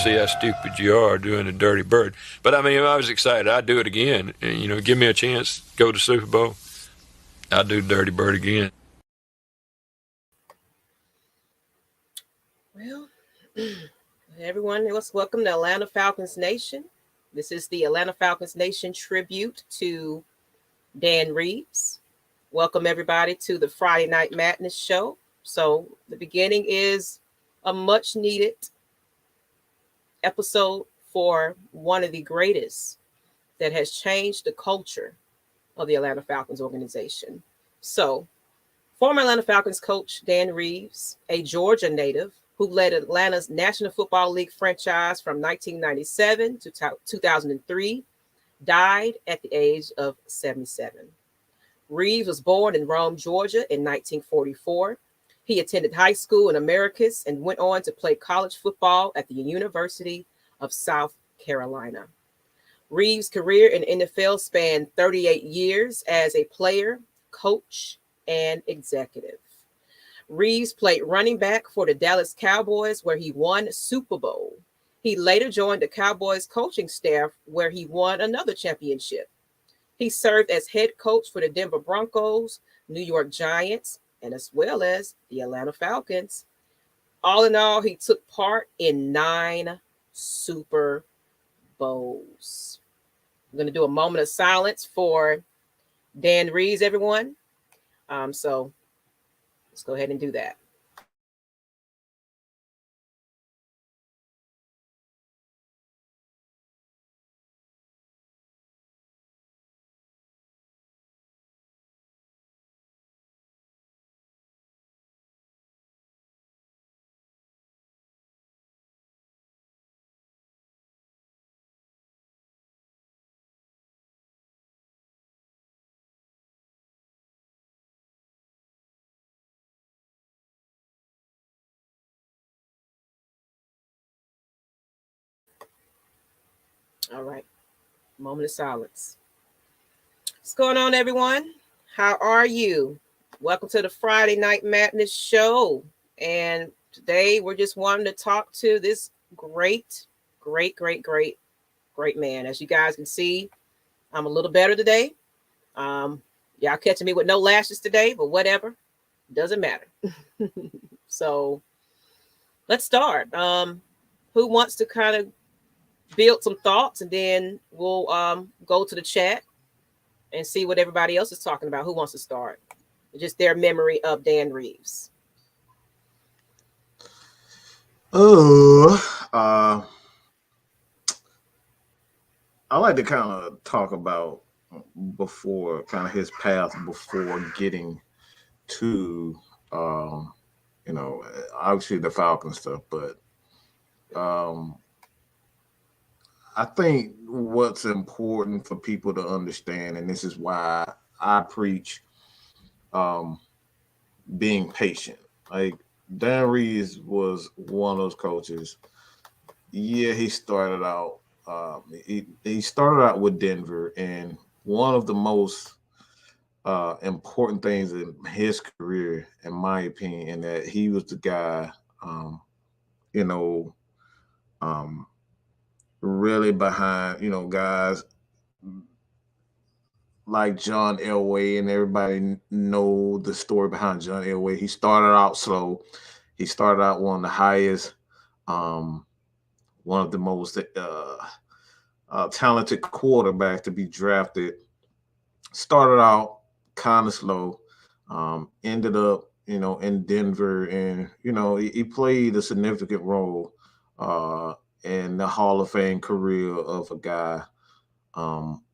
see how stupid you are doing a dirty bird. But I mean, I was excited. I'd do it again. And, you know, give me a chance, go to Super Bowl, I'd do dirty bird again. Well, everyone, welcome to Atlanta Falcons Nation. This is the Atlanta Falcons Nation tribute to Dan Reeves. Welcome everybody to the Friday Night Madness show. So the beginning is a much needed episode for one of the greatest that has changed the culture of the Atlanta Falcons organization. So former Atlanta Falcons coach Dan Reeves, a Georgia native who led Atlanta's National Football League franchise from 1997 to 2003, died at the age of 77. Reeves was born in Rome, Georgia in 1944. He attended high school in Americus and went on to play college football at the University of South Carolina. Reeves' career in NFL spanned 38 years as a player, coach, and executive. Reeves played running back for the Dallas Cowboys, where he won Super Bowl. He later joined the Cowboys coaching staff, where he won another championship. He served as head coach for the Denver Broncos, New York Giants, and as well as the Atlanta Falcons. All in all, he took part in 9 Super Bowls. I'm going to do a moment of silence for Dan Reeves, everyone. So let's go ahead and do that. All right. Moment of silence. What's going on, everyone? How are you? Welcome to the Friday Night Madness show. And today we're just wanting to talk to this great man. As you guys can see, I'm a little better today. Y'all catching me with no lashes today, but whatever. Doesn't matter. So let's start. Who wants to kind of build some thoughts, and then we'll go to the chat and see what everybody else is talking about. Who wants to start? Just their memory of Dan Reeves. I like to kind of talk about before kind of his path before getting to obviously the Falcon stuff, but I think what's important for people to understand, and this is why I preach being patient. Like Dan Reeves was one of those coaches. Yeah, he started out. He started out with Denver, and one of the most important things in his career, in my opinion, that he was the guy, really behind, guys like John Elway, and everybody know the story behind John Elway. He started out slow. He started out one of the highest, one of the most talented quarterbacks to be drafted. Started out kind of slow, ended up, in Denver, and he played a significant role in the Hall of Fame career of a guy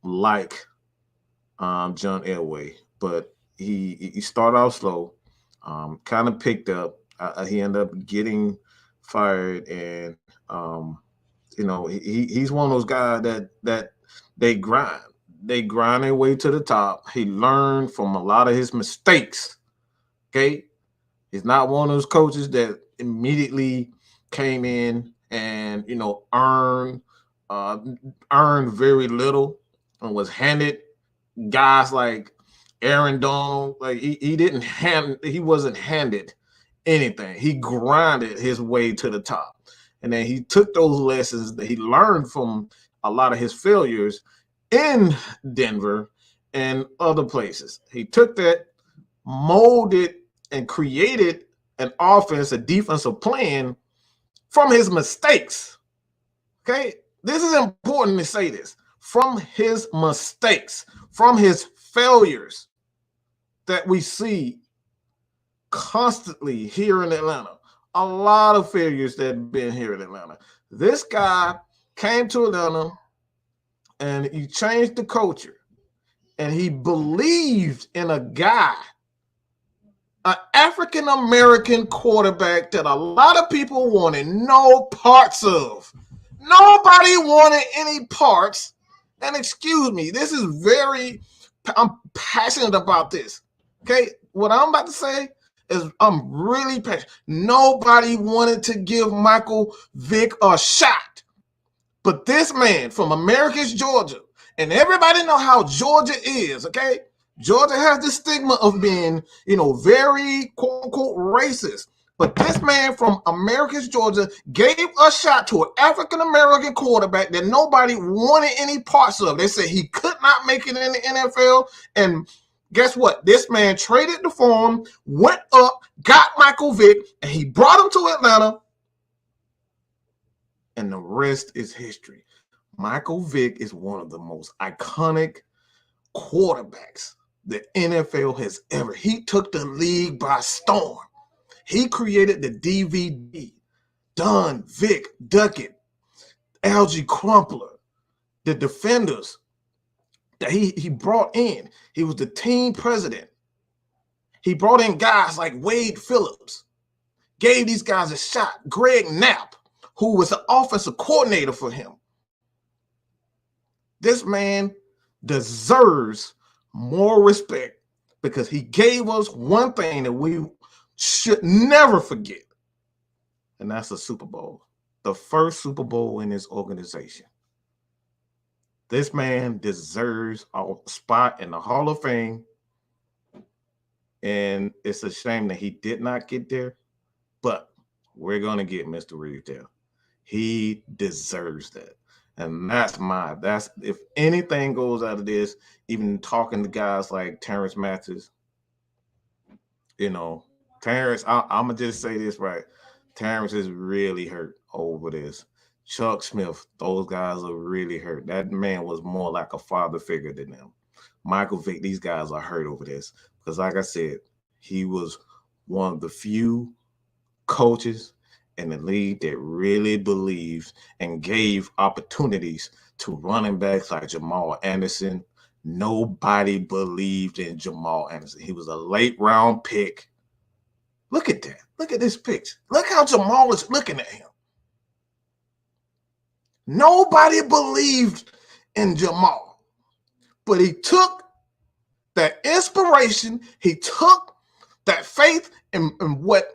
like John Elway. But he started out slow, kind of picked up. He ended up getting fired, and he's one of those guys that they grind. They grind their way to the top. He learned from a lot of his mistakes. Okay, he's not one of those coaches that immediately came in and earned very little and was handed guys like Aaron Donald. Like he wasn't handed anything. He grinded his way to the top. And then he took those lessons that he learned from a lot of his failures in Denver and other places. He took that, molded, and created an offense, a defensive plan from his mistakes. Okay? This is important to say this. From his mistakes, from his failures that we see constantly here in Atlanta. A lot of failures that have been here in Atlanta. This guy came to Atlanta and he changed the culture. And he believed in a guy, an African-American quarterback that a lot of people wanted no parts of. Nobody wanted any parts. And excuse me, this is I'm passionate about this. Okay, what I'm about to say is I'm really passionate. Nobody wanted to give Michael Vick a shot. But this man from Americus, Georgia, and everybody know how Georgia is, okay? Georgia has the stigma of being, very quote-unquote racist. But this man from Americus, Georgia, gave a shot to an African-American quarterback that nobody wanted any parts of. They said he could not make it in the NFL. And guess what? This man traded the farm, went up, got Michael Vick, and he brought him to Atlanta. And the rest is history. Michael Vick is one of the most iconic quarterbacks the NFL has ever. He took the league by storm. He created the DVD, Dunn, Vick, Duckett, Algie Crumpler, the defenders that he brought in. He was the team president. He brought in guys like Wade Phillips, gave these guys a shot. Greg Knapp, who was the offensive coordinator for him. This man deserves more respect because he gave us one thing that we should never forget, and that's a Super Bowl, the first Super Bowl in his organization. This man deserves a spot in the Hall of Fame, and it's a shame that he did not get there, but we're going to get Mr. Reeves there. He deserves that. And that's if anything goes out of this, even talking to guys like Terrence Mathis, Terrence, I'm going to just say this right. Terrence is really hurt over this. Chuck Smith, those guys are really hurt. That man was more like a father figure than them. Michael Vick, these guys are hurt over this. Because like I said, he was one of the few coaches in the league that really believed and gave opportunities to running backs like Jamal Anderson. Nobody believed in Jamal Anderson. He was a late round pick. Look at that. Look at this picture. Look how Jamal is looking at him. Nobody believed in Jamal, but he took that inspiration. He took that faith in what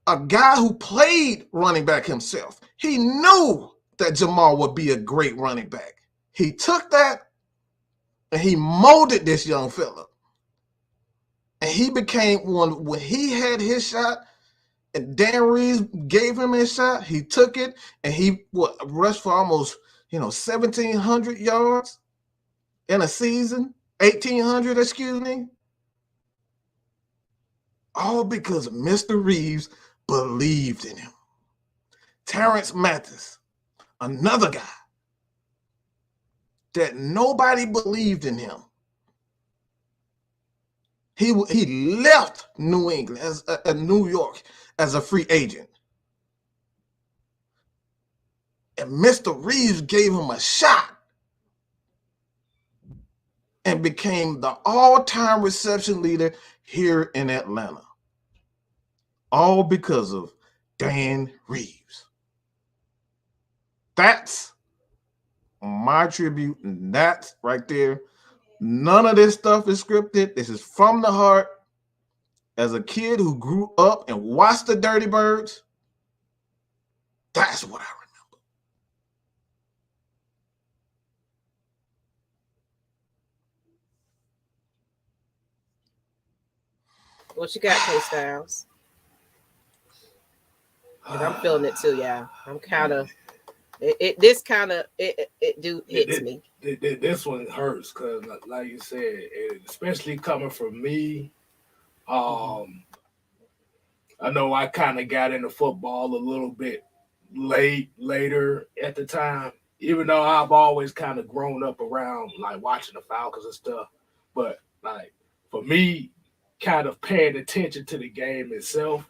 a guy who played running back himself. He knew that Jamal would be a great running back. He took that and he molded this young fella. And he became one when he had his shot and Dan Reeves gave him his shot. He took it and he rushed for almost, 1,700 yards in a season, 1,800, excuse me. All because Mr. Reeves believed in him. Terrence Mathis, another guy that nobody believed in him. He left New England New York as a free agent. And Mr. Reeves gave him a shot and became the all-time reception leader here in Atlanta. All because of Dan Reeves. That's my tribute, and that's right there. None of this stuff is scripted. This is from the heart. As a kid who grew up and watched the Dirty Birds, that's what I remember. What you got, K Styles? Because I'm feeling it too. Yeah, I'm kind of. This kind of hits me. This one hurts because, like you said, especially coming from me. I know I kind of got into football a little bit later at the time, even though I've always kind of grown up around like watching the Falcons and stuff. But like for me, kind of paying attention to the game itself.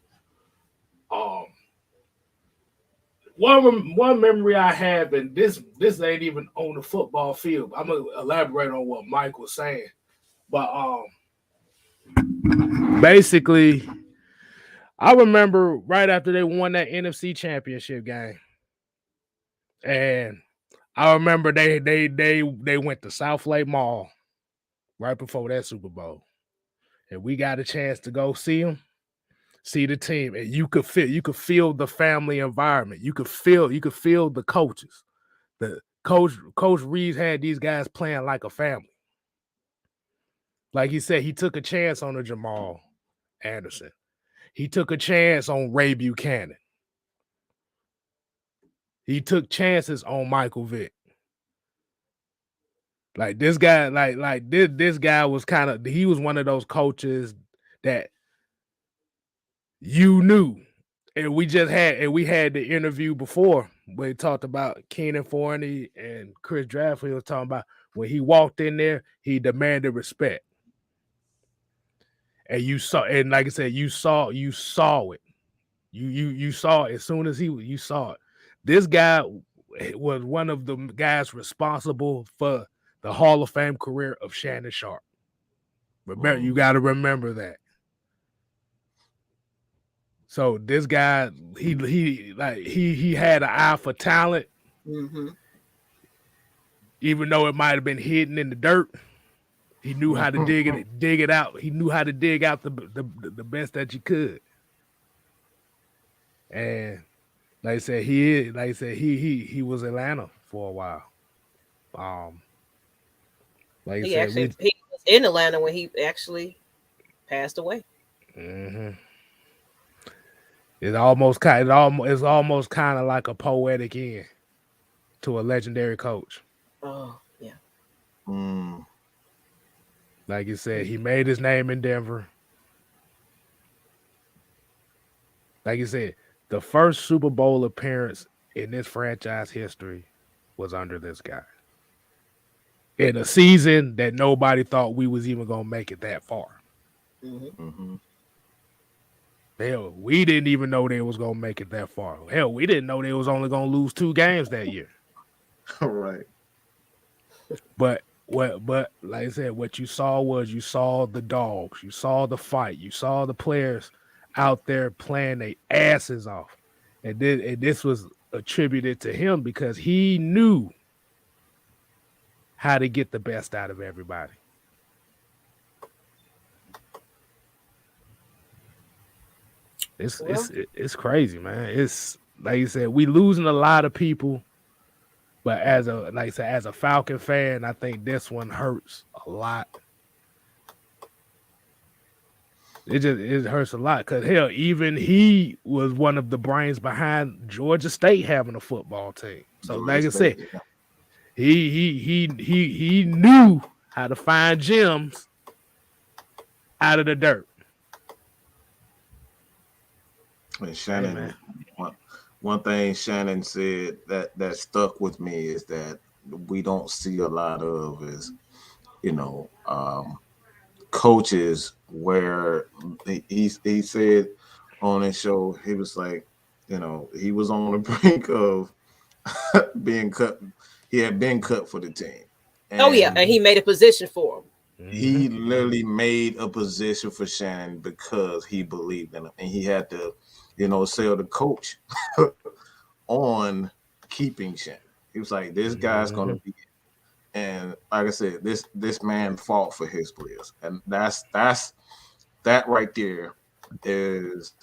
One memory I have, and this ain't even on the football field. I'm gonna elaborate on what Mike was saying, but basically, I remember right after they won that NFC Championship game, and I remember they went to South Lake Mall right before that Super Bowl, and we got a chance to go see them. See the team, and you could feel the family environment. You could feel the coaches. The coach Reeves had these guys playing like a family. Like he said, he took a chance on a Jamal Anderson. He took a chance on Ray Buchanan. He took chances on Michael Vick. Like this guy, this guy was he was one of those coaches that you knew. And we had the interview before where he talked about Keenan Forney and Chris Drafford. He was talking about when he walked in there, he demanded respect. And you saw, and like I said, you saw it. You saw it as soon as you saw it. This guy was one of the guys responsible for the Hall of Fame career of Shannon Sharpe. Remember, you got to remember that. So this guy, he had an eye for talent, even though it might have been hidden in the dirt. He knew how to dig it out. He knew how to dig out the best that you could. And like I said, he was Atlanta for a while. Like he was in Atlanta when he actually passed away. Mm-hmm. It's almost kind of like a poetic end to a legendary coach. Oh yeah. Like you said, he made his name in Denver. Like you said, the first Super Bowl appearance in this franchise history was under this guy. In a season that nobody thought we was even gonna make it that far. Hell, we didn't even know they was gonna make it that far. Hell, we didn't know they was only gonna lose 2 games that year. Right. But like I said, what you saw the dogs, you saw the fight, you saw the players out there playing their asses off. And this was attributed to him because he knew how to get the best out of everybody. It's crazy, man. It's like you said, we losing a lot of people, but as a Falcon fan, I think this one hurts a lot. It hurts a lot because hell, even he was one of the brains behind Georgia State having a football team. So like I said, he knew how to find gems out of the dirt. And Shannon, one thing Shannon said that stuck with me is that we don't see a lot of is, coaches where he said on his show, he was like, he was on the brink of being cut. He had been cut for the team. And he made a position for him. He literally made a position for Shannon because he believed in him, and he had to, sell the coach on keeping Shannon. He was like, "This guy's going to be," and like I said, this man fought for his players, and that's that right there is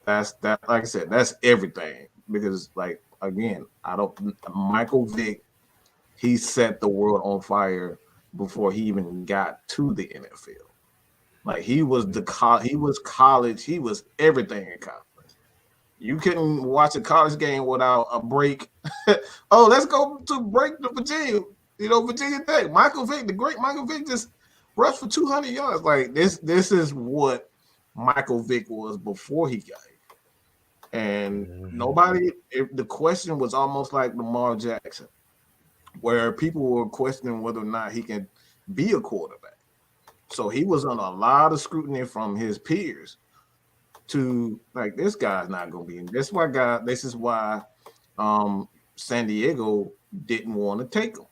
that's like I said, that's everything because like again, Michael Vick, he set the world on fire before he even got to the NFL. Like he was college, he was everything in college. You couldn't watch a college game without a break. Oh, let's go to break to Virginia. Virginia Tech. Michael Vick, the great Michael Vick, just rushed for 200 yards. Like this is what Michael Vick was before he got here. And the question was almost like Lamar Jackson, where people were questioning whether or not he can be a quarterback. So he was on a lot of scrutiny from his peers to like, this guy's not going to be in. This is why San Diego didn't want to take him,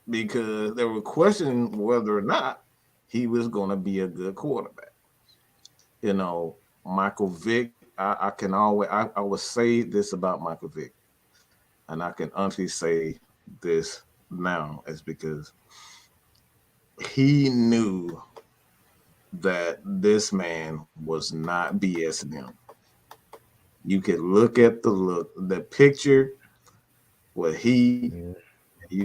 because they were questioning whether or not he was going to be a good quarterback. Michael Vick, I would say this about Michael Vick, and I can honestly say this now, is because he knew that this man was not BSing him. You could look at the picture where you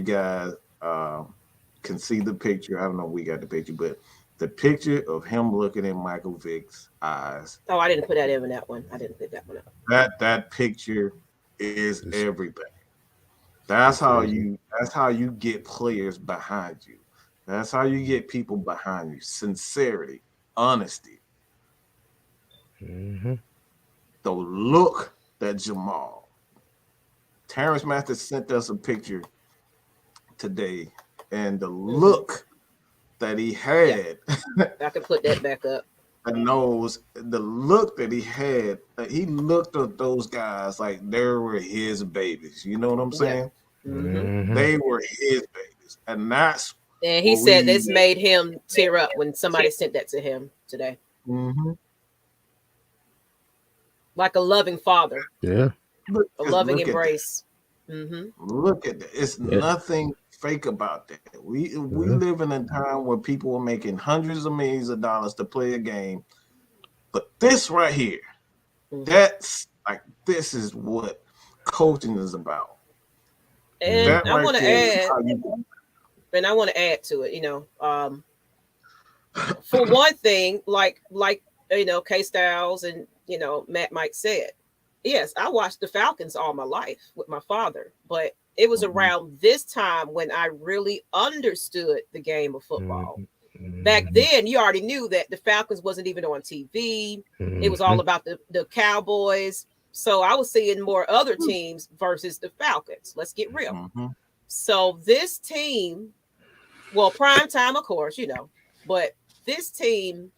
guys can see the picture. I don't know if we got the picture, but the picture of him looking in Michael Vick's eyes. Oh, I didn't put that in that one. I didn't put that one up. That picture is everything. That's how you get players behind you. That's how you get people behind you. Sincerity, honesty. Mm-hmm. The look that Jamal. Terrence Mathis sent us a picture today, and the look that he had. Yeah. I can put that back up. The look that he had, he looked at those guys like they were his babies. You know what I'm saying? Yeah. Mm-hmm. They were his babies. And he said this made him tear up when somebody sent that to him today. Mm-hmm. Like a loving father. Yeah. A loving embrace. Mm-hmm. Look at that. It's nothing fake about that. We live in a time where people are making hundreds of millions of dollars to play a game. But this right here, this is what coaching is about. And I want to add, to it, for one thing, like K Styles and Matt Mike said, yes, I watched the Falcons all my life with my father, but it was around this time when I really understood the game of football. Mm-hmm. Back then, you already knew that the Falcons wasn't even on TV. Mm-hmm. It was all about the Cowboys. So I was seeing more other teams versus the Falcons. Let's get real. Mm-hmm. So this team, well, prime time, of course, but this team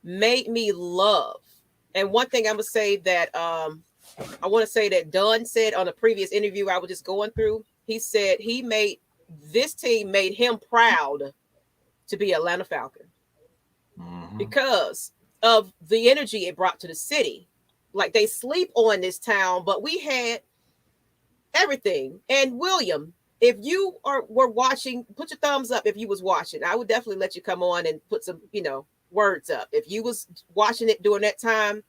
made me love. And one thing I'm going to say that I want to say that Dunn said on a previous interview I was just going through, he said this team made him proud to be Atlanta Falcon because of the energy it brought to the city. Like, they sleep on this town, but we had everything. And William, if you were watching, put your thumbs up if you was watching. I would definitely let you come on and put some, words up. If you was watching it during that time,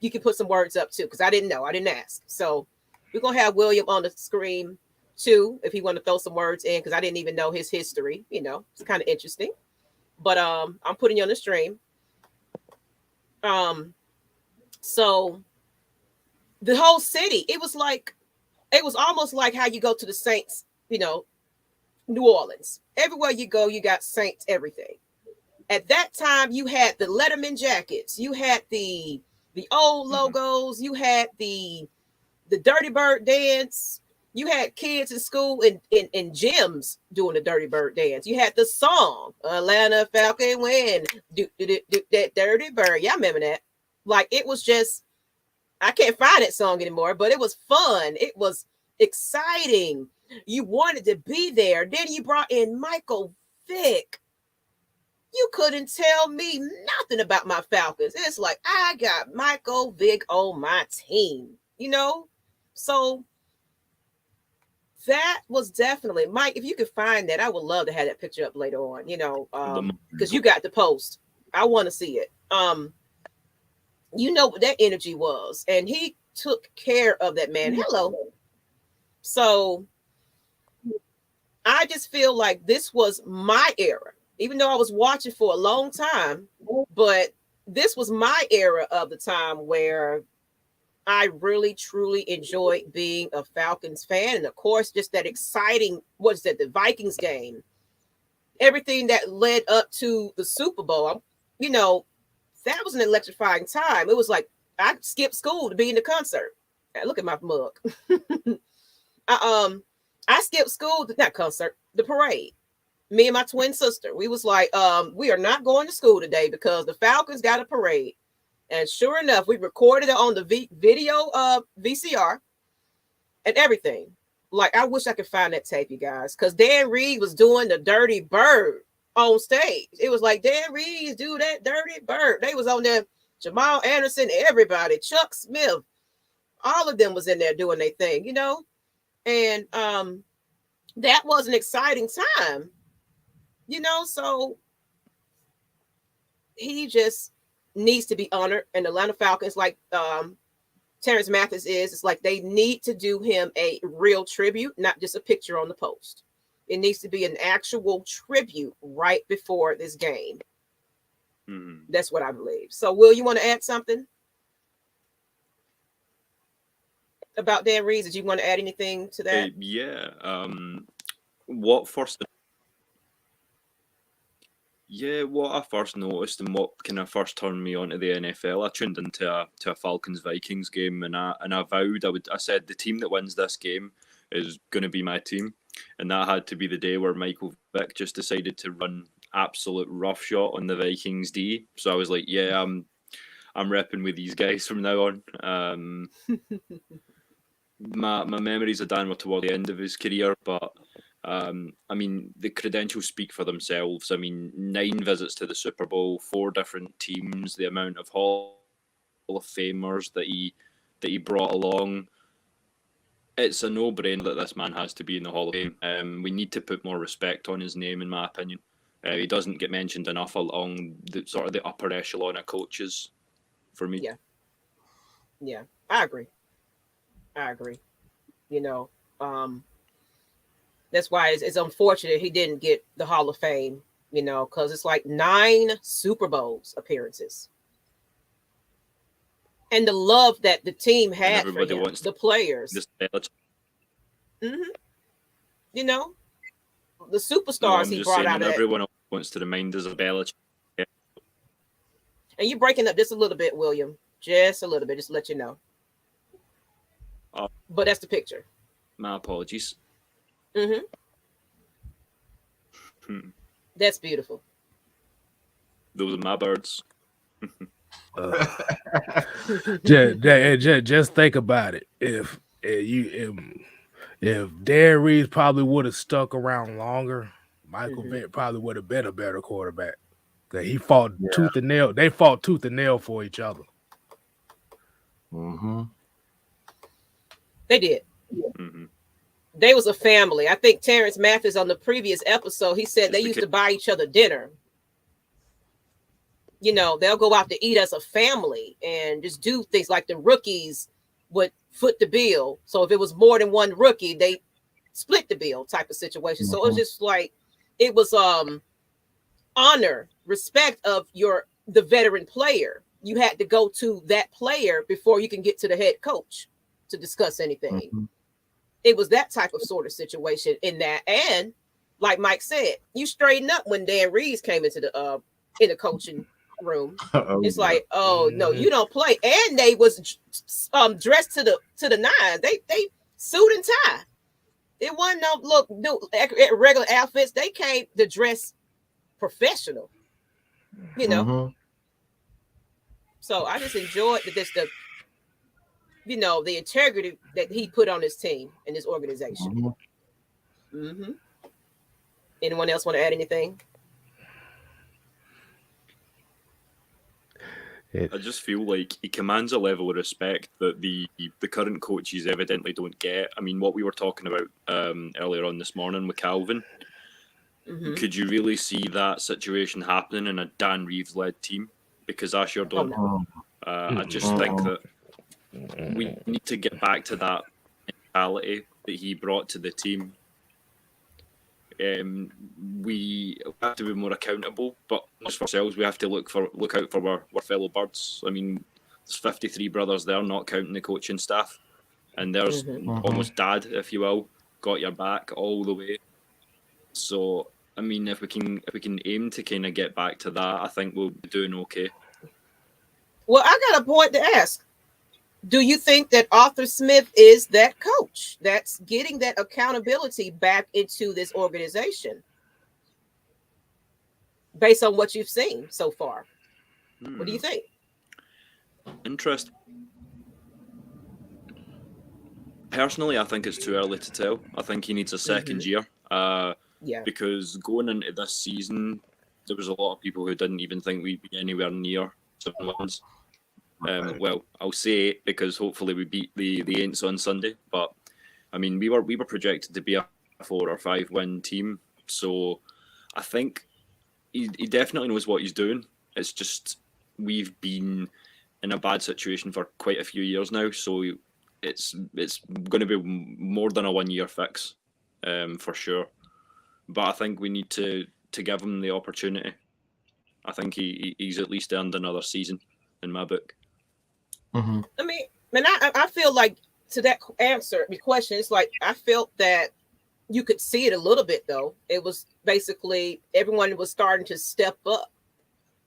you can put some words up too, because I didn't know. I didn't ask. So we're going to have William on the screen too, if he want to throw some words in, because I didn't even know his history. It's kind of interesting. But I'm putting you on the stream. So the whole city, it was almost like how you go to the Saints, New Orleans. Everywhere you go, you got Saints everything. At that time, you had the Letterman jackets, you had the old logos, you had the Dirty Bird dance, you had kids in school in gyms doing the Dirty Bird dance. You had the song Atlanta Falcon win, do that Dirty Bird. Yeah, I remember that. Like, it was just, I can't find that song anymore, but it was fun. It was exciting. You wanted to be there. Then you brought in Michael Vick. You couldn't tell me nothing about my Falcons. It's like, I got Michael Vick on my team, So that was definitely, Mike, if you could find that, I would love to have that picture up later on, because you got the post. I want to see it. What that energy was. And he took care of that man. Hello. So I just feel like this was my era, even though I was watching for a long time. But this was my era of the time where I really, truly enjoyed being a Falcons fan. And of course, just that exciting, what's that, the Vikings game, everything that led up to the Super Bowl, you know, that was an electrifying time. It was like, I skipped school to be in the concert. Look at my mug. I skipped school, not concert, the parade. Me and my twin sister, we was like, we are not going to school today because the Falcons got a parade. And sure enough, we recorded it on the video VCR and everything. Like, I wish I could find that tape, you guys, because Dan Reeves was doing the Dirty Bird on stage. It was like, Dan Reeves, do that Dirty Bird. They was on there, Jamal Anderson, everybody, Chuck Smith, all of them was in there doing their thing, you know? And that was an exciting time, you know? So he just needs to be honored. And the Atlanta Falcons, like Terrence Mathis it's like they need to do him a real tribute, not just a picture on the post. It needs to be an actual tribute right before this game. Mm-hmm. That's what I believe. So, Will, you want to add something about Dan Reeves? Did you want to add anything to that? Yeah. What I first noticed and what kind of first turned me on to the NFL, I tuned into a Falcons Vikings game, and I vowed I said the team that wins this game is going to be my team, and that had to be the day where Michael Vick just decided to run absolute roughshod on the Vikings D. So I was like, yeah, I'm repping with these guys from now on. My memories of Dan were toward the end of his career, but I mean, the credentials speak for themselves. I mean, 9 visits to the Super Bowl, 4 different teams, the amount of Hall of Famers that he brought along. It's a no-brainer that this man has to be in the Hall of Fame. We need to put more respect on his name, in my opinion. He doesn't get mentioned enough along the sort of the upper echelon of coaches, for me. Yeah, I agree. You know, that's why it's unfortunate he didn't get the Hall of Fame, you know, because it's like 9 Super Bowls appearances. And the love that the team had for him, the players. Mm-hmm. You know, the superstars he brought out. Everyone wants to remind us of Belichick. And you're breaking up just a little bit, William. Just a little bit, just to let you know. But that's the picture. My apologies. Mm-hmm. That's beautiful. Those are my birds. Just think about it. If Dan Reeves probably would have stuck around longer, Michael Vick probably would have been a better quarterback. That he fought tooth and nail. They fought tooth and nail for each other. Mm-hmm. They did. Mm-hmm. They was a family. I think Terrence Mathis on the previous episode, he said they used to buy each other dinner. You know, they'll go out to eat as a family and just do things like the rookies would foot the bill. So if it was more than one rookie, they split the bill type of situation. So it was just like, it was honor, respect of the veteran player. You had to go to that player before you can get to the head coach to discuss anything. Mm-hmm. It was that type of sort of situation in that. And like Mike said, you straighten up when Dan Reeves came into the coaching room. It's like, oh no, you don't play. And they was dressed to the nines. They suit and tie. It wasn't no regular outfits. They came to dress professional, you know. Mm-hmm. So I just enjoyed the integrity that he put on his team and his organization. Mm-hmm. Anyone else want to add anything? I just feel like he commands a level of respect that the current coaches evidently don't get. I mean, what we were talking about earlier on this morning with Calvin, could you really see that situation happening in a Dan Reeves-led team? Because I sure don't. I just think that we need to get back to that mentality that he brought to the team. we have to be more accountable, but just for ourselves, we have to look out for our fellow birds. I mean, there's 53 brothers there, not counting the coaching staff, and there's almost dad, if you will, got your back all the way. So, I mean, if we can aim to kind of get back to that, I think we'll be doing okay. Well, I got a point to ask. Do you think that Arthur Smith is that coach that's getting that accountability back into this organization based on what you've seen so far? What do you think? Interesting. Personally, I think it's too early to tell. I think he needs a second year. Because going into this season, there was a lot of people who didn't even think we'd be anywhere near 7 wins. Well, I'll say it because hopefully we beat the Aints on Sunday. But I mean, we were projected to be a 4 or 5 win team. So I think he definitely knows what he's doing. It's just we've been in a bad situation for quite a few years now. So it's going to be more than a 1 year fix, for sure. But I think we need to give him the opportunity. I think he's at least earned another season in my book. I mean, I feel like to that answer, the question is like, I felt that you could see it a little bit though. It was basically everyone was starting to step up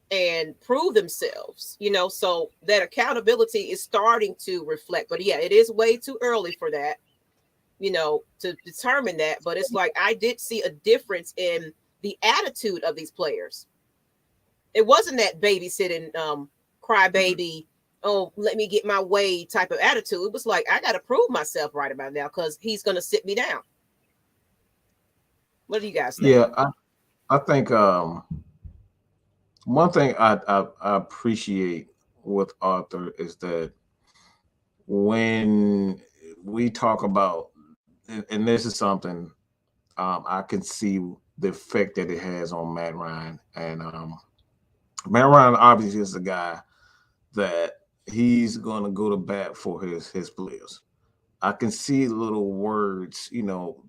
and prove themselves, so that accountability is starting to reflect. But yeah, it is way too early for that, to determine that. But it's like, I did see a difference in the attitude of these players. It wasn't that babysitting, crybaby, oh, let me get my way type of attitude. It was like, I got to prove myself right about now because he's going to sit me down. What do you guys think? Yeah, I think one thing I appreciate with Arthur is that when we talk about, and this is something I can see the effect that it has on Matt Ryan. And Matt Ryan obviously is a guy that he's going to go to bat for his players. I can see little words,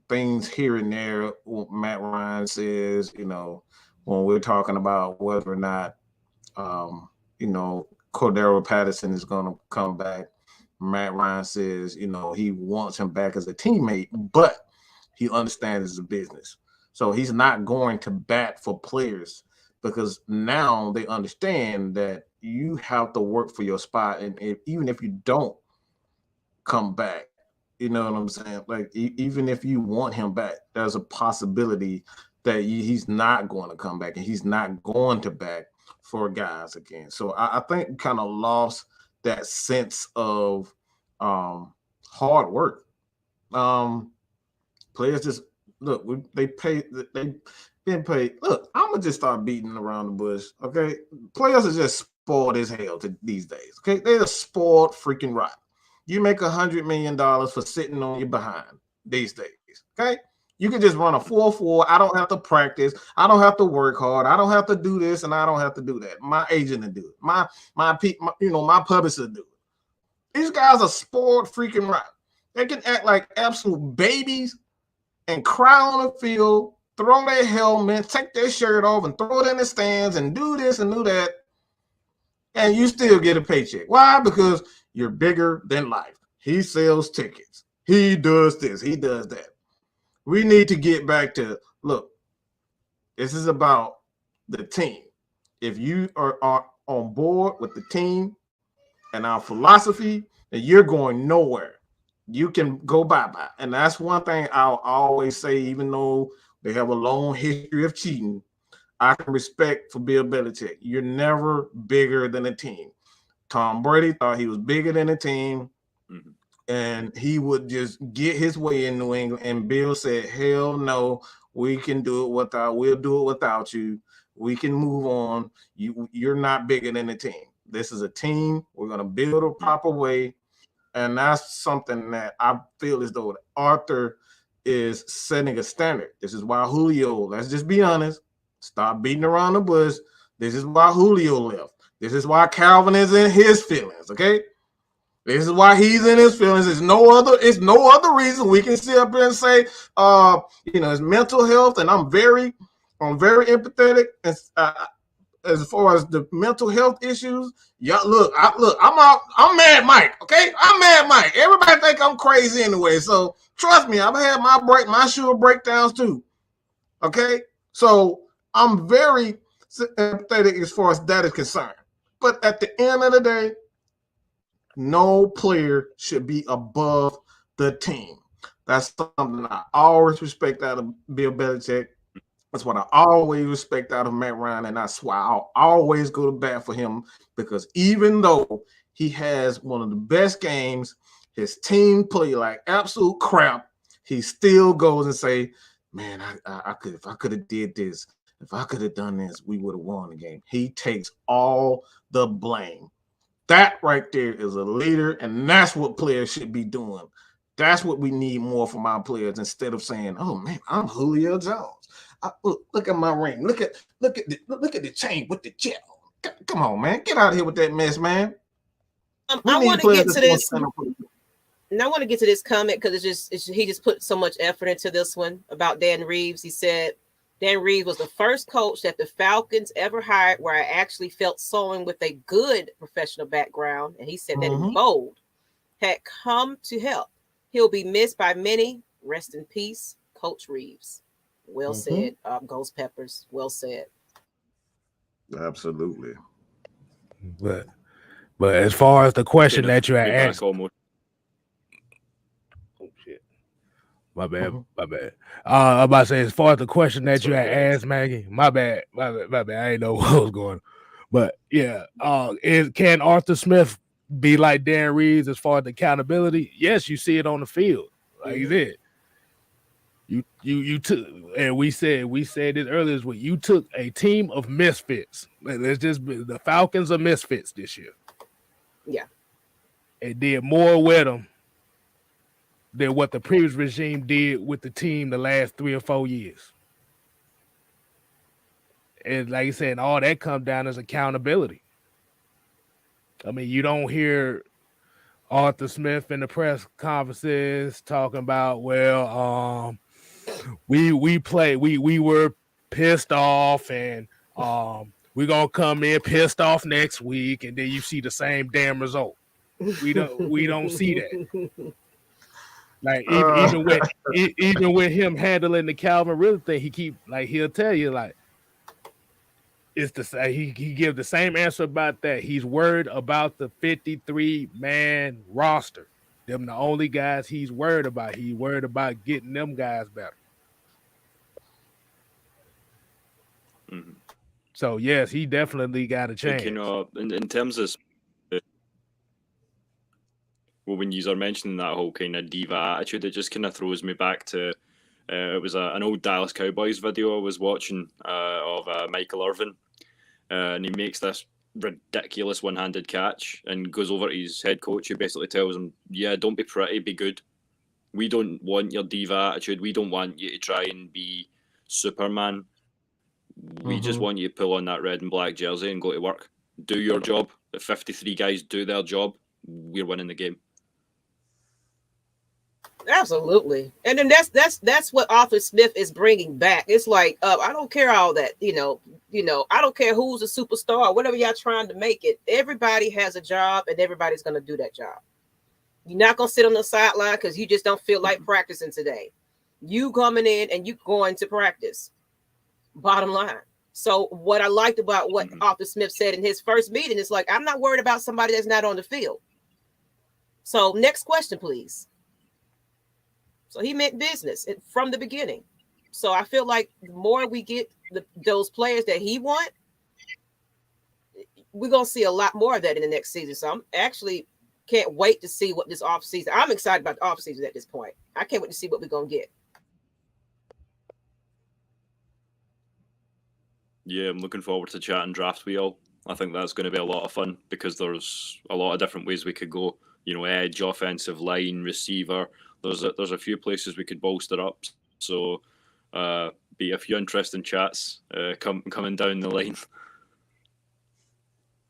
things here and there. What Matt Ryan says, when we're talking about whether or not, Cordero Patterson is going to come back. Matt Ryan says, he wants him back as a teammate, but he understands it's a business. So he's not going to bat for players because now they understand that you have to work for your spot. And even if you don't come back, you know what I'm saying? Like, even if you want him back, there's a possibility that he's not going to come back and he's not going to back for guys again. So I think we kind of lost that sense of hard work. Players just look, they've been paid. Look, I'm gonna just start beating around the bush. Okay, players are just spoiled as hell these days. Okay, they're spoiled freaking rotten. You make $100 million for sitting on your behind these days. Okay, you can just run a 4.4. I don't have to practice. I don't have to work hard. I don't have to do this and I don't have to do that. My agent will do it. My publicist will do it. These guys are spoiled freaking rotten. They can act like absolute babies and cry on the field, throw their helmet, take their shirt off and throw it in the stands and do this and do that. And you still get a paycheck. Why? Because you're bigger than life. He sells tickets. He does this. He does that. We need to get back to, look, this is about the team. If you are on board with the team and our philosophy, then you're going nowhere. You can go bye-bye. And that's one thing I'll always say, even though they have a long history of cheating, I can respect for Bill Belichick. You're never bigger than a team. Tom Brady thought he was bigger than a team, and he would just get his way in New England. And Bill said, hell no, we'll do it without you. We can move on. You're not bigger than a team. This is a team. We're going to build a proper way. And that's something that I feel as though Arthur is setting a standard. This is why Julio, let's just be honest, stop beating around the bush. This is why Julio left. This is why Calvin is in his feelings, okay? This is why he's in his feelings. It's no other reason. We can sit up here and say, his mental health, and I'm very empathetic as far as the mental health issues. Yeah, I'm Mad Mike. Okay, I'm Mad Mike. Everybody think I'm crazy anyway. So trust me, I've had my share of breakdowns too. Okay, so I'm very empathetic as far as that is concerned. But at the end of the day, no player should be above the team. That's something I always respect out of Bill Belichick. That's what I always respect out of Matt Ryan, and that's why I'll always go to bat for him, because even though he has one of the best games, his team play like absolute crap, he still goes and say, man, I could, if I could have did this, if I could have done this, we would have won the game. He takes all the blame. That right there is a leader, and that's what players should be doing. That's what we need more from our players, instead of saying, "Oh man, I'm Julio Jones. Look at my ring. Look at the chain with the jet. Come on, man, get out of here with that mess, man." I want to get to this. And I want to get to this comment because he just put so much effort into this one about Dan Reeves. He said Dan Reeves was the first coach that the Falcons ever hired where I actually felt someone with a good professional background, and he said that in bold, had come to help. He'll be missed by many. Rest in peace, Coach Reeves. Well said, Ghost Peppers. Well said. Absolutely. But as far as the question that you had asked, My bad. I'm about to say, as far as the question that you had asked, Maggie, my bad. I didn't know what was going on. But yeah, can Arthur Smith be like Dan Reeves as far as accountability? Yes, you see it on the field. Like you did. You took, and we said it earlier, when you took a team of misfits. Let's just be, the Falcons are misfits this year. Yeah. And did more with them than what the previous regime did with the team the last 3 or 4 years. And like you said, all that comes down as accountability. I mean, you don't hear Arthur Smith in the press conferences talking about, we were pissed off, and we're gonna come in pissed off next week, and then you see the same damn result. We don't see that. Like even with him handling the Calvin Ridley thing, he'll tell you like it's the he give the same answer about that. He's worried about the 53-man roster. Them the only guys he's worried about. He's worried about getting them guys better. Mm-hmm. So yes, he definitely got a change. In terms of when you are mentioning that whole kind of diva attitude, it just kind of throws me back to it was an old Dallas Cowboys video I was watching of Michael Irvin, and he makes this ridiculous one-handed catch and goes over to his head coach, who basically tells him, "Yeah, don't be pretty, be good. We don't want your diva attitude. We don't want you to try and be Superman. We just want you to pull on that red and black jersey and go to work. Do your job. If 53 guys do their job, we're winning the game." Absolutely. And then that's what Arthur Smith is bringing back. It's like, I don't care all that, I don't care who's a superstar or whatever y'all trying to make it. Everybody has a job, and everybody's going to do that job. You're not going to sit on the sideline because you just don't feel like practicing today. You coming in and you going to practice. Bottom line. So what I liked about what Arthur Smith said in his first meeting is like, I'm not worried about somebody that's not on the field. So next question, please. So he meant business from the beginning. So I feel like the more we get those players that he want, we're going to see a lot more of that in the next season. So I'm actually can't wait to see what this offseason. I'm excited about the offseason at this point. I can't wait to see what we're going to get. Yeah, I'm looking forward to chatting draft with all. I think that's going to be a lot of fun because there's a lot of different ways we could go. Edge, offensive line, receiver. There's a few places we could bolster up. So be a few interesting chats coming down the line.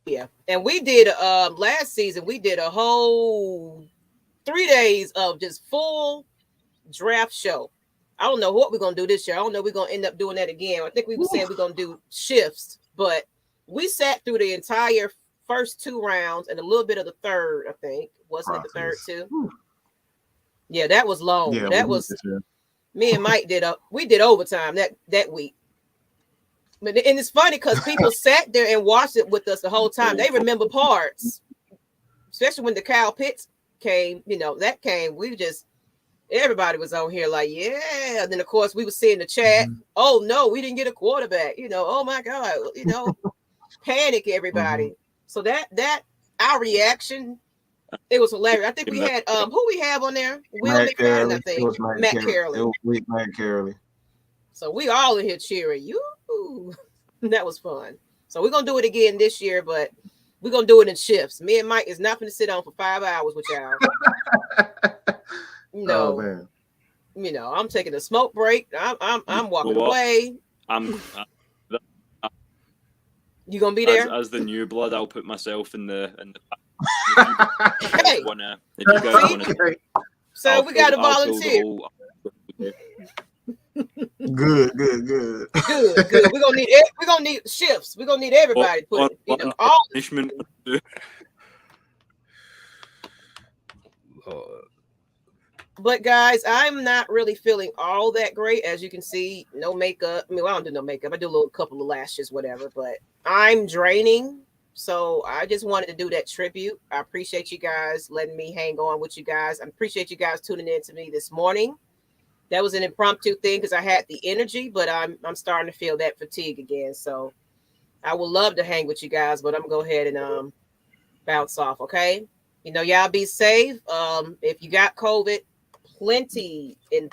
Yeah, and we did last season. We did a whole 3 days of just full draft show. I don't know what we're gonna do this year. I don't know if we're gonna end up doing that again. I think we were saying we're gonna do shifts, but we sat through the entire first 2 rounds and a little bit of the third. I think wasn't it the third too? Yeah, that was long. Yeah, that was me and Mike we did overtime that week. But and it's funny because people sat there and watched it with us the whole time. They remember parts, especially when the Kyle Pitts came. That came. Everybody was on here like, yeah. And then of course we would see in the chat, oh no, we didn't get a quarterback. Oh my God, panic everybody. So that our reaction, it was hilarious. I think we had who we have on there? Will McFadden, I think. Matt Carroll. It was Matt Carroll. So we all in here cheering. That was fun. So we're gonna do it again this year, but we're gonna do it in shifts. Me and Mike is not gonna sit down for 5 hours with y'all. Oh, man. I'm taking a smoke break. I'm walking away. You gonna be there? As the new blood, I'll put myself in the hey. If you guys want to. So we got to volunteer. Good. We're gonna need shifts. We're gonna need everybody to put all punishment. But guys, I'm not really feeling all that great. As you can see, no makeup. I don't do no makeup. I do a couple of lashes, whatever. But I'm draining. So I just wanted to do that tribute. I appreciate you guys letting me hang on with you guys. I appreciate you guys tuning in to me this morning. That was an impromptu thing because I had the energy, but I'm starting to feel that fatigue again. So I would love to hang with you guys, but I'm gonna go ahead and bounce off. Okay, y'all be safe. If you got COVID, plenty of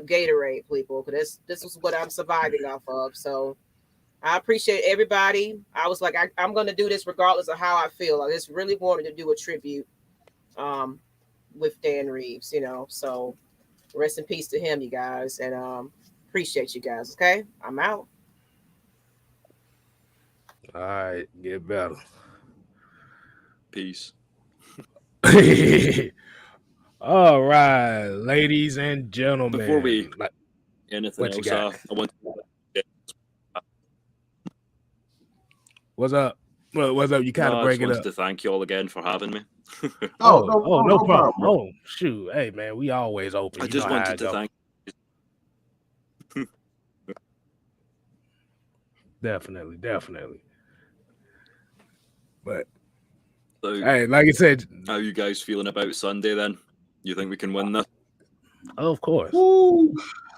Gatorade, people, because this is what I'm surviving off of. So I appreciate everybody. I was like, I'm gonna do this regardless of how I feel. I just really wanted to do a tribute with Dan Reeves, so. Rest in peace to him, you guys, and appreciate you guys. Okay, I'm out. All right, get better. Peace. All right, ladies and gentlemen. Before we anything else, I want. What's up? What's up? You kind of break it up. I just wanted to thank you all again for having me. No problem. Oh, shoot. Hey, man, we always open. I just wanted to thank you. Definitely. But, so, hey, like I said. How are you guys feeling about Sunday then? You think we can win this? Of course. Woo.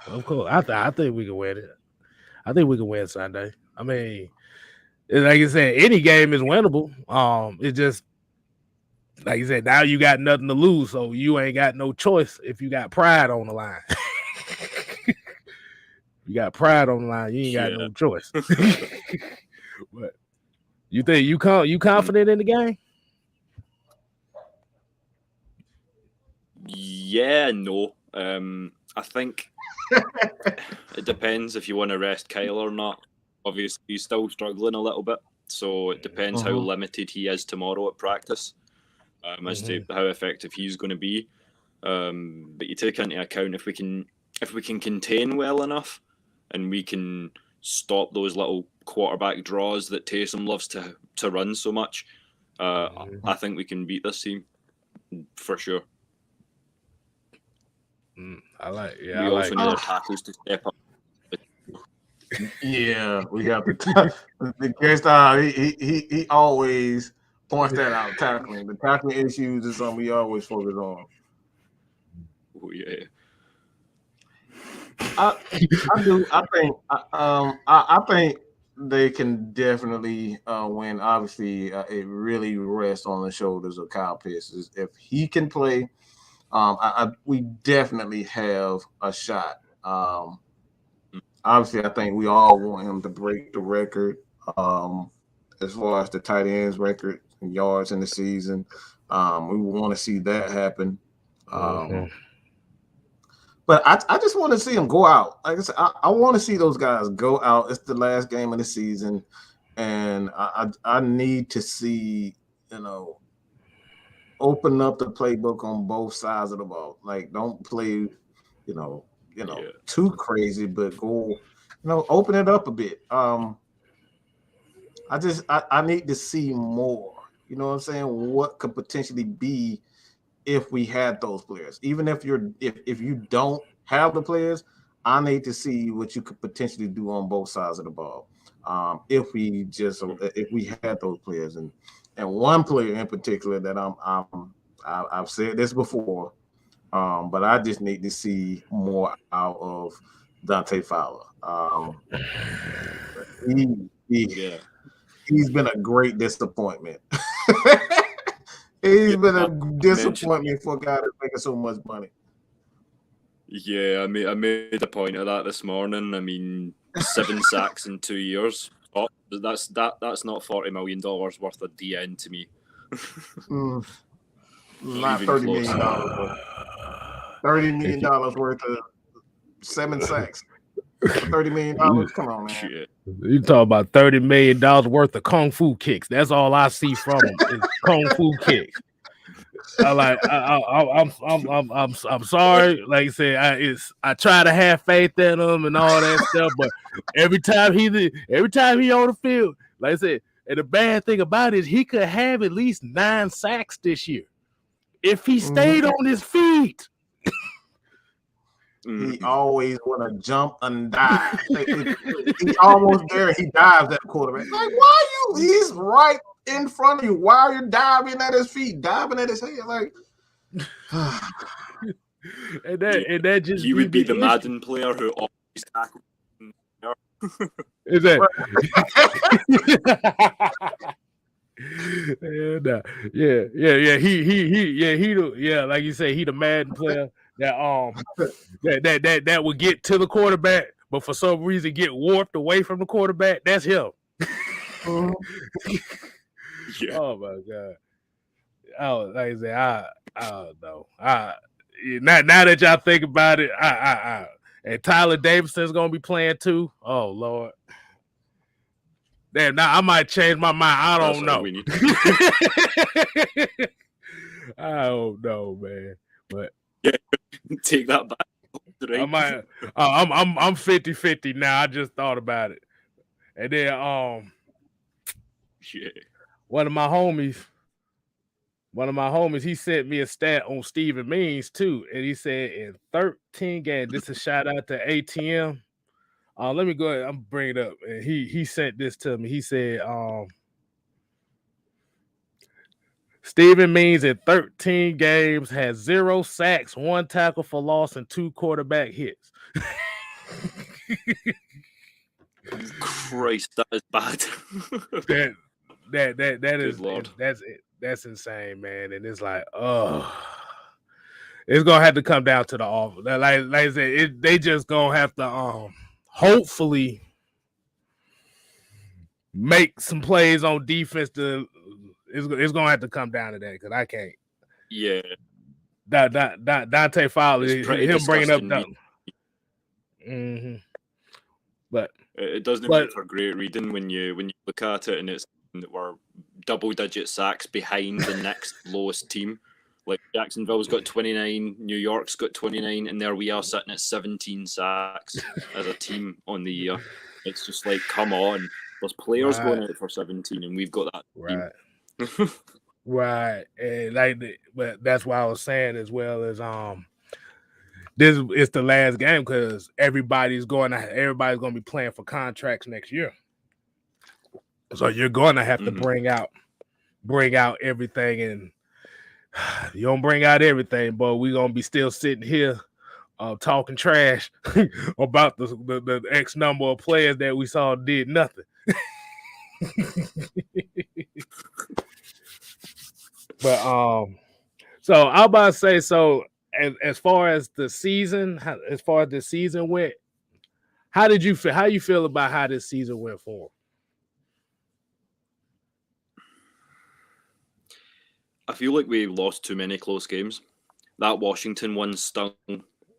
Of course. I think we can win it. I think we can win Sunday. I mean, like I said, any game is winnable. It just, like you said, now you got nothing to lose, so you ain't got no choice if you got pride on the line. You got pride on the line, you ain't got no choice. But you think you confident in the game? Yeah, no. I think it depends if you want to rest Kyle or not. Obviously, he's still struggling a little bit, so it depends how limited he is tomorrow at practice. As to how effective he's going to be, but you take into account if we can contain well enough, and we can stop those little quarterback draws that Taysom loves to run so much. I think we can beat this team for sure. I like. Yeah, we I also like need our tackles to step up. Yeah, we got the K-Star. He always points that out. Tackling the tackling issues is something we always focus on. Oh yeah. I do. I think they can definitely win. Obviously, it really rests on the shoulders of Kyle Pitts. If he can play, we definitely have a shot. Obviously, I think we all want him to break the record as far as the tight ends record and yards in the season. We want to see that happen. But I just want to see him go out. Like I said, I want to see those guys go out. It's the last game of the season. and I need to see, open up the playbook on both sides of the ball. Like, don't play, too crazy, but go, open it up a bit. I need to see more. You know what I'm saying? What could potentially be if we had those players? Even if you don't have the players, I need to see what you could potentially do on both sides of the ball. If we had those players, and one player in particular that I've said this before, but I just need to see more out of Dante Fowler. He's been a great disappointment. He's been a disappointment for a guy that's making so much money. Yeah, I made a point of that this morning. I mean, 7 sacks in 2 years. Oh, that's not $40 million worth of DN to me. Not $30 million worth. $30 million worth of 7 sacks. $30 million. Come on, man. Shit. You talk about $30 million worth of kung fu kicks. That's all I see from him is kung fu kicks. I'm sorry. Like I said, I try to have faith in him and all that stuff, but every time he on the field, like I said, and the bad thing about it is he could have at least 9 sacks this year if he stayed on his feet. He always want to jump and dive. He's almost there. He dives at the quarterback. Like, why are you? He's right in front of you. Why are you diving at his feet, diving at his head? Like, and that just he would be the Madden player who always tackles. Is that? Yeah. Like you say, he the Madden player that would get to the quarterback, but for some reason get warped away from the quarterback. That's him. Yeah. Oh my god. Oh, like I say, I don't know. Now that y'all think about it, and Tyler Davidson's gonna be playing too. Oh Lord. Damn, now I might change my mind. I don't know. I don't know, man. But yeah, take that back. I might. I'm 50-50 now. I just thought about it, and then one of my homies, he sent me a stat on Steven Means too, and he said in 13 games. This is a shout out to ATM. Let me go ahead. I'm bring it up, and he sent this to me. He said, Steven Means in 13 games has 0 sacks, 1 tackle for loss, and 2 quarterback hits. Christ, that is bad. that is Lord. That's insane, man. And it's like, it's gonna have to come down to the offer. Like I said, they just gonna have to hopefully make some plays on defense. It's gonna have to come down to that because I can't. Yeah. Dante Fowler, him bringing up that. But it doesn't make for great reading when you look at it, and it's that we're double-digit sacks behind the next lowest team. Like Jacksonville's got 29, New York's got 29, and there we are sitting at 17 sacks as a team on the year. It's just like, come on, there's players going out for 17, and we've got that. Right. Right, and but that's why I was saying as well as this is the last game because everybody's going to be playing for contracts next year. So you're going to have to bring out everything, and you don't bring out everything, but we're gonna be still sitting here talking trash about the X number of players that we saw did nothing. But so I'm about to say, so as far as the season went, how did you feel? How you feel about how this season went for him? I feel like we lost too many close games. That Washington one stung.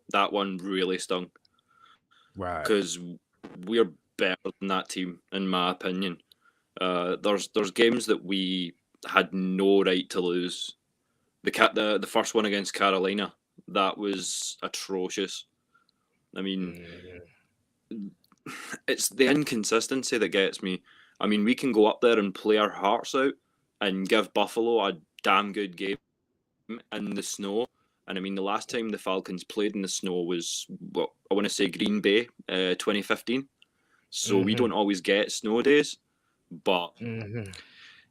That one really stung. Right. Because we're better than that team, in my opinion. There's games that we had no right to lose. The first one against Carolina, that was atrocious. I mean, it's the inconsistency that gets me. I mean, we can go up there and play our hearts out and give Buffalo a damn good game in the snow. And I mean, the last time the Falcons played in the snow was, what I want to say, Green Bay, 2015. So we don't always get snow days, but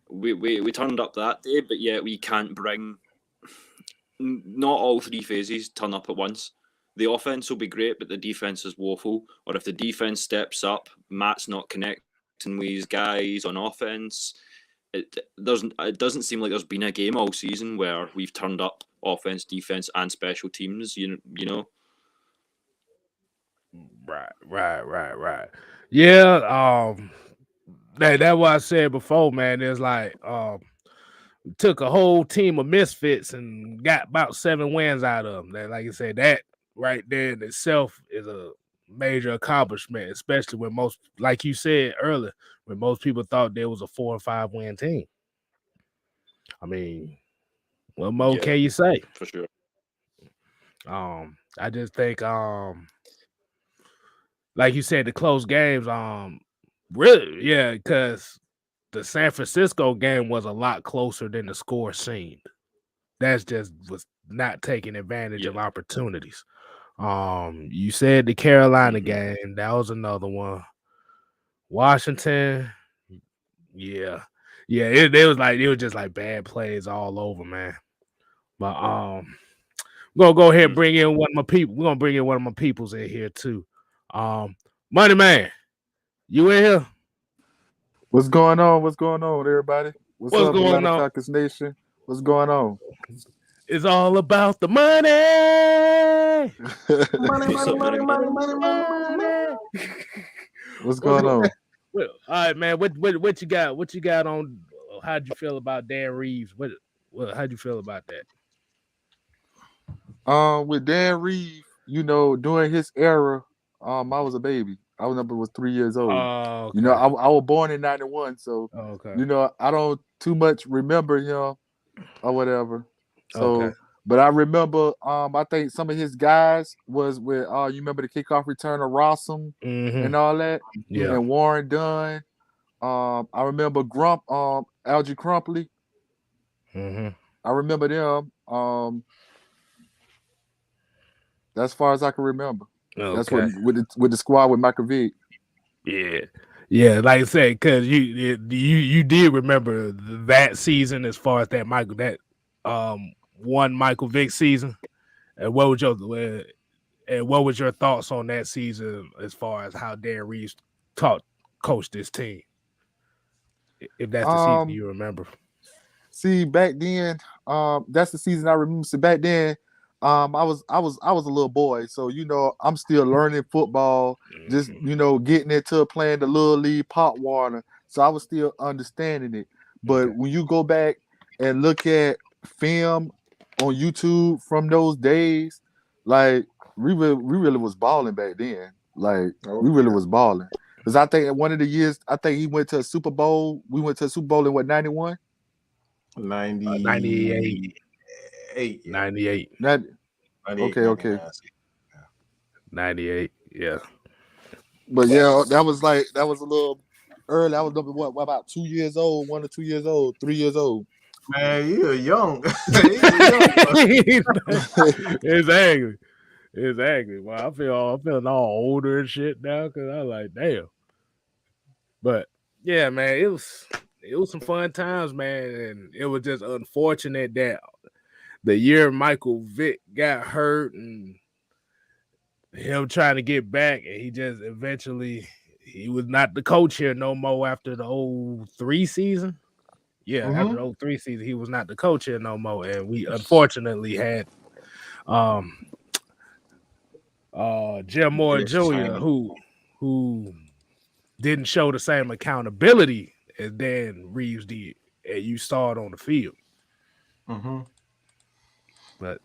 we turned up that day. But yet we can't bring. Not all three phases turn up at once. The offense will be great, but the defense is woeful. Or if the defense steps up, Matt's not connecting with his guys on offense. It doesn't seem like there's been a game all season where we've turned up offense, defense, and special teams. You know. Right. Yeah. That's what I said before, man. It's like took a whole team of misfits and got about 7 wins out of them. That, like I said, that right there in itself is a major accomplishment, especially when most, like you said earlier, when most people thought there was a 4 or 5 win team. I mean, what more can you say? For sure. I just think, like you said, the close games, really, yeah, because the San Francisco game was a lot closer than the score seemed. That's just was not taking advantage of opportunities. You said the Carolina game, that was another one. Washington, it was just like bad plays all over, man. But we're gonna go ahead and bring in one of my people. We're gonna bring in one of my peoples in here too. Money Man, you in here? What's going on? What's going on, everybody? What's up, Atlanta Falcons Nation? What's going on? It's all about the money. money. What's going on? Well, all right, man. What you got? What you got on? How'd you feel about Dan Reeves? How'd you feel about that? With Dan Reeves, during his era, I was a baby. I was 3 years old. Oh, okay. I was born in 91, so I don't too much remember him or whatever. So, but I remember, I think some of his guys was with, you remember the kickoff return of Rossum and all that, and Warren Dunn. I remember Algie Crumpley. I remember them. That's as far as I can remember. That's what with the squad with Michael Vick. Yeah. Like I said, because you did remember that season as far as that one Michael Vick season. And what was your thoughts on that season as far as how Dan Reeves coached this team? If that's the season you remember. See, back then, that's the season I remember. So back then, I was a little boy, so I'm still learning football, just getting into playing the little league pop water. So I was still understanding it. But when you go back and look at film on YouTube from those days, like we really was balling back then. Like we really was balling. Because I think one of the years, he went to a Super Bowl. We went to a Super Bowl in what, 91? 98. 98. Okay. 98, yeah. But yeah, that was a little early. I was what about 2 years old, 1 or 2 years old, 3 years old. Man, you're young. Exactly. Well, I'm feeling all older and shit now because I was like, damn. But yeah, man, it was some fun times, man, and it was just unfortunate that the year Michael Vick got hurt and him trying to get back, and he just eventually he was not the coach here no more after the 03 season. Yeah, after the 03 season, he was not the coach here no more, and we unfortunately had Jim Moore Jr. who didn't show the same accountability as Dan Reeves did, and you saw it on the field. But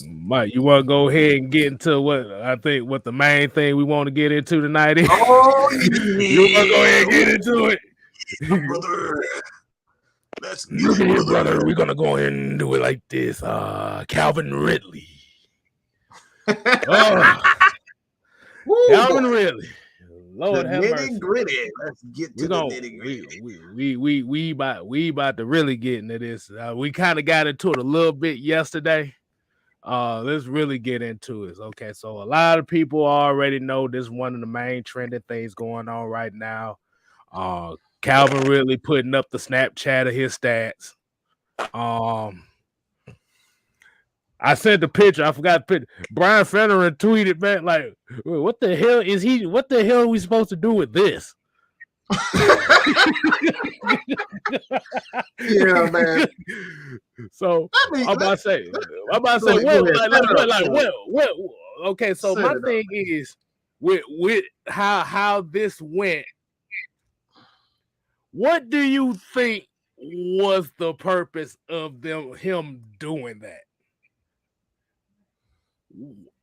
Mike, you want to go ahead and get into what the main thing we want to get into tonight is? Oh, You want to go ahead and get into it? brother. Let's get Look it, at it, brother. brother. We're gonna go ahead and do it like this. Calvin Ridley. Oh, Woo, Calvin boy. Ridley. Lord The have mercy. nitty gritty. Let's get to We the gonna nitty gritty. we about to really get into this. We kind of got into it a little bit yesterday. Let's really get into it. Okay, so a lot of people already know this is one of the main trending things going on right now. Calvin Ridley putting up the Snapchat of his stats. I sent the picture. I forgot the picture. Brian Fenneran tweeted back like, "What the hell is he? What the hell are we supposed to do with this?" Yeah, man. So I'm about to say, Go ahead. what? Okay, so Set my it up, thing is with how this went. What do you think was the purpose of him doing that?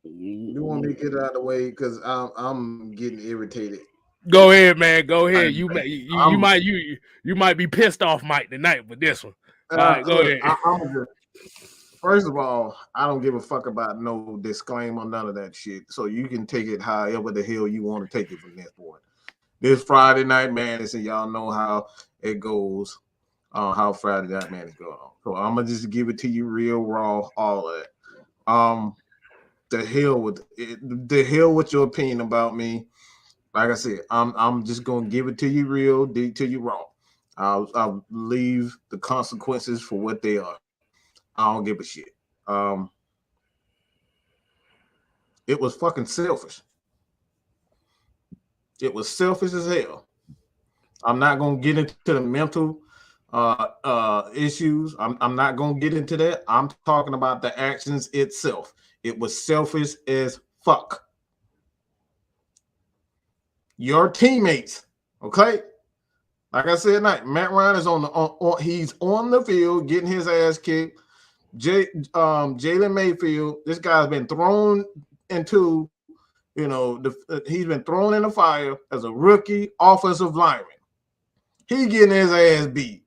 You want me to get it out of the way because I'm getting irritated. Go ahead, man. Go ahead. You might be pissed off, Mike, tonight with this one. All right, go ahead. First of all, I don't give a fuck about no disclaimer, none of that shit. So you can take it however the hell you want to take it from this point. This Friday Night Madness, and y'all know how it goes, how Friday Night Madness going on. So I'm gonna just give it to you real raw, all of that. The hell with it, the hell with your opinion about me. Like I said, I'm just gonna give it to you real, dig to you raw. I'll leave the consequences for what they are. I don't give a shit. It was fucking selfish. It was selfish as hell. I'm not gonna get into the mental issues. I'm not gonna get into that. I'm talking about the actions itself. It was selfish as fuck. Your teammates, okay? Like I said, Matt Ryan is he's on the field getting his ass kicked. Jalen Mayfield, this guy's been thrown into, he's been thrown in the fire as a rookie offensive lineman. He getting his ass beat.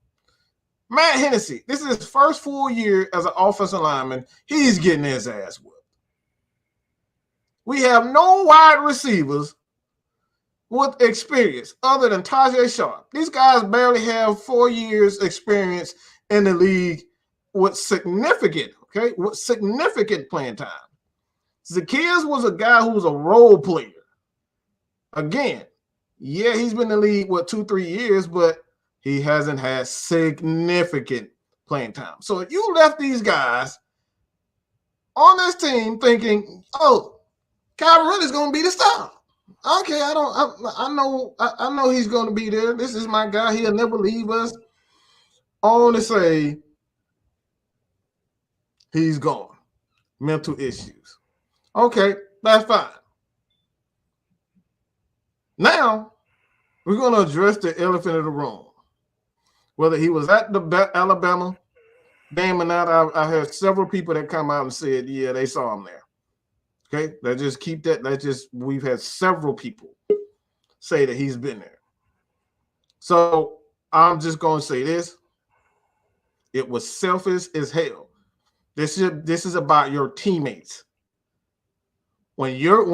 Matt Hennessy, this is his first full year as an offensive lineman. He's getting his ass whooped. We have no wide receivers with experience other than Tajay Sharp. These guys barely have 4 years experience in the league with significant playing time. Zacchaeus was a guy who was a role player. Again, yeah, he's been in the league, 2-3 years, but he hasn't had significant playing time. So if you left these guys on this team thinking, oh, Calvin Ridley's going to be the star. Okay, I know he's going to be there. This is my guy. He'll never leave us. On to say he's gone. Mental issues. Okay, that's fine. Now, we're going to address the elephant in the room. Whether he was at the Alabama game or not, I heard several people that come out and said, yeah, they saw him there. Okay, let's just keep that. We've had several people say that he's been there. So I'm just going to say this. It was selfish as hell. This is about your teammates. When you're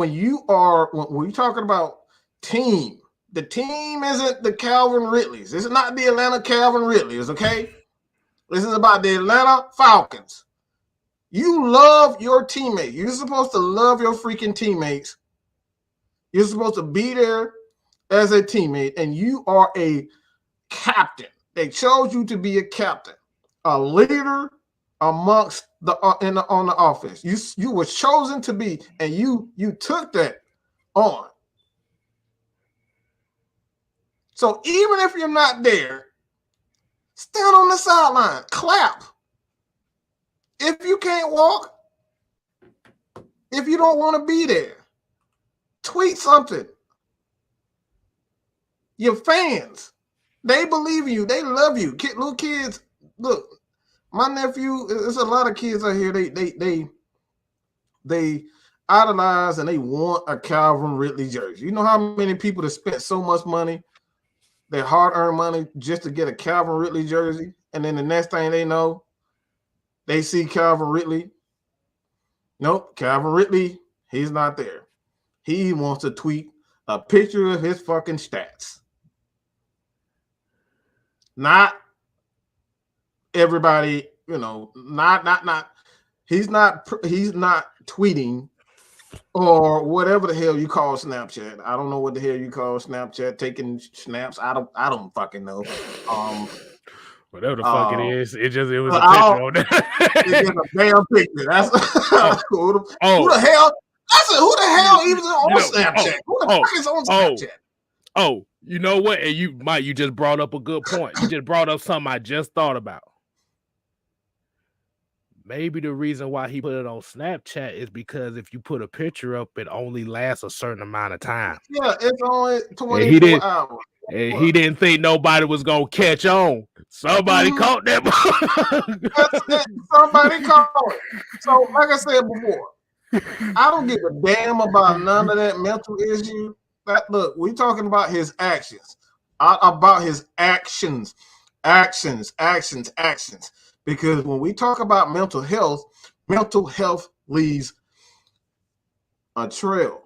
talking about team, the team isn't the Calvin Ridleys. This is not the Atlanta Calvin Ridleys, okay? This is about the Atlanta Falcons. You love your teammates. You're supposed to love your freaking teammates. You're supposed to be there as a teammate, and you are a captain. They chose you to be a captain, a leader amongst on the offense. You were chosen to be, and you took that on. So even if you're not there, stand on the sideline, clap. If you can't walk, if you don't want to be there, tweet something. Your fans, they believe in you. They love you. Little kids, look, my nephew, there's a lot of kids out here, they idolize and they want a Calvin Ridley jersey. You know how many people that spent so much money their hard-earned money just to get a Calvin Ridley jersey, and then the next thing they know, they see Calvin Ridley. Nope, Calvin Ridley, he's not there. He wants to tweet a picture of his fucking stats. Not everybody, not. He's not tweeting or whatever the hell you call Snapchat. I don't know what the hell you call Snapchat, taking snaps. I don't fucking know. Whatever the fuck it is, it was a picture on there. It's a damn picture. That's who the hell? I said, who the hell even on Snapchat? Who the fuck is on Snapchat? Oh, you know what? And you just brought up a good point. You just brought up something I just thought about. Maybe the reason why he put it on Snapchat is because if you put a picture up, it only lasts a certain amount of time. Yeah, it's only 24 hours. And he didn't think nobody was gonna catch on. Somebody caught that. Somebody caught it. So, like I said before, I don't give a damn about none of that mental issue. Look, we're talking about his actions. About his actions. Because when we talk about mental health leaves a trail.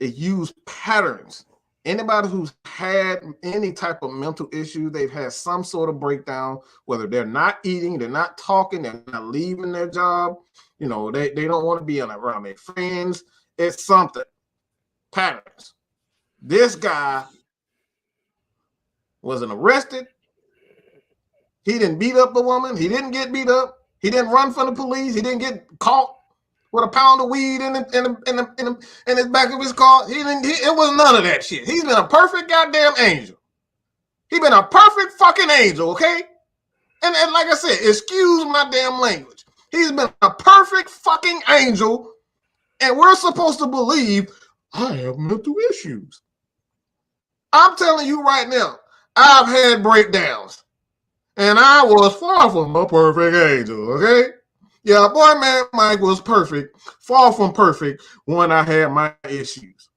It used patterns. Anybody who's had any type of mental issue, they've had some sort of breakdown, whether they're not eating, they're not talking, they're not leaving their job, they don't want to be around their friends. It's something. Patterns. This guy wasn't arrested. He didn't beat up a woman. He didn't get beat up. He didn't run from the police. He didn't get caught with a pound of weed in his back of his car. It was none of that shit. He's been a perfect goddamn angel. He's been a perfect fucking angel, okay? And like I said, excuse my damn language. He's been a perfect fucking angel, and we're supposed to believe I have mental issues. I'm telling you right now, I've had breakdowns, and I was far from a perfect angel, okay? Yeah, boy, man, Mike was perfect, far from perfect when I had my issues.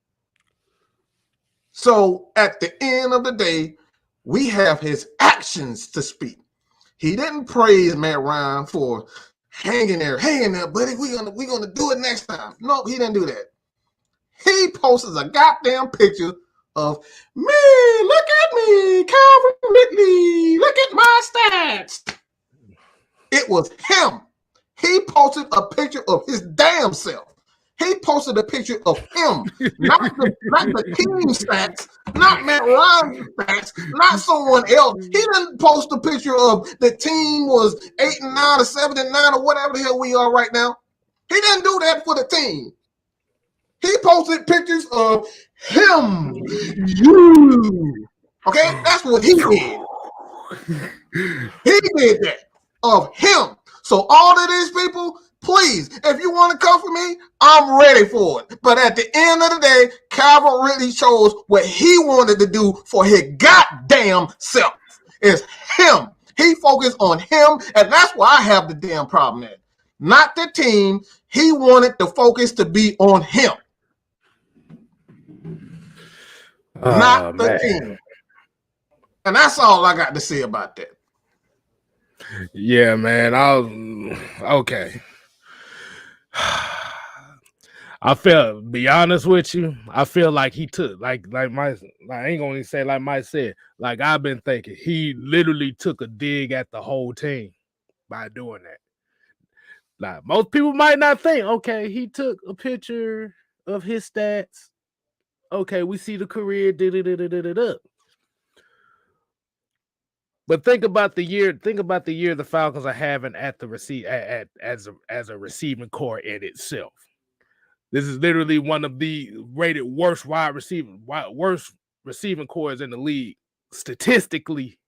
So at the end of the day, we have his actions to speak. He didn't praise Matt Ryan for hanging there, buddy. We're gonna do it next time. No, he didn't do that. He posted a goddamn picture of me. Look at me, Calvin Ridley. Look at my stats. It was him. He posted a picture of his damn self. He posted a picture of him, not the team stats, not Matt Ryan's stats, not someone else. He didn't post a picture of the team was 8-9 or 7-9 or whatever the hell we are right now. He didn't do that for the team. He posted pictures of him. You. Okay, that's what he did. He did that of him. So all of these people, please, if you want to come for me, I'm ready for it. But at the end of the day, Calvin Ridley chose what he wanted to do for his goddamn self. It's him. He focused on him, and that's why I have the damn problem there. Not the team. He wanted the focus to be on him. Not the team. And that's all I got to say about that. Yeah, man. Okay. Be honest with you, I feel like he took I ain't gonna say like Mike said, like I've been thinking, he literally took a dig at the whole team by doing that. Like most people might not think, okay, he took a picture of his stats. Okay, we see the career, But think about the year the Falcons are having at the as a receiving core in itself. This is literally one of the rated worst receiving cores in the league, statistically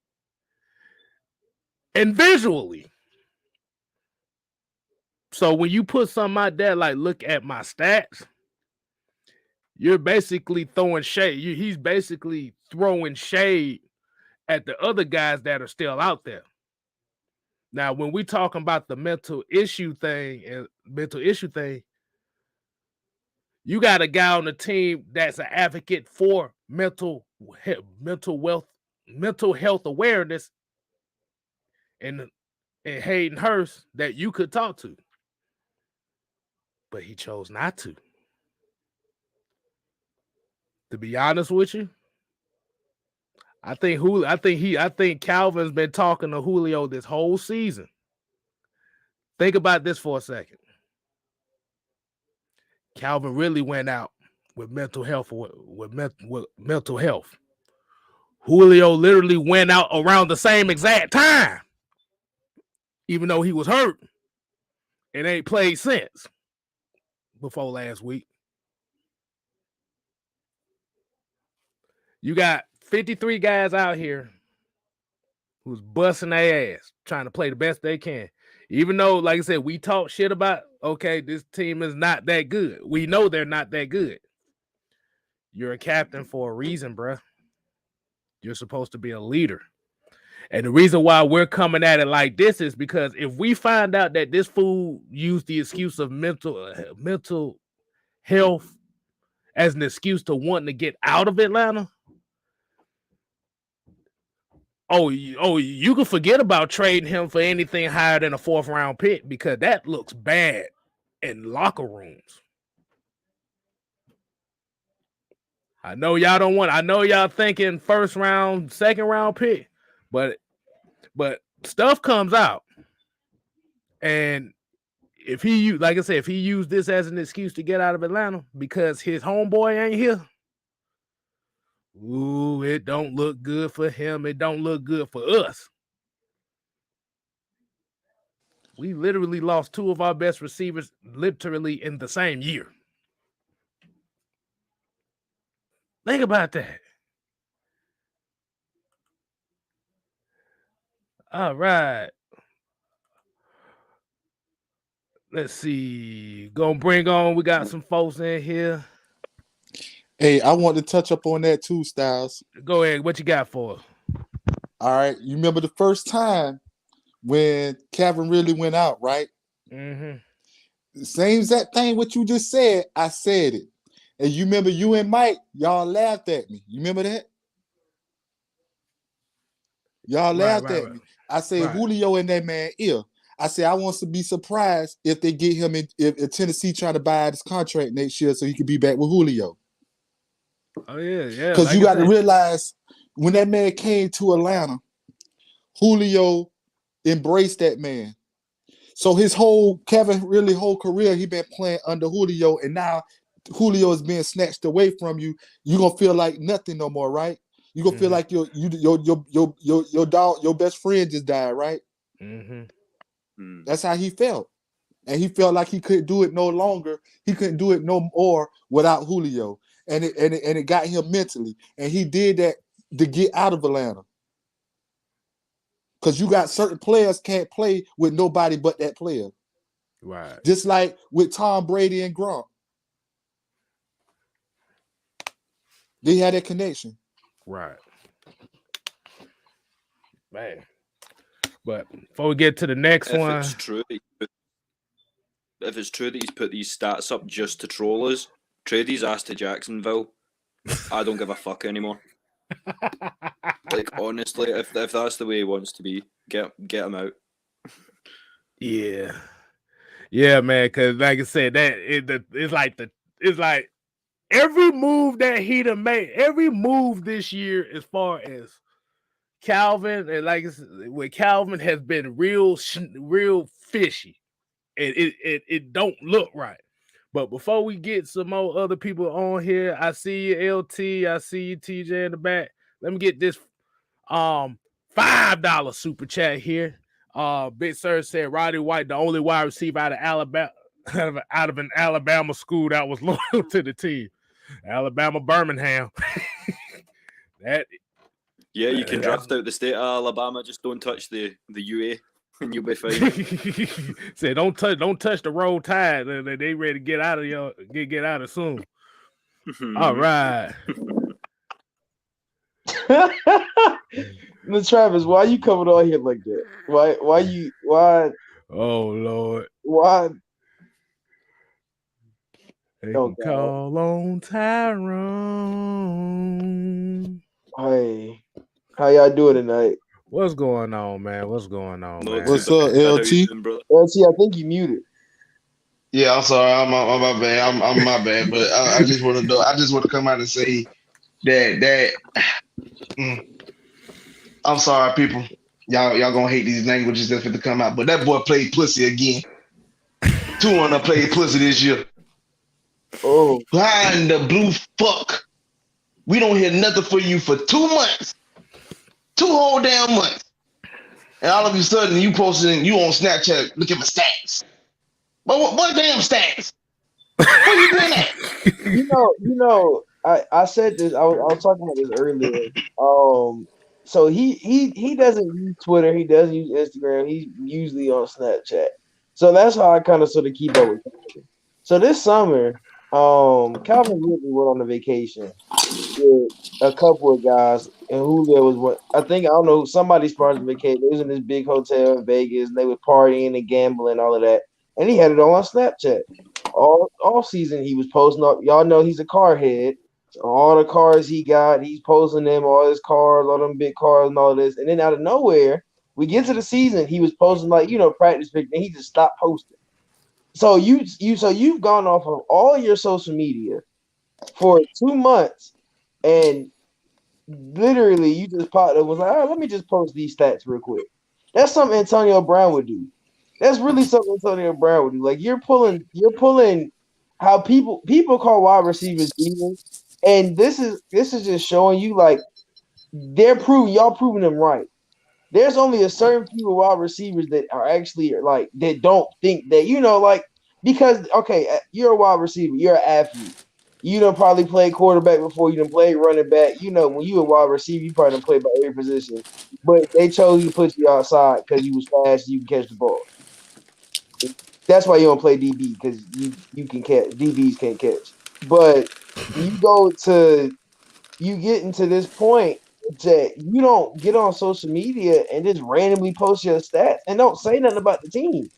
and visually. So when you put something out there like, look at my stats, you're basically throwing shade. He's basically throwing shade at the other guys that are still out there. Now, when we talking about the mental issue thing, you got a guy on the team that's an advocate for mental wealth mental health awareness in Hayden Hurst that you could talk to. But he chose not to. To be honest with you, I think Calvin's been talking to Julio this whole season. Think about this for a second. Calvin really went out with mental health. With mental health. Julio literally went out around the same exact time, even though he was hurt and ain't played since before last week. You got 53 guys out here who's busting their ass, trying to play the best they can. Even though, like I said, we talk shit about, okay, this team is not that good. We know they're not that good. You're a captain for a reason, bruh. You're supposed to be a leader. And the reason why we're coming at it like this is because if we find out that this fool used the excuse of mental health as an excuse to wanting to get out of Atlanta, you can forget about trading him for anything higher than a 4th round pick because that looks bad in locker rooms. I know y'all don't want. I know y'all thinking 1st round, 2nd round pick, but stuff comes out, and if he used this as an excuse to get out of Atlanta because his homeboy ain't here, ooh, it don't look good for him. It don't look good for us. We literally lost 2 of our best receivers literally in the same year. Think about that. All right. Let's see. Gonna bring on. We got some folks in here. Hey, I want to touch up on that too, Styles. Go ahead. What you got for us? All right. You remember the first time when Calvin really went out, right? Mm-hmm. Same exact thing what you just said. I said it. And you remember you and Mike, y'all laughed at me. You remember that? Y'all laughed at me. I said Julio in that man ear. I said I want to be surprised if they get him if Tennessee try to buy out his contract next year so he could be back with Julio. Oh yeah. Because like you got to realize when that man came to Atlanta, Julio embraced that man. So his whole career he been playing under Julio, and now Julio is being snatched away from you. You gonna feel like nothing no more, right? You gonna feel like your dog, your best friend just died, right? Mm-hmm. That's how he felt, and he felt like he couldn't do it no longer. He couldn't do it no more without Julio, and it got him mentally, and he did that to get out of Atlanta. Because you got certain players can't play with nobody but that player. Right. Just like with Tom Brady and Gronk. They had that connection. Right. Man. But before we get to the next one. If it's true that he's put these stats up just to troll us, trade his ass to Jacksonville. I don't give a fuck anymore. Like, honestly, if that's the way he wants to be, get him out. Yeah, man. Because like I said, it's like every move that he done made, every move this year, as far as Calvin, and like with Calvin, has been real fishy. It don't look right. But before we get some more other people on here, I see you, LT. I see you, TJ, in the back. Let me get this $5 super chat here. Big Sir said Roddy White, the only wide receiver out of Alabama, out of an Alabama school that was loyal to the team. Alabama Birmingham. You can draft out the state of Alabama, just don't touch the UA and you'll be fine. Say don't touch the Roll Tide. They ready to get out of get out of soon. All right. Miss Travis, why you coming on here like that? Why? Oh Lord. Why? They can call on Tyrone. Hey. How y'all doing tonight? What's going on, man? What's going on, Not man? too What's up, bad. How you LT? doing, brother? LT, I think you muted. Yeah, I'm sorry. I'm my bad. I'm my bad. But I just want to do. I just want to come out and say that mm, I'm sorry, people. Y'all gonna hate these languages that's going to come out. But that boy played pussy again. 2-1 played pussy this year. Oh, Why in the blue fuck? We don't hear nothing for you for 2 months, 2 whole damn months, and all of a sudden you posting you on Snapchat. Look at my stats. But what damn stats? Where you been at? I said this. I was talking about this earlier. So he doesn't use Twitter. He doesn't use Instagram. He's usually on Snapchat. So that's how I kind of sort of keep up with Calvin. So this summer, Calvin Ridley went on a vacation with a couple of guys, and Julio was what I think. I don't know, somebody sponsored the vacation. They was in this big hotel in Vegas, and they were partying and gambling, all of that. And he had it all on Snapchat. All season he was posting up. Y'all know he's a car head. So all the cars he got, he's posting them, all his cars, all them big cars and all this. And then out of nowhere, we get to the season, he was posting like, practice pictures, and he just stopped posting. So you've gone off of all your social media for 2 months, and literally you just popped up and was like, all right, let me just post these stats real quick. That's something Antonio Brown would do. That's really something Antonio Brown would do. Like you're pulling how people call wide receivers demons, and this is just showing you like y'all proving them right. There's only a certain few wide receivers that are actually like that don't think that like, because okay, you're a wide receiver, you're an athlete. You don't probably play quarterback before you done play running back. When you a wide receiver, you probably done play by every position. But they chose to put you outside because you was fast, you can catch the ball. That's why you don't play DB, because you can catch. DBs can't catch. But you get into this point that you don't get on social media and just randomly post your stats and don't say nothing about the team.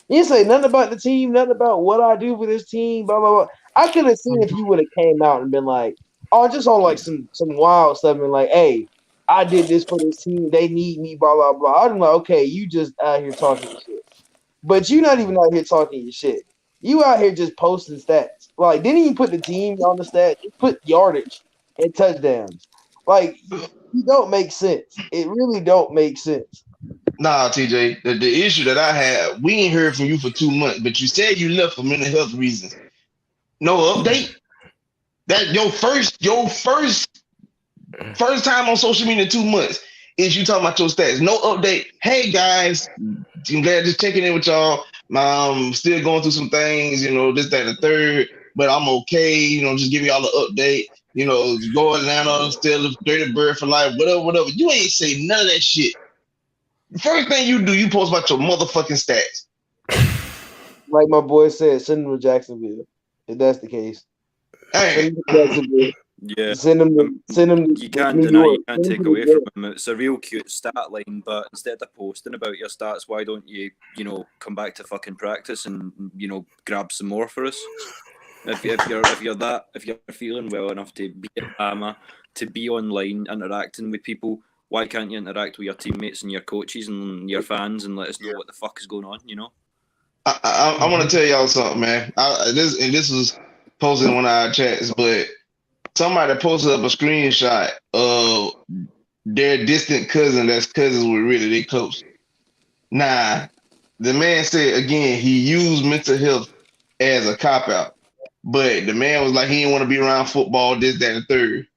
You didn't say nothing about the team, nothing about what I do for this team, blah blah blah. I could have seen if you would have came out and been like, oh, just on like some wild stuff and like, hey, I did this for this team, they need me, blah blah blah. I'd be like, okay, you just out here talking shit. But you're not even out here talking your shit. You out here just posting stats. Like, didn't even put the team on the stats. Just put yardage and touchdowns. Like, you don't make sense. It really don't make sense. Nah, TJ. The issue that I had, we ain't heard from you for 2 months, but you said you left for mental health reasons. No update. That your first time on social media in 2 months is you talking about your stats. No update. Hey guys, I'm glad just checking in with y'all. Still going through some things, this, that, and the third, but I'm okay. Just give y'all an update. Go Atlanta, still a dirty bird for life, whatever. You ain't say none of that shit. First thing you do, you post about your motherfucking stats. Like my boy said, send them to Jacksonville. If that's the case. Hey. Send them to Jacksonville. Yeah. Send them to You can't New deny, York. you can't take away from him. It's a real cute stat line, but instead of posting about your stats, why don't you, come back to fucking practice and, grab some more for us? If you're feeling well enough to be at Bama, to be online interacting with people, why can't you interact with your teammates and your coaches and your fans and let us know what the fuck is going on? I want to tell y'all something, man. This was posted in one of our chats, but somebody posted up a screenshot of their distant cousin that's cousins with really they close. Nah, the man said again he used mental health as a cop out, but the man was like he didn't want to be around football, this, that, and the third.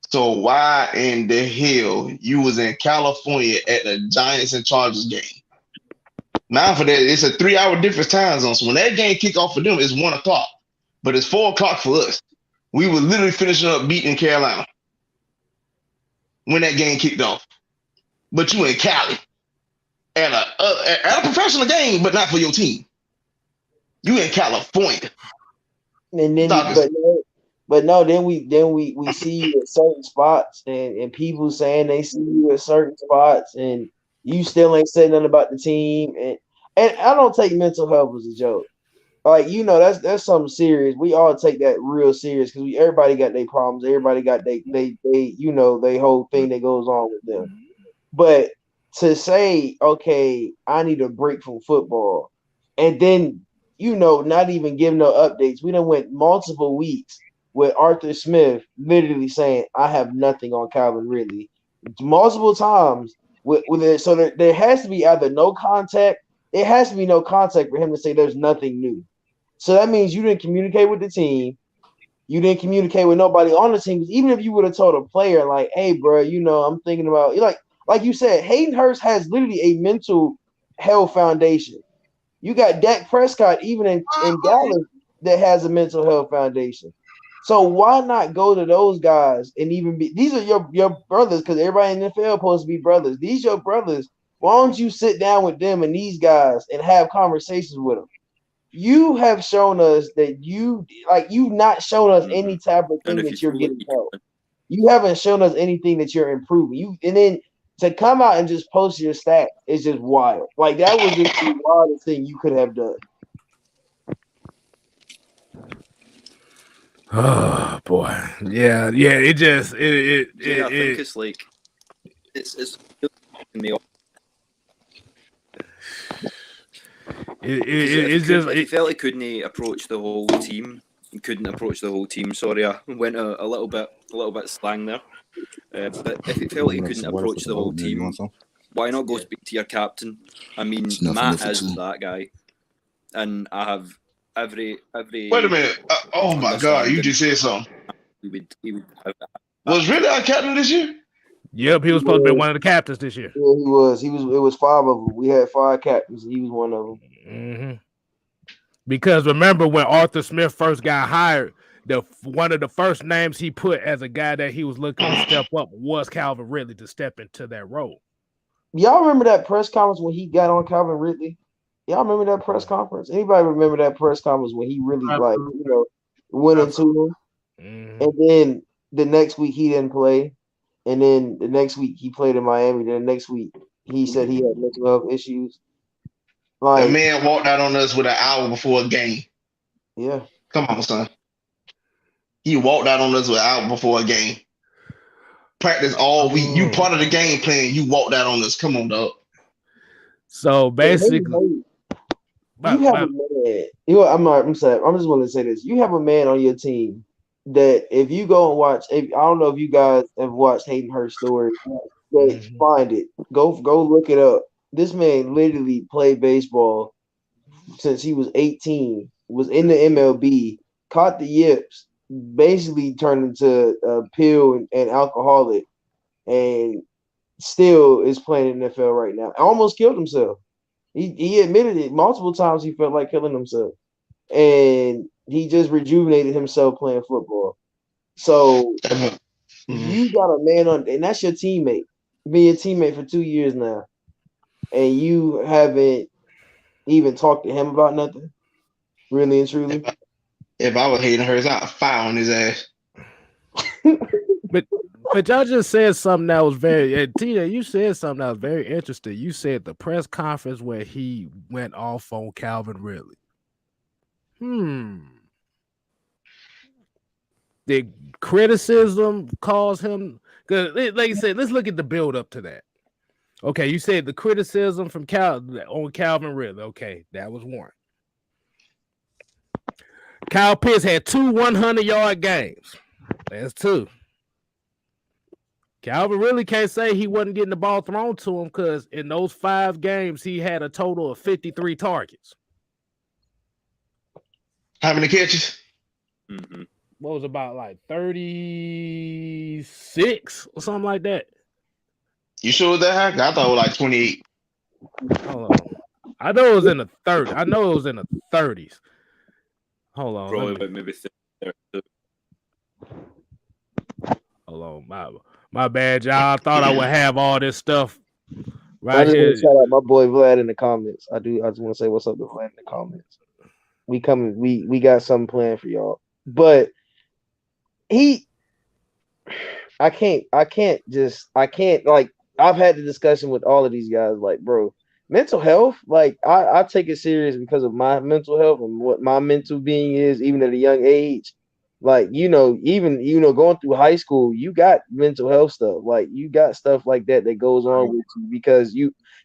So why in the hell you was in California at the Giants and Chargers game? Now for that, it's a 3-hour difference time zone. So when that game kick off for them, it's 1:00, but it's 4:00 for us. We were literally finishing up beating Carolina when that game kicked off. But you in Cali at a professional game, but not for your team. You in California. And then, then we see you at certain spots, and people saying they see you at certain spots, and you still ain't saying nothing about the team. And I don't take mental health as a joke. Like, that's something serious. We all take that real serious because everybody got their problems. Everybody got they whole thing that goes on with them. But to say, okay, I need a break from football, and then not even give no updates. We done went multiple weeks with Arthur Smith literally saying, I have nothing on Calvin Ridley. Multiple times with it. So there has to be either no contact. It has to be no contact for him to say there's nothing new. So that means you didn't communicate with the team. You didn't communicate with nobody on the team. Even if you would have told a player, like, hey, bro, I'm thinking about, like you said, Hayden Hurst has literally a mental health foundation. You got Dak Prescott, even in Dallas, that has a mental health foundation. So why not go to those guys and even be, these are your brothers, because everybody in the NFL is supposed to be brothers. These are your brothers. Why don't you sit down with them and these guys and have conversations with them? You have shown us that you've not shown us any type of thing that you're getting help. You haven't shown us anything that you're improving. And then to come out and just post your stats is just wild. Like, that was just the wildest thing you could have done. Oh boy, yeah. It just I think it's like it's in the. He felt he couldn't approach the whole team. He couldn't approach the whole team. Sorry, I went a little bit slang there. But if he felt he couldn't approach the whole team, why not go speak to your captain? I mean, Matt is that guy, and I have every. Wait a minute! Oh my God! You just said something. He would was really our captain this year? Yep, he was supposed to be one of the captains this year. Yeah, he was. It was 5 of them. We had 5 captains. He was one of them. Mm-hmm. Because remember when Arthur Smith first got hired, one of the first names he put as a guy that he was looking to step up was Calvin Ridley to step into that role. Y'all remember that press conference when he got on Calvin Ridley? Y'all remember that press conference? Anybody remember that press conference when he really went into him? Mm-hmm. And then the next week he didn't play. And then the next week he played in Miami. Then the next week he said he had mental health issues. Like, the man walked out on us with an hour before a game. Yeah. Come on, son. He walked out on us with an hour before a game. Practice all week. You part of the game plan. You walked out on us. Come on, dog. So basically, you have a man. I'm sorry. I'm just want to say this. You have a man on your team that if you go and watch, I don't know if you guys have watched Hayden Hurst story, but find it. Go look it up. This man literally played baseball since he was 18, was in the MLB, caught the yips, basically turned into a pill and alcoholic, and still is playing in the NFL right now. Almost killed himself. He admitted it multiple times. He felt like killing himself, and he just rejuvenated himself playing football. So you got a man on, and that's your teammate. Been your teammate for 2 years now, and you haven't even talked to him about nothing, really and truly. If I was Hayden Hurst, I'd fire on his ass. But y'all just said something that was very, Tina, you said something that was very interesting. You said the press conference where he went off on Calvin Ridley. The criticism caused him, because like you said, let's look at the build up to that. Okay, you said the criticism from on Calvin Ridley. Okay, that was one. Kyle Pitts had 2 100-yard games. That's 2. Calvin really can't say he wasn't getting the ball thrown to him, because in those 5 games, he had a total of 53 targets. How many catches? What was about like 36 or something like that? You sure it was that high? I thought it was like 28. Hold on. I know it was in the 30s. I know it was in the 30s. Hold on. Probably maybe 30. Hold on. My bad, y'all. I thought I would have all this stuff right I just here. want to shout out my boy Vlad in the comments. I just want to say what's up to Vlad in the comments. We coming. We got something planned for y'all. But I can't like, I've had the discussion with all of these guys, like, bro, mental health, like I take it serious because of my mental health and what my mental being is, even at a young age. Like, even going through high school, you got mental health stuff. Like you got stuff like that goes on with you because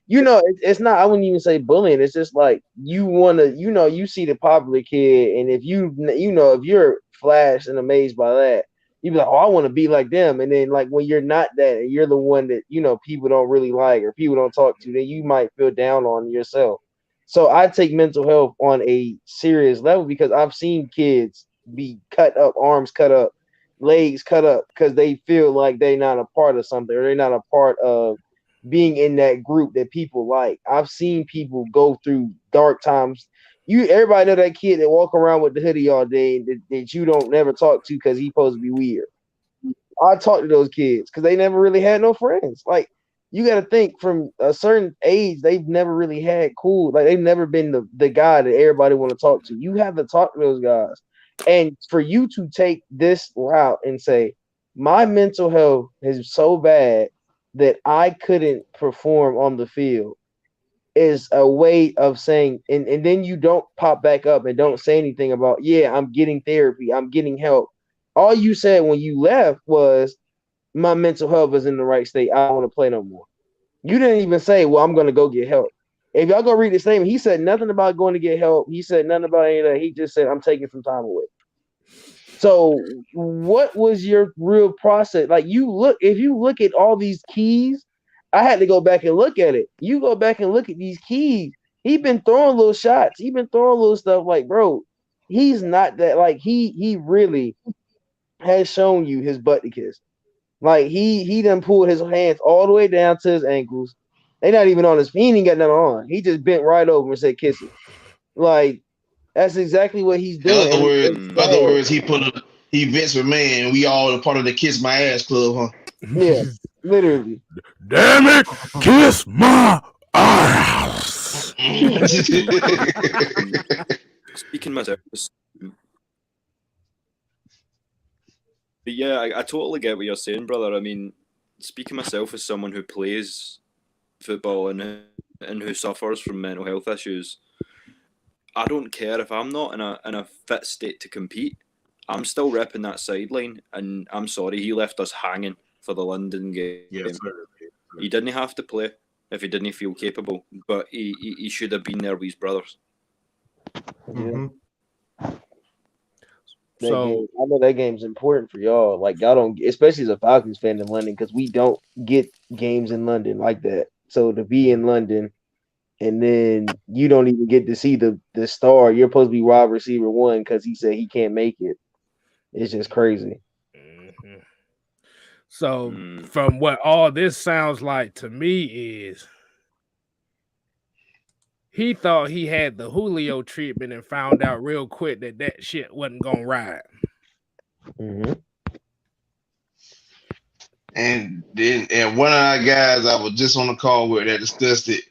it's not, I wouldn't even say bullying. It's just like you wanna, you see the popular kid, and if if you're flashed and amazed by that, you be like, oh, I want to be like them. And then like when you're not that and you're the one that, people don't really like or people don't talk to, then you might feel down on yourself. So I take mental health on a serious level because I've seen kids be cut up, arms cut up, legs cut up because they feel like they're not a part of something or they're not a part of being in that group that people like. I've seen people go through dark times. Everybody know that kid that walk around with the hoodie all day that you don't never talk to because he's supposed to be weird. I talk to those kids because they never really had no friends. Like you got to think from a certain age, they've never really had cool. Like they've never been the guy that everybody want to talk to. You have to talk to those guys, and for you to take this route and say my mental health is so bad that I couldn't perform on the field is a way of saying, and then you don't pop back up and don't say anything about, yeah, I'm getting therapy, I'm getting help. All you said when you left was my mental health is in the right state. I don't want to play no more. You didn't even say, well, I'm going to go get help. If y'all go read the statement, he said nothing about going to get help. He said nothing about any of that. He just said, I'm taking some time away. So what was your real process? Like if you look at all these keys, I had to go back and look at it. You go back and look at these keys. He been throwing little shots. He been throwing little stuff like, bro, he's not that, like he really has shown you his butt to kiss. Like he done pulled his hands all the way down to his ankles. They not even on his feet. He ain't got nothing on. He just bent right over and said, kiss it. Like, that's exactly what he's doing. In other words, he Vince McMahon, and we all a part of the Kiss My Ass Club, huh? Yeah, literally. Damn it, kiss my ass. Speaking myself, but yeah, I totally get what you're saying, brother. I mean, speaking myself as someone who plays football and who suffers from mental health issues, I don't care if I'm not in a fit state to compete. I'm still repping that sideline, and I'm sorry he left us hanging for the London game. Yes, sir. He didn't have to play if he didn't feel capable, but he should have been there with his brothers. Mm-hmm. So I know that game's important for y'all. Like y'all don't, especially as a Falcons fan in London, because we don't get games in London like that. So to be in London, and then you don't even get to see the star. You're supposed to be wide receiver one because he said he can't make it. It's just crazy. Mm-hmm. So from what all this sounds like to me is he thought he had the Julio treatment and found out real quick that shit wasn't gonna ride. Mm-hmm. And one of our guys I was just on the call with that discussed it.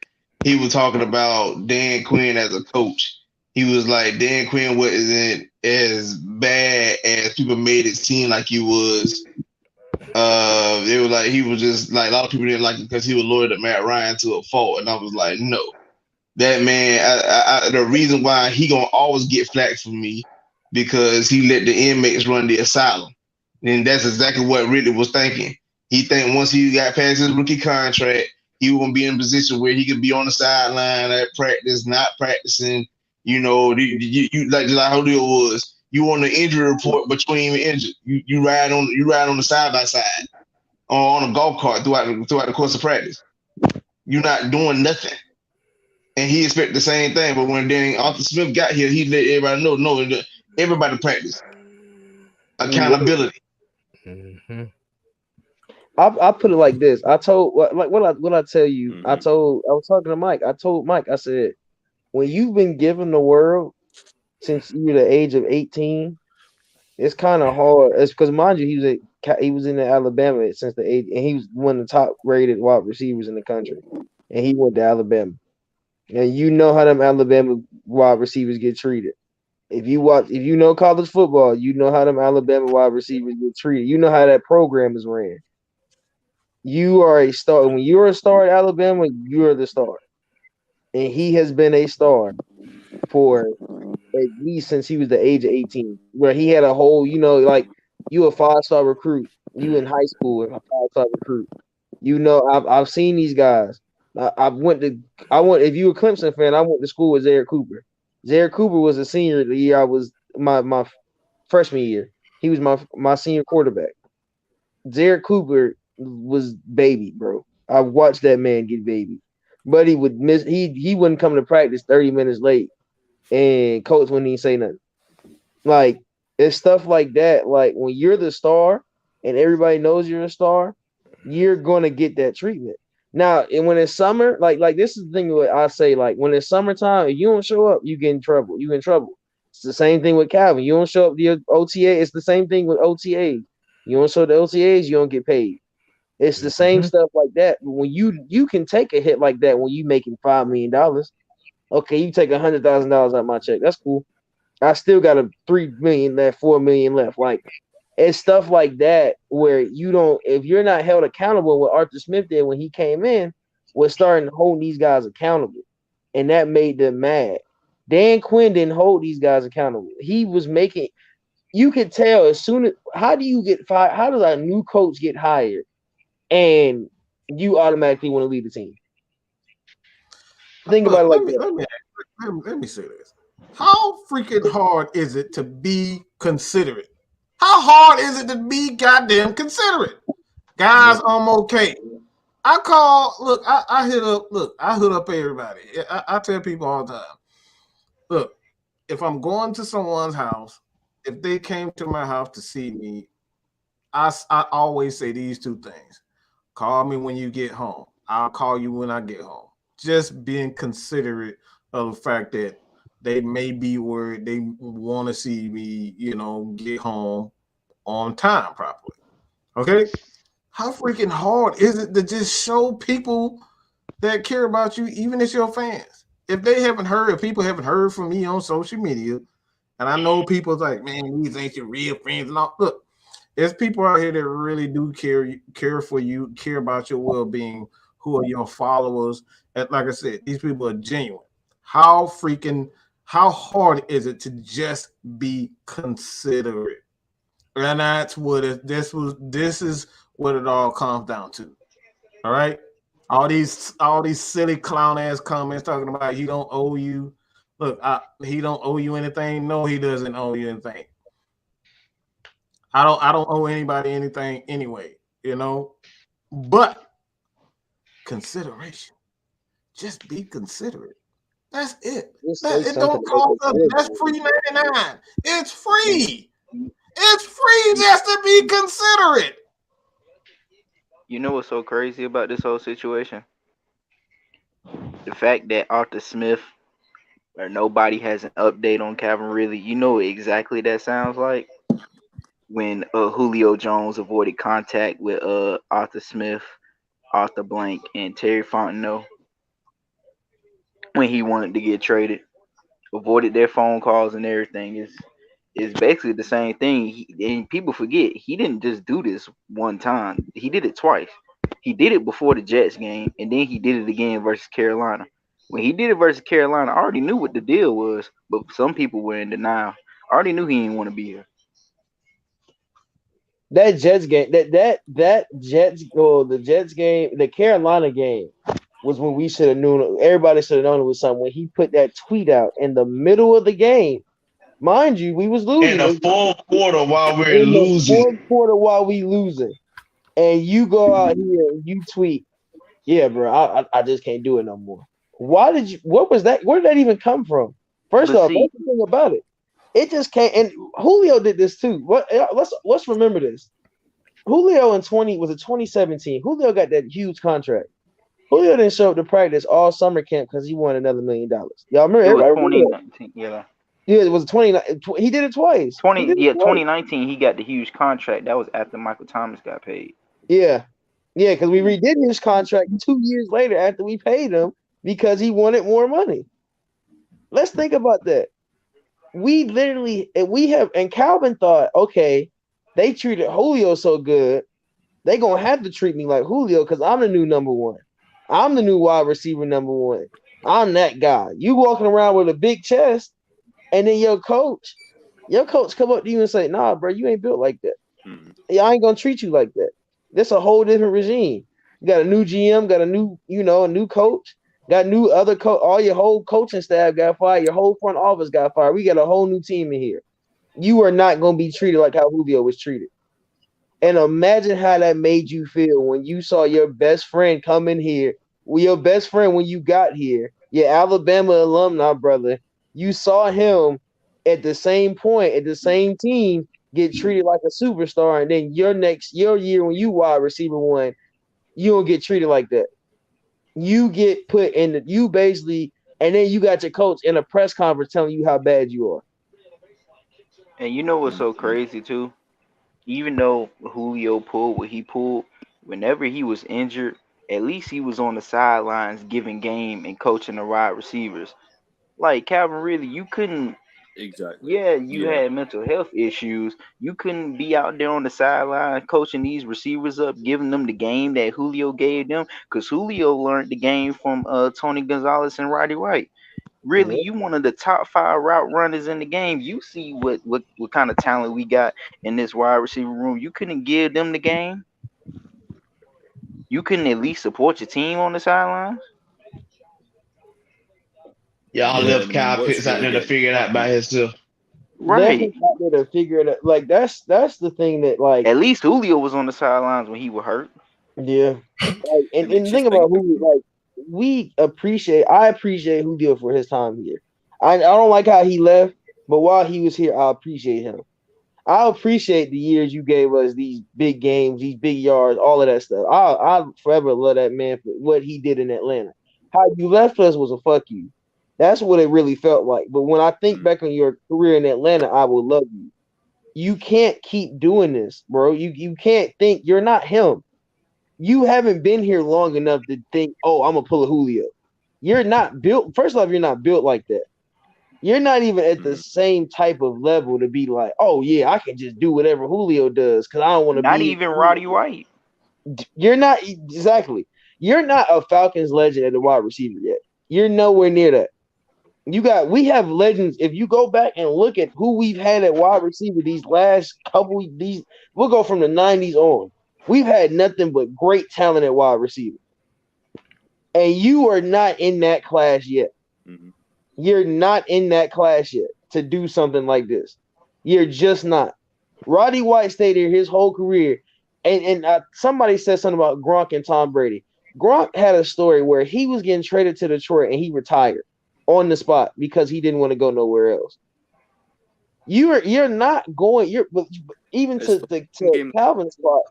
He was talking about Dan Quinn as a coach. He was like, Dan Quinn wasn't as bad as people made it seem like he was. It was like he was just like a lot of people didn't like him because he was loyal to Matt Ryan to a fault, and I was like, no, that man. The reason why he gonna always get flack from me because he let the inmates run the asylum, and that's exactly what Ridley was thinking. He think once he got past his rookie contract, he won't be in a position where he could be on the sideline at practice, not practicing. You know, you like how Julio was. You on the injury report, but you ain't even injured. You ride on the side by side or on a golf cart throughout the course of practice. You're not doing nothing, and he expected the same thing. But when then Arthur Smith got here, he let everybody know. No, everybody practice accountability. Mm-hmm. I put it like this. I told what I tell you. Mm-hmm. I was talking to Mike. I told Mike. I said, when you've been given the world since you're the age of 18, it's kind of hard. It's because, mind you, he was in the Alabama since the age, and he was one of the top rated wide receivers in the country, and he went to Alabama. And you know how them Alabama wide receivers get treated. If you know college football, you know how them Alabama wide receivers get treated. You know how that program is ran. You are a star. When you're a star at Alabama, you're the star. and he has been a star for at least since he was the age of 18, where he had a whole, like you a 5-star recruit, you in high school and a 5-star recruit. I've seen these guys. I went. If you were a Clemson fan, I went to school with Zaire Cooper. Zaire Cooper was a senior the year I was my freshman year. He was my senior quarterback. Zaire Cooper was baby, bro. I watched that man get baby. But he would miss. He wouldn't come to practice 30 minutes late, and coach wouldn't even say nothing. Like it's stuff like that. Like when you're the star and everybody knows you're a star, you're gonna get that treatment. Now, and when it's summer, like this is the thing what I say, like when it's summertime, if you don't show up, you get in trouble. You in trouble. It's the same thing with Calvin. You don't show up the OTA. It's the same thing with OTA. You don't show the OTAs, you don't get paid. It's the same stuff like that. But when you can take a hit like that when you making $5 million. Okay, you take $100,000 out of my check. That's cool. I still got a $3 million left, $4 million left. Like it's stuff like that where you don't, if you're not held accountable, what Arthur Smith did when he came in was starting to hold these guys accountable, and that made them mad. Dan Quinn didn't hold these guys accountable. He was making. You could tell as soon as how do you get fired? How does a new coach get hired, and you automatically want to lead the team? Think about it like that. Let me say this. How freaking hard is it to be considerate? How hard is it to be goddamn considerate? Guys, I'm okay. I hood up everybody. I tell people all the time. Look, if I'm going to someone's house, if they came to my house to see me, I always say these two things. Call me when you get home. I'll call you when I get home. Just being considerate of the fact that they may be worried, they want to see me, get home on time properly. Okay? How freaking hard is it to just show people that care about you, even if your fans? If people haven't heard from me on social media, and I know people's like, man, these ain't your real friends and all. Look, there's people out here that really do care for you, care about your well-being, who are your followers. And like I said, these people are genuine. How hard is it to just be considerate? And that's what this is what it all comes down to. All right. All these silly clown ass comments talking about he don't owe you. Look, he don't owe you anything. No, he doesn't owe you anything. I don't owe anybody anything anyway, But consideration. Just be considerate. That's it. It don't cost us. That's free 99. It's free. It's free just to be considerate. You know what's so crazy about this whole situation? The fact that Arthur Smith or nobody has an update on Calvin Ridley. You know what exactly that sounds like? When Julio Jones avoided contact with Arthur Smith, Arthur Blank, and Terry Fontenot when he wanted to get traded. Avoided their phone calls and everything. Is basically the same thing. And people forget, he didn't just do this one time. He did it twice. He did it before the Jets game, and then he did it again versus Carolina. When he did it versus Carolina, I already knew what the deal was, but some people were in denial. I already knew he didn't want to be here. That Jets game, the Jets game, the Carolina game was when we should have known. Everybody should have known it was something. When he put that tweet out in the middle of the game, mind you, we was losing in the fourth quarter while we're losing. Fourth quarter while we losing, and you go out here and you tweet, "Yeah, bro, I just can't do it no more." Why did you? What was that? Where did that even come from? First off, that's the thing about it. It just can't. And Julio did this too. Let's remember this. Julio in 2017. Julio got that huge contract. Julio didn't show up to practice all summer camp because he won another $1 million. Y'all remember? It was 2019. Yeah, it was 2019. He did it twice. 2019. He got the huge contract. That was after Michael Thomas got paid. Yeah, because we redid his contract 2 years later after we paid him because he wanted more money. Let's think about that. And Calvin thought, okay, they treated Julio so good, they gonna have to treat me like Julio because I'm the new number one. I'm the new wide receiver number one. I'm that guy. You walking around with a big chest, and then your coach come up to you and say, nah, bro, you ain't built like that. Yeah, I ain't gonna treat you like that. This a whole different regime. You got a new GM, got a new, a new coach, got new other coach. All your whole coaching staff got fired. Your whole front office got fired. We got a whole new team in here. You are not gonna be treated like how Julio was treated. And imagine how that made you feel when you saw your best friend come in here. Well, your best friend when you got here, your Alabama alumni brother, you saw him at the same point, at the same team, get treated like a superstar, and then your year when you wide receiver one, you don't get treated like that. You get put in the you basically, and then you got your coach in a press conference telling you how bad you are. And you know what's so crazy too? Even though Julio pulled what he pulled, whenever he was injured, at least he was on the sidelines giving game and coaching the wide receivers. Like Calvin Ridley, you couldn't. Exactly. Yeah, you had mental health issues. You couldn't be out there on the sideline coaching these receivers up, giving them the game that Julio gave them, because Julio learned the game from Tony Gonzalez and Roddy White. Really, Yep. you one of the top 5 route runners in the game. You see what kind of talent we got in this wide receiver room. You couldn't give them the game. You couldn't at least support your team on the sidelines. Y'all Yeah, left and I mean, Kyle what's Pitts out really there to getting figure it out by himself. Left Right. him out there to figure it out. Like that's the thing that like At least Julio was on the sidelines when he was hurt. yeah. Like, it and makes the you thing about think. Julio, like I appreciate Julio for his time here. I don't like how he left, but while he was here, I appreciate him. I appreciate the years you gave us, these big games, these big yards, all of that stuff. I forever love that man for what he did in Atlanta. How you left us was a fuck you. That's what it really felt like. But when I think back on your career in Atlanta, I will love you. You can't keep doing this, bro. You can't think you're not him. You haven't been here long enough to think, oh, I'm gonna pull a Julio. You're not built. First off, you're not built like that. You're not even at the same type of level to be like, oh yeah, I can just do whatever Julio does because I don't want to Not be. even Roddy White. You're not exactly. You're not a Falcons legend at the wide receiver yet. You're nowhere near that. We have legends. If you go back and look at who we've had at wide receiver these last couple these, we'll go from the 90s on. We've had nothing but great talent at wide receiver. And you are not in that class yet. Mm-hmm. You're not in that class yet to do something like this. You're just not. Roddy White stayed here his whole career. And somebody said something about Gronk and Tom Brady. Gronk had a story where he was getting traded to Detroit and he retired on the spot because he didn't want to go nowhere else. You're not going. Even to Calvin's spot.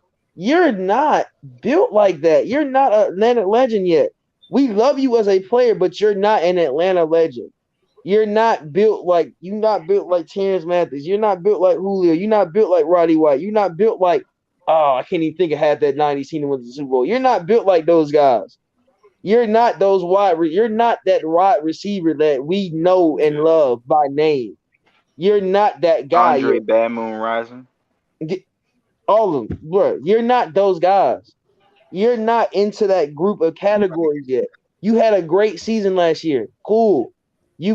You're not built like that. You're not an Atlanta legend yet. We love you as a player, but you're not an Atlanta legend. You're not built like Terrence Matthews. You're not built like Julio. You're not built like Roddy White. You're not built like I can't even think of half that 90s team that went to the Super Bowl. You're not built like those guys. You're not those you're not that wide receiver that we know and love by name. You're not that guy. Andre Bad Moon Rising. All of them, bro. You're not those guys. You're not into that group of categories yet. You had a great season last year. Cool. You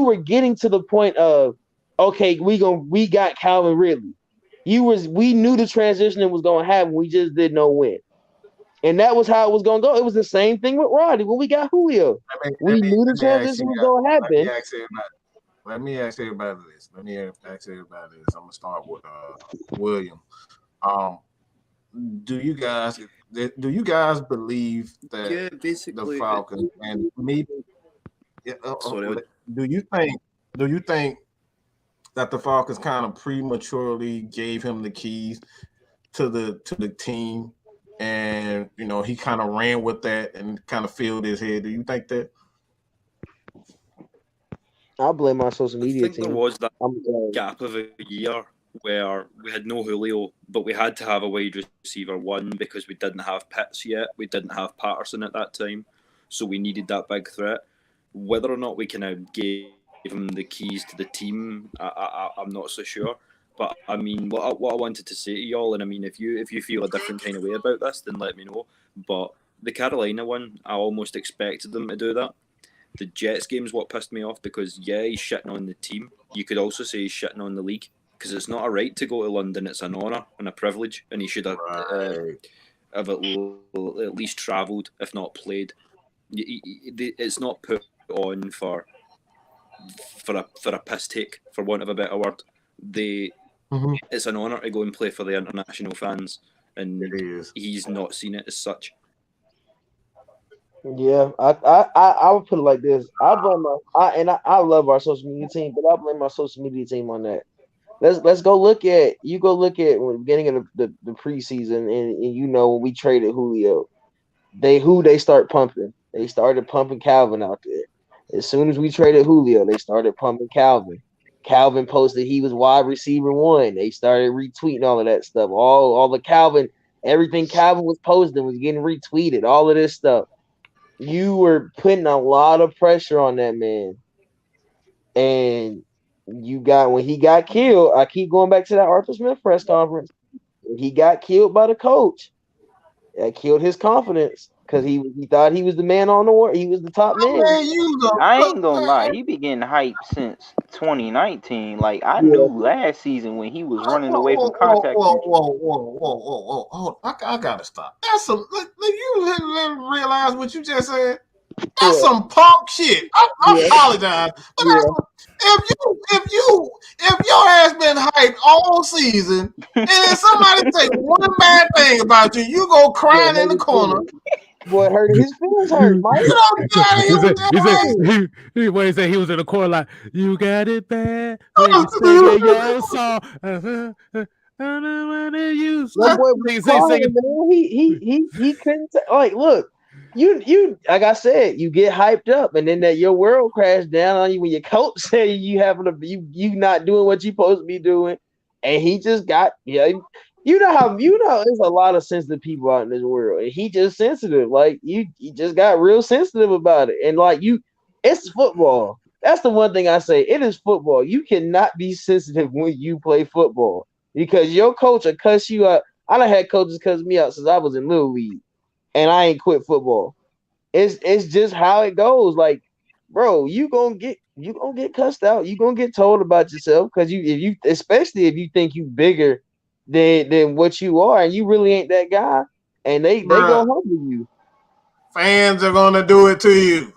were getting to the point of okay, we got Calvin Ridley. We knew the transition was gonna happen. We just didn't know when. And that was how it was gonna go. It was the same thing with Roddy when we got Julio. We knew the transition was gonna happen. Let me ask everybody this. I'm gonna start with William. Do you guys believe that basically the Falcons and maybe sorry, do you think that the Falcons kind of prematurely gave him the keys to the team, and he kind of ran with that and kind of filled his head? Do you think that? I'll blame my social I media think team. there was that gap of a year where we had no Julio, but we had to have a wide receiver one because we didn't have Pitts yet. We didn't have Patterson at that time, so we needed that big threat. Whether or not we kind of gave him the keys to the team, I'm not so sure. But I mean, what I wanted to say to y'all, and I mean, if you feel a different kind of way about this, then let me know. But the Carolina one, I almost expected them to do that. the Jets game is what pissed me off because he's shitting on the team. You could also say he's shitting on the league because it's not a right to go to London. It's an honour and a privilege, and he should have at least travelled, if not played. It's not put on for a piss take, for want of a better word. It's an honour to go and play for the international fans, and he's not seen it as such. Yeah, I would put it like this. I love our social media team, but I blame our social media team on that. Let's go look at the beginning of the preseason, and you know when we traded Julio, they start pumping. They started pumping Calvin out there. As soon as we traded Julio, they started pumping Calvin. Calvin posted he was wide receiver 1. They started retweeting all of that stuff. All the Calvin, everything Calvin was posting was getting retweeted. All of this stuff. You were putting a lot of pressure on that man. And when he got killed, I keep going back to that Arthur Smith press conference. When he got killed by the coach, that killed his confidence because he thought he was the man on the world. He was the top man. I ain't gonna lie, he been getting hyped since 2019. Like I knew last season when he was running away from contact. Whoa! I gotta stop. That's some. You realize what you just said? That's some punk shit. I apologize, but if your ass been hyped all season, and then somebody say one bad thing about you, you go crying in the corner. Boy, his feelings hurt, Mike. He said he was in the corner like, you got it bad. When you sing your song. That boy was crying, man. He couldn't like look. You like I said, you get hyped up, and then your world crashed down on you when your coach say you not doing what you supposed to be doing, and he just got you know there's a lot of sensitive people out in this world, and he just sensitive. Like he just got real sensitive about it, and like it's football. That's the one thing I say. It is football. You cannot be sensitive when you play football because your coach will cuss you out. I done had coaches cuss me out since I was in Little League. And I ain't quit football. It's just how it goes. Like, bro, you gonna get cussed out. You gonna get told about yourself because especially if you think you bigger than what you are, and you really ain't that guy. And they gonna humble you. Fans are gonna do it to you.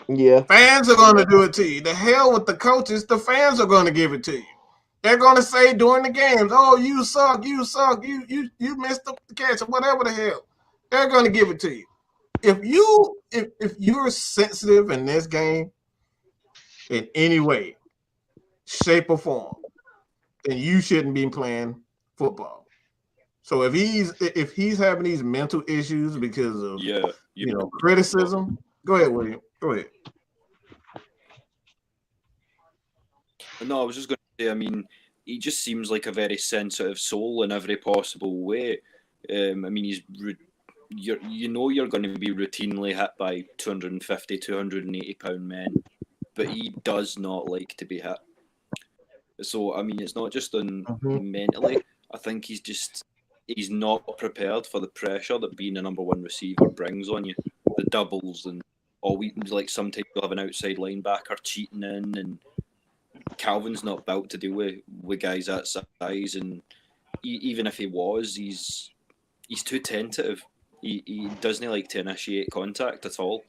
Yeah, fans are gonna do it to you. The hell with the coaches. The fans are gonna give it to you. They're gonna say during the games, "Oh, you suck. You missed the catch," or whatever the hell. They're going to give it to you. If you're sensitive in this game in any way, shape, or form, then you shouldn't be playing football. So if he's having these mental issues because of criticism, go ahead, William. Go ahead. No, I was just going to say. I mean, he just seems like a very sensitive soul in every possible way. I mean, you're going to be routinely hit by 250, 280 pound men, but he does not like to be hit. So, I mean, it's not just on mentally. I think he's not prepared for the pressure that being a number one receiver brings on you. The doubles and like sometimes you'll have an outside linebacker cheating in, and Calvin's not built to deal with guys that size, and even if he was, he's too tentative. He doesn't like to initiate contact at all.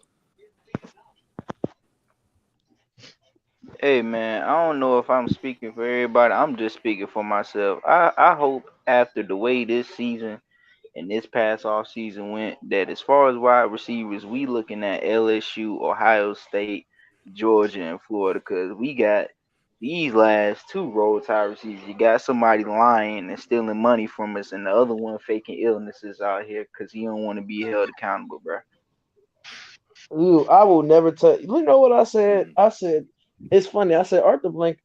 Hey man, I don't know if I'm speaking for everybody. I'm just speaking for myself. I hope after the way this season and this past off season went, that as far as wide receivers, we looking at LSU, Ohio State, Georgia, and Florida, because we got these last two roll tide receivers. You got somebody lying and stealing money from us, and the other one faking illnesses out here because he don't want to be held accountable, bro. Ooh, I will never tell you. Know what I said? I said it's funny. I said Arthur Blank.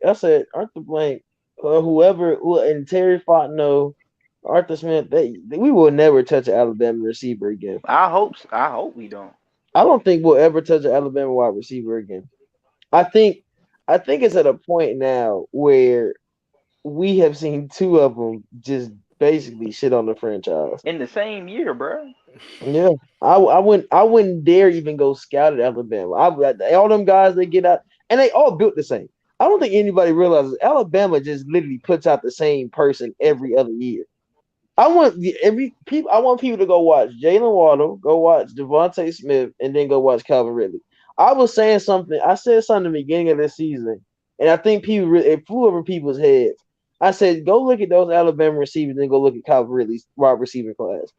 Whoever and Terry Fontenot, Arthur Smith. We will never touch an Alabama receiver again. I hope we don't. I don't think we'll ever touch an Alabama wide receiver again. I think it's at a point now where we have seen two of them just basically shit on the franchise. In the same year, bro. Yeah, I wouldn't dare even go scout at Alabama. All them guys they get out, and they all built the same. I don't think anybody realizes Alabama just literally puts out the same person every other year. I want people to go watch Jalen Waddle, go watch Devontae Smith, and then go watch Calvin Ridley. I was saying something. I said something at the beginning of this season, and I think it flew over people's heads. I said, go look at those Alabama receivers, and go look at Calvin Ridley's wide receiver class.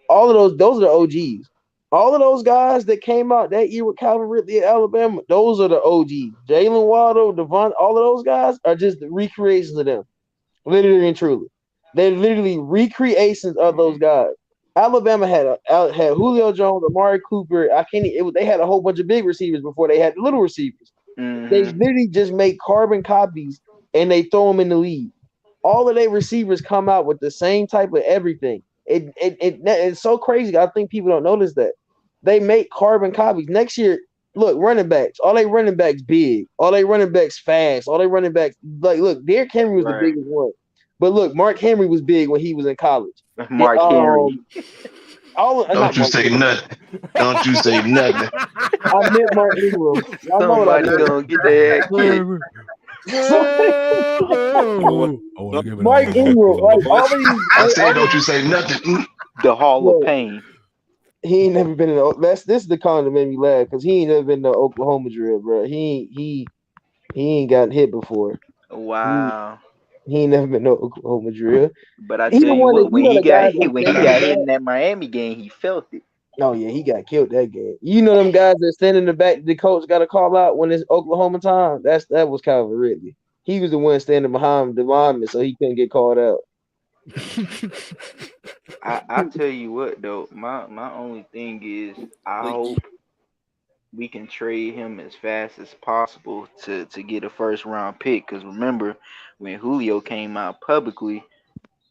All of those are the OGs. All of those guys that came out that year with Calvin Ridley at Alabama, those are the OGs. Jalen Waddle, Devon, all of those guys are just the recreations of them, literally and truly. They're literally recreations of those guys. Alabama had Julio Jones, Amari Cooper. They had a whole bunch of big receivers before they had little receivers. Mm-hmm. They literally just make carbon copies and they throw them in the league. All of their receivers come out with the same type of everything. It's so crazy. I think people don't notice that. They make carbon copies. Next year, look, running backs. All they running backs big. All they running backs fast. All they running backs look, Derrick Henry was the biggest one. But look, Mark Henry was big when he was in college. Mark Henry. Don't you say nothing. Don't you say nothing. I meant Mark Ingram. Somebody gonna get their ass kicked. Mike Ingram, like all these. I said, don't you say nothing. The Hall of Pain. He ain't never been in. This is the comment that made me laugh because he ain't never been to Oklahoma drill, bro. He ain't gotten hit before. Wow. He ain't never been to Oklahoma drill. But I tell you what, when he got hit in that Miami game, he felt it. Oh yeah, he got killed that game. You know them guys that stand in the back, the coach got to call out when it's Oklahoma time. That was Calvin Ridley. He was the one standing behind the lineman, so he couldn't get called out. I tell you what though, my only thing is I hope we can trade him as fast as possible to get a first round pick. Because remember, when Julio came out publicly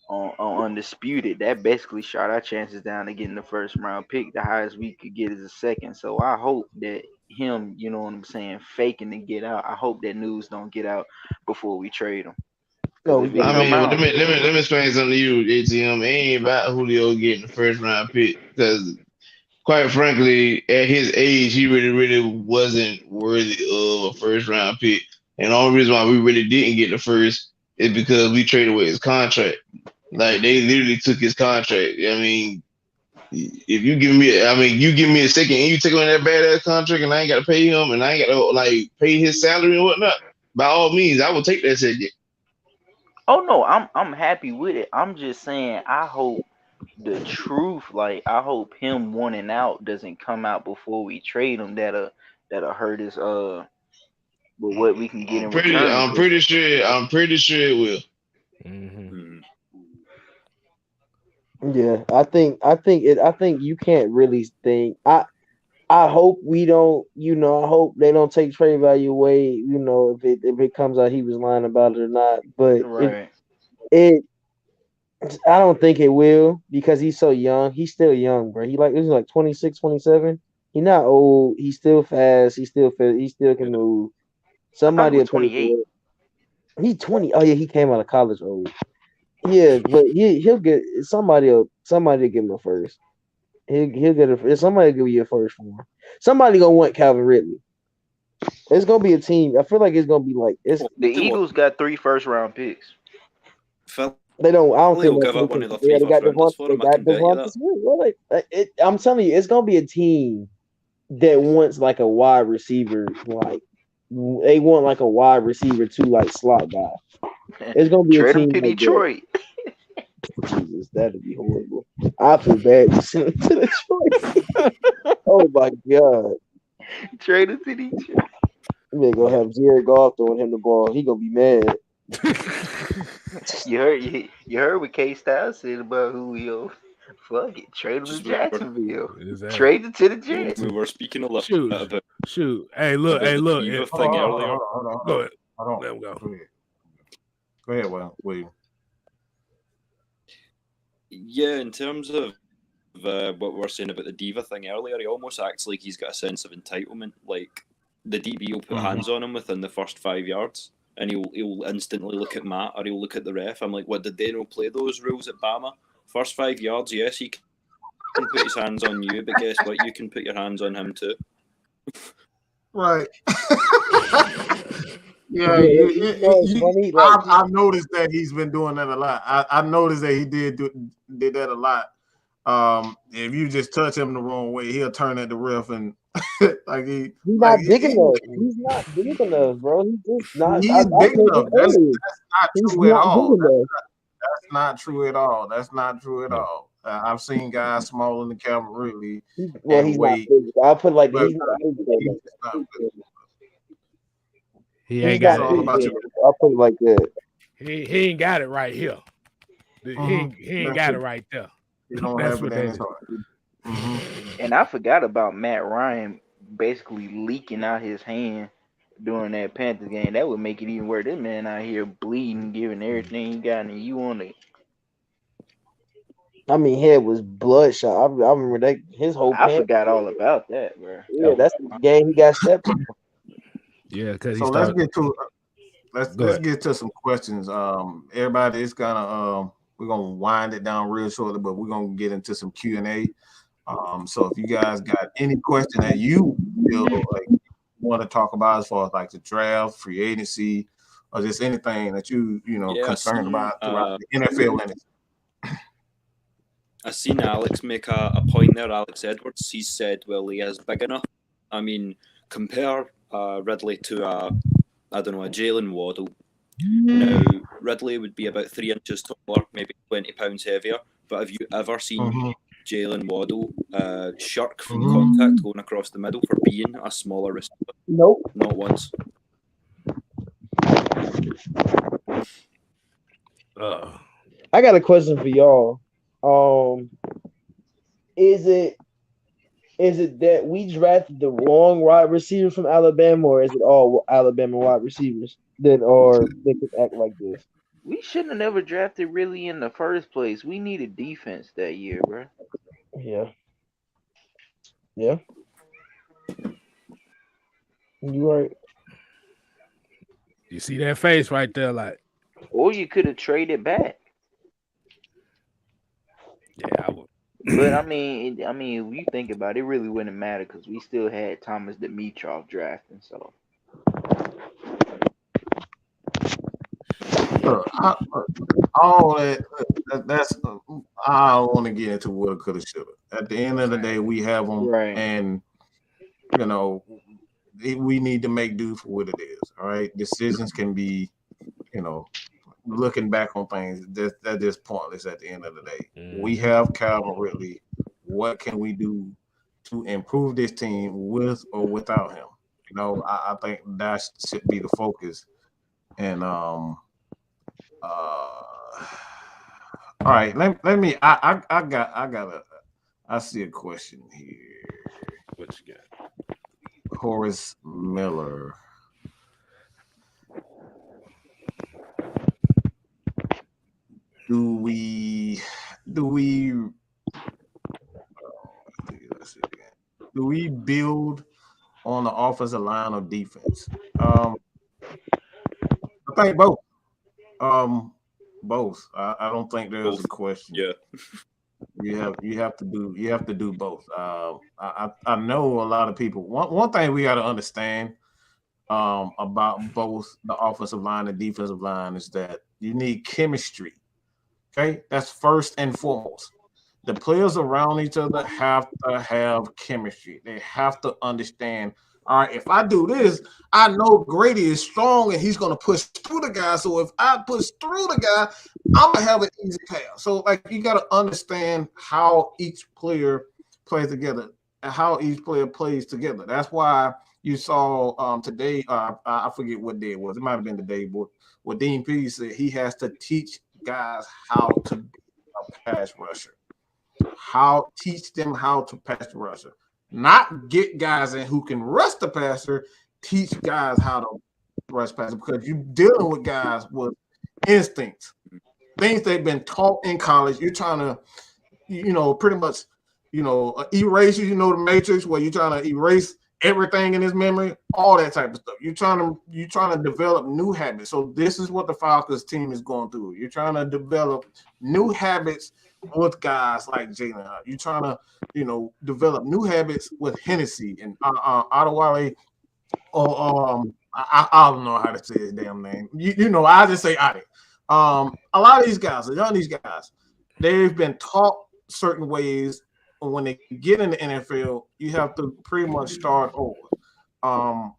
on Undisputed, that basically shot our chances down to getting the first round pick. The highest we could get is a second. So I hope that him, you know what I'm saying, faking to get out. I hope that news don't get out before we trade him. Let me explain something to you, ATM. It ain't about Julio getting the first round pick because, quite frankly, at his age, he really wasn't worthy of a first round pick. And the only reason why we really didn't get the first is because we traded away his contract. Like they literally took his contract. I mean, if you give me a second and you take on that badass contract and I ain't got to pay him and I ain't got to pay his salary and whatnot, by all means, I will take that second. Oh no, I'm happy with it. I'm just saying I hope the truth, I hope him wanting out doesn't come out before we trade him. That'll hurt us with what we can get in return. I'm pretty sure it will. Mm-hmm. Yeah, I think you can't really think. I hope we don't. I hope they don't take trade value away. If it comes out he was lying about it or not. But right. I don't think it will because he's so young. He's still young, bro. He's like 26, 27. He's not old. He's still fast. He still fit. He still can move. Somebody will 28. He's 20. Oh yeah, he came out of college old. Yeah, but he'll get somebody will give him a first. He'll get somebody will give you a first for him. Somebody gonna want Calvin Ridley. It's gonna be a team. I feel like it's gonna be like the Eagles got 3 first round picks. They don't. I don't think they'll give up one of the 3 they got first rounders for him. I can bet you that. I'm telling you, it's gonna be a team that wants like a wide receiver. Like they want like a wide receiver too, like slot guy. It's gonna be Trade a team him to like Detroit. Jesus, that'd be horrible. I feel bad to send him to Detroit. Oh my god. Trade him to Detroit. They're gonna have Jared Goff throwing him the ball. He gonna be mad. You heard what K Styles said about Julio. Fuck it, trade him to Jacksonville. Exactly. Trade it to the Jets. We were speaking a lot about shoot. Hey, look. Hold on. Go ahead. Let him go. Go ahead, William. Yeah, in terms of what we were saying about the diva thing earlier, he almost acts like he's got a sense of entitlement. Like the DB will put hands on him within the first 5 yards. and he'll instantly look at Matt or he'll look at the ref. I'm like, what, did they not play those rules at Bama? First 5 yards, yes, he can put his hands on you, but guess what? You can put your hands on him too. Right. funny. I've noticed that he's been doing that a lot. I noticed that he did that a lot. If you just touch him the wrong way, he'll turn at the ref and like he's not big enough. He's not big enough, bro. He's just not. He's big enough. That's not true at all. That's not true at all. That's not true at all. I've seen guys smaller than Calvin Ridley. He's weight, not big. I'll put like he's not big. He ain't got it. I'll put it like that. He ain't got it right here. He ain't got it right there. That's what that is. And I forgot about Matt Ryan basically leaking out his hand during that Panthers game. That would make it even worse. This man out here bleeding, giving everything he got, and you on it. I mean, head was bloodshot. I remember that his whole. I forgot all about that, bro. Yeah, that's the game he got stepped on. Yeah, because so let's get to some questions. Everybody, it's gonna we're gonna wind it down real shortly, but we're gonna get into some Q&A. So if you guys got any question that you feel like you want to talk about as far as like the draft, free agency, or just anything that you concerned about throughout the NFL industry. I seen Alex make a point there, Alex Edwards. He said, well, he is big enough. I mean, compare Ridley to a Jalen Waddle. Now, Ridley would be about 3 inches taller, maybe 20 pounds heavier. But have you ever seen Jalen Waddle shirk from contact going across the middle for being a smaller receiver? Nope. Not once. I got a question for y'all. Is it that we drafted the wrong wide receiver from Alabama, or is it all Alabama wide receivers that can act like this? We shouldn't have never drafted really in the first place. We needed defense that year, bro. Yeah. You're right. You see that face right there, like. Or you could have traded back. Yeah, I would. But I mean, if you think about it, it really wouldn't matter because we still had Thomas Dimitrov drafting. So, all that's I don't want to get into what could have, should have. At the end of the day, we have them, right. And we need to make do for what it is. All right, decisions can be, looking back on things that is pointless at the end of the day. We have Calvin Ridley. What can we do to improve this team with or without him? I think that should be the focus. And all right, let me I see a question here. What you got? Horace Miller. Do we build on the offensive line or defense? I think both. Both. I don't think there's a question. Yeah. You have to do both. I know a lot of people. One thing we got to understand about both the offensive line and defensive line is that you need chemistry. Okay, that's first and foremost. The players around each other have to have chemistry. They have to understand. All right, if I do this, I know Grady is strong and he's going to push through the guy. So if I push through the guy, I'm going to have an easy pass. So, you got to understand how each player plays together and how each player plays together. That's why you saw today, I forget what day it was. It might have been the day, but what Dean P said, he has to teach guys how to be a pass rusher. Teach them how to pass the rusher. Not get guys in who can rush the passer, teach guys how to rush passer, because you're dealing with guys with instincts, things they've been taught in college. You're trying to, pretty much, erase, the matrix where you're trying to erase everything in his memory, all that type of stuff. You're trying to develop new habits. So this is what the Falcons team is going through. You're trying to develop new habits with guys like Jalen Hurts. You're trying to, develop new habits with Hennessy and Adewale, or I don't know how to say his damn name. I just say Adi. A lot of these guys, they've been taught certain ways. When they get in the NFL, you have to pretty much start over.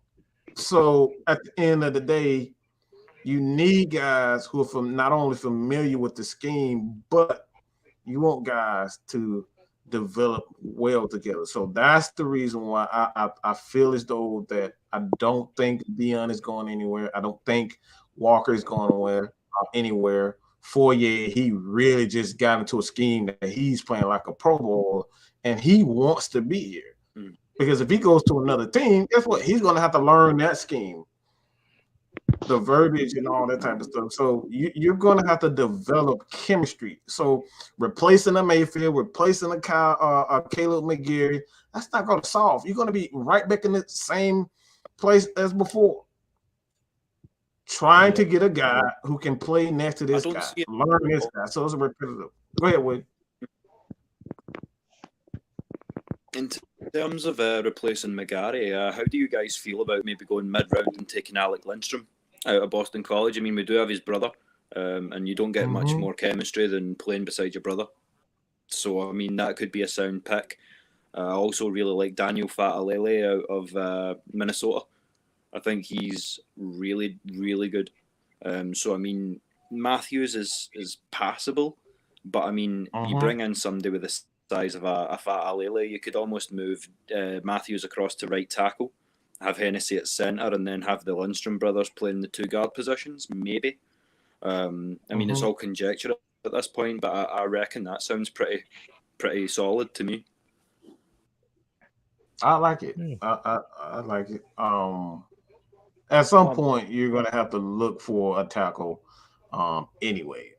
So at the end of the day, you need guys who are not only familiar with the scheme, but you want guys to develop well together. So that's the reason why I feel as though that I don't think Dion is going anywhere. I don't think Walker is going anywhere. Fourier, he really just got into a scheme that he's playing like a Pro Bowl, and he wants to be here. Because if he goes to another team, guess what? He's going to have to learn that scheme, the verbiage and all that type of stuff. So you're going to have to develop chemistry. So replacing a Mayfield, replacing a Caleb McGarry, that's not going to solve. You're going to be right back in the same place as before. Trying to get a guy who can play next to this guy, learn this guy. So it's a repetitive. Go ahead, Wade. In terms of replacing McGarry, how do you guys feel about maybe going mid-round and taking Alec Lindstrom out of Boston College? I mean, we do have his brother, and you don't get much more chemistry than playing beside your brother. So, I mean, that could be a sound pick. I also really like Daniel Fatalele out of Minnesota. I think he's really, really good. So, I mean, Matthews is passable, but, I mean, you bring in somebody with the size of a Fatalele, you could almost move Matthews across to right tackle, have Hennessy at centre, and then have the Lindstrom brothers playing the two guard positions, maybe. I mean, it's all conjecture at this point, but I reckon that sounds pretty solid to me. I like it. I like it. At some point, you're going to have to look for a tackle anyway,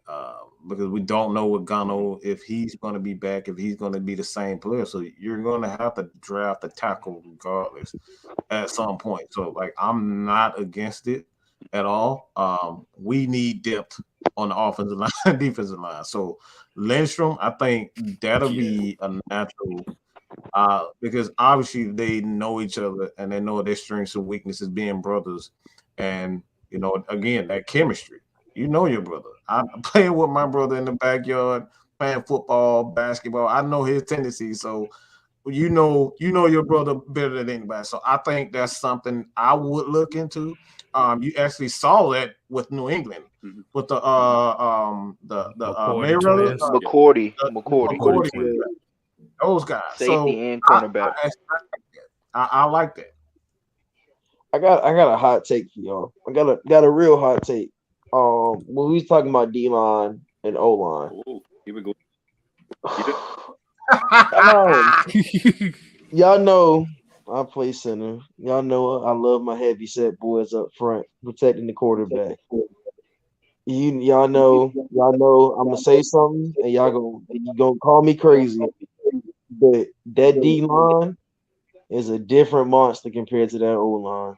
because we don't know with Gano if he's going to be back, if he's going to be the same player. So you're going to have to draft a tackle regardless at some point. So, like, I'm not against it at all. We need depth on the offensive line, defensive line. So Lindstrom, I think that'll be a natural. Because obviously they know each other and they know their strengths and weaknesses being brothers. And, again, that chemistry. You know your brother. I'm playing with my brother in the backyard, playing football, basketball. I know his tendencies. So, you know your brother better than anybody. So I think that's something I would look into. You actually saw that with New England with the Mayweather, McCourty. Those guys, safety and cornerback. I like that. I got a hot take for y'all. I got a real hot take. When we was talking about D-line and O-line. Oh, here we go. Y'all know I play center. Y'all know I love my heavy set boys up front protecting the quarterback. Y'all know I'm gonna say something and y'all gonna call me crazy. But that D-line is a different monster compared to that O-line.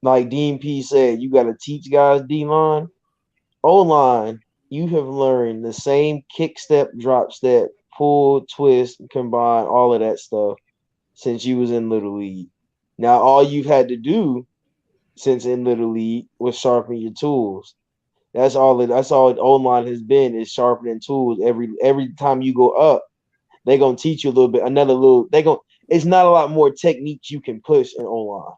Like Dean P said, you got to teach guys D-line. O-line, you have learned the same kick step, drop step, pull, twist, combine, all of that stuff since you was in Little League. Now, all you've had to do since in Little League was sharpen your tools. That's all O-line has been, is sharpening tools. Every time you go up, they're gonna teach you a little bit, it's not a lot more techniques you can push in O-line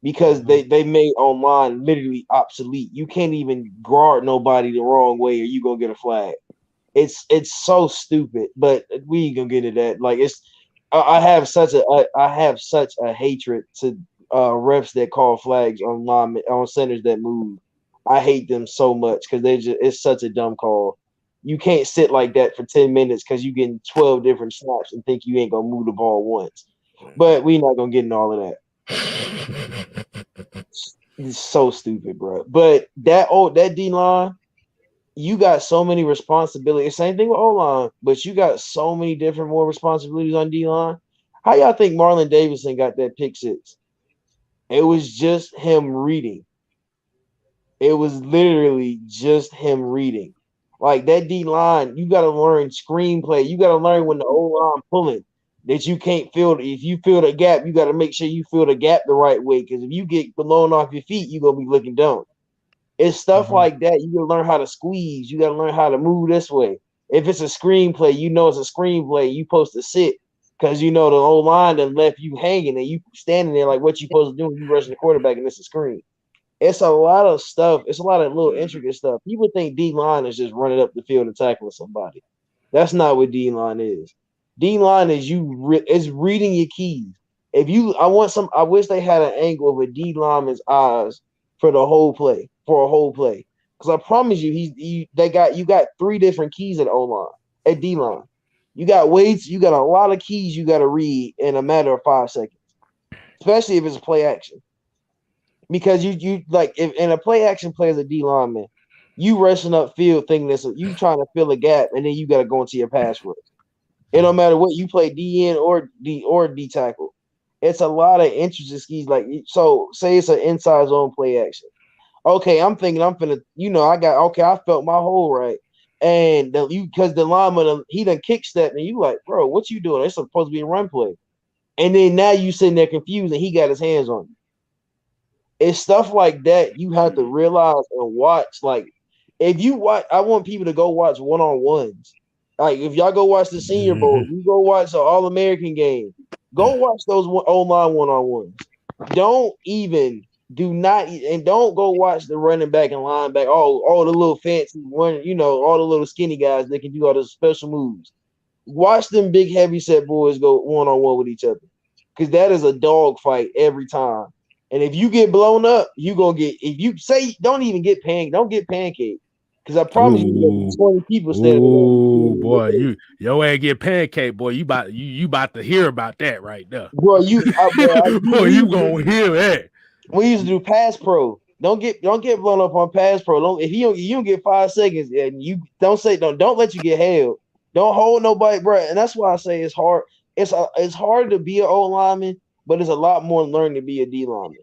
because they made O-line literally obsolete. You can't even guard nobody the wrong way or you gonna get a flag. It's so stupid, but we ain't gonna get into that. Like I have such a hatred to refs that call flags on centers that move. I hate them so much because it's such a dumb call. You can't sit like that for 10 minutes because you're getting 12 different snaps and think you ain't gonna move the ball once. But we're not gonna get in all of that. It's so stupid, bro. But that D-line, you got so many responsibilities. Same thing with O-line, but you got so many different more responsibilities on D-line. How y'all think Marlon Davidson got that pick six? It was just him reading. It was literally just him reading. Like that D line, you got to learn screenplay. You got to learn when the O line pulling that you can't feel. If you feel the gap, you got to make sure you feel the gap the right way. Because if you get blown off your feet, you're gonna be looking down. It's stuff like that. You gotta learn how to squeeze. You gotta learn how to move this way. If it's a screenplay, you know it's a screenplay. You supposed to sit because you know the old line done left you hanging and you standing there like what you supposed to do when you rushing the quarterback and it's a screen. It's a lot of stuff. It's a lot of little intricate stuff. People think D line is just running up the field and tackling somebody. That's not what D line is. D line is is reading your keys. I wish they had an angle of a D lineman's eyes for the whole play, for a whole play. Because I promise you, you got three different keys at O line, at D line. You got weights, you got a lot of keys you got to read in a matter of 5 seconds, especially if it's a play action. Because you like if in a play action play as a D lineman, you rushing up field thinking this, you trying to fill a gap, and then you got to go into your pass rush. It don't matter what you play DN or D tackle. It's a lot of intricacies. Like so, say it's an inside zone play action. Okay, I'm thinking I'm finna, I felt my hole right. And because the lineman, he done kick step, and you like, bro, what you doing? It's supposed to be a run play. And then now you sitting there confused, and he got his hands on you. It's stuff like that you have to realize and watch. Like, if you watch, I want people to go watch one-on-ones. Like, if y'all go watch the Senior Bowl, you go watch the All-American game. Go watch those O-line one-on-ones. Don't go watch the running back and linebacker. All the little fancy one, all the little skinny guys that can do all those special moves. Watch them big heavy set boys go one-on-one with each other. Because that is a dog fight every time. And if you get blown up, don't get pancaked. Because I promise you, 20 people standing there. Oh boy, your ass get pancake, boy. You about to hear about that right there. Bro, you gonna hear that. We used to do pass pro. Don't get blown up on pass pro. If you don't get 5 seconds, and you don't let you get held. Don't hold nobody, bro. And that's why I say it's hard. It's hard to be an O lineman, but it's a lot more learning to be a D lineman.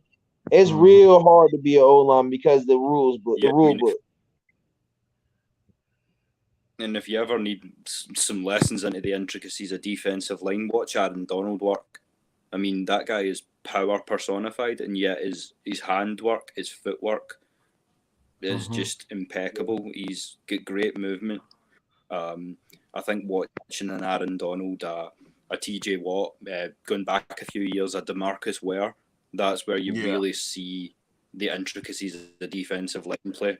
It's real hard to be an O lineman because the rule book. And if you ever need some lessons into the intricacies of defensive line, watch Aaron Donald work. I mean, that guy is power personified, and yet his handwork, his footwork is just impeccable. He's got great movement. I think watching an Aaron Donald, a TJ Watt, going back a few years, a DeMarcus Ware, that's where you really see the intricacies of the defensive line play.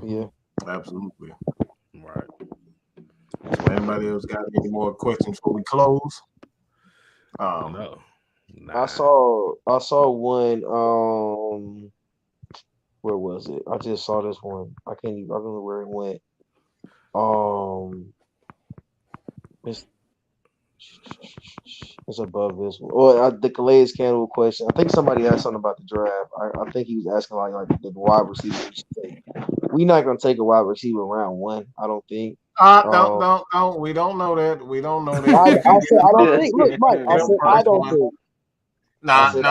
Yeah, absolutely. Right. So anybody else got any more questions before we close? No. Nah. I saw one. Where was it? I just saw this one. I don't know where it went. It's above this one. Well, the Calais Campbell question. I think somebody asked something about the draft. I think he was asking like the wide receiver we should take. We're not gonna take a wide receiver round 1. I don't think. Don't. We don't know that. We don't know that. I said I don't think. Look, Mike. I said I don't think. No. You said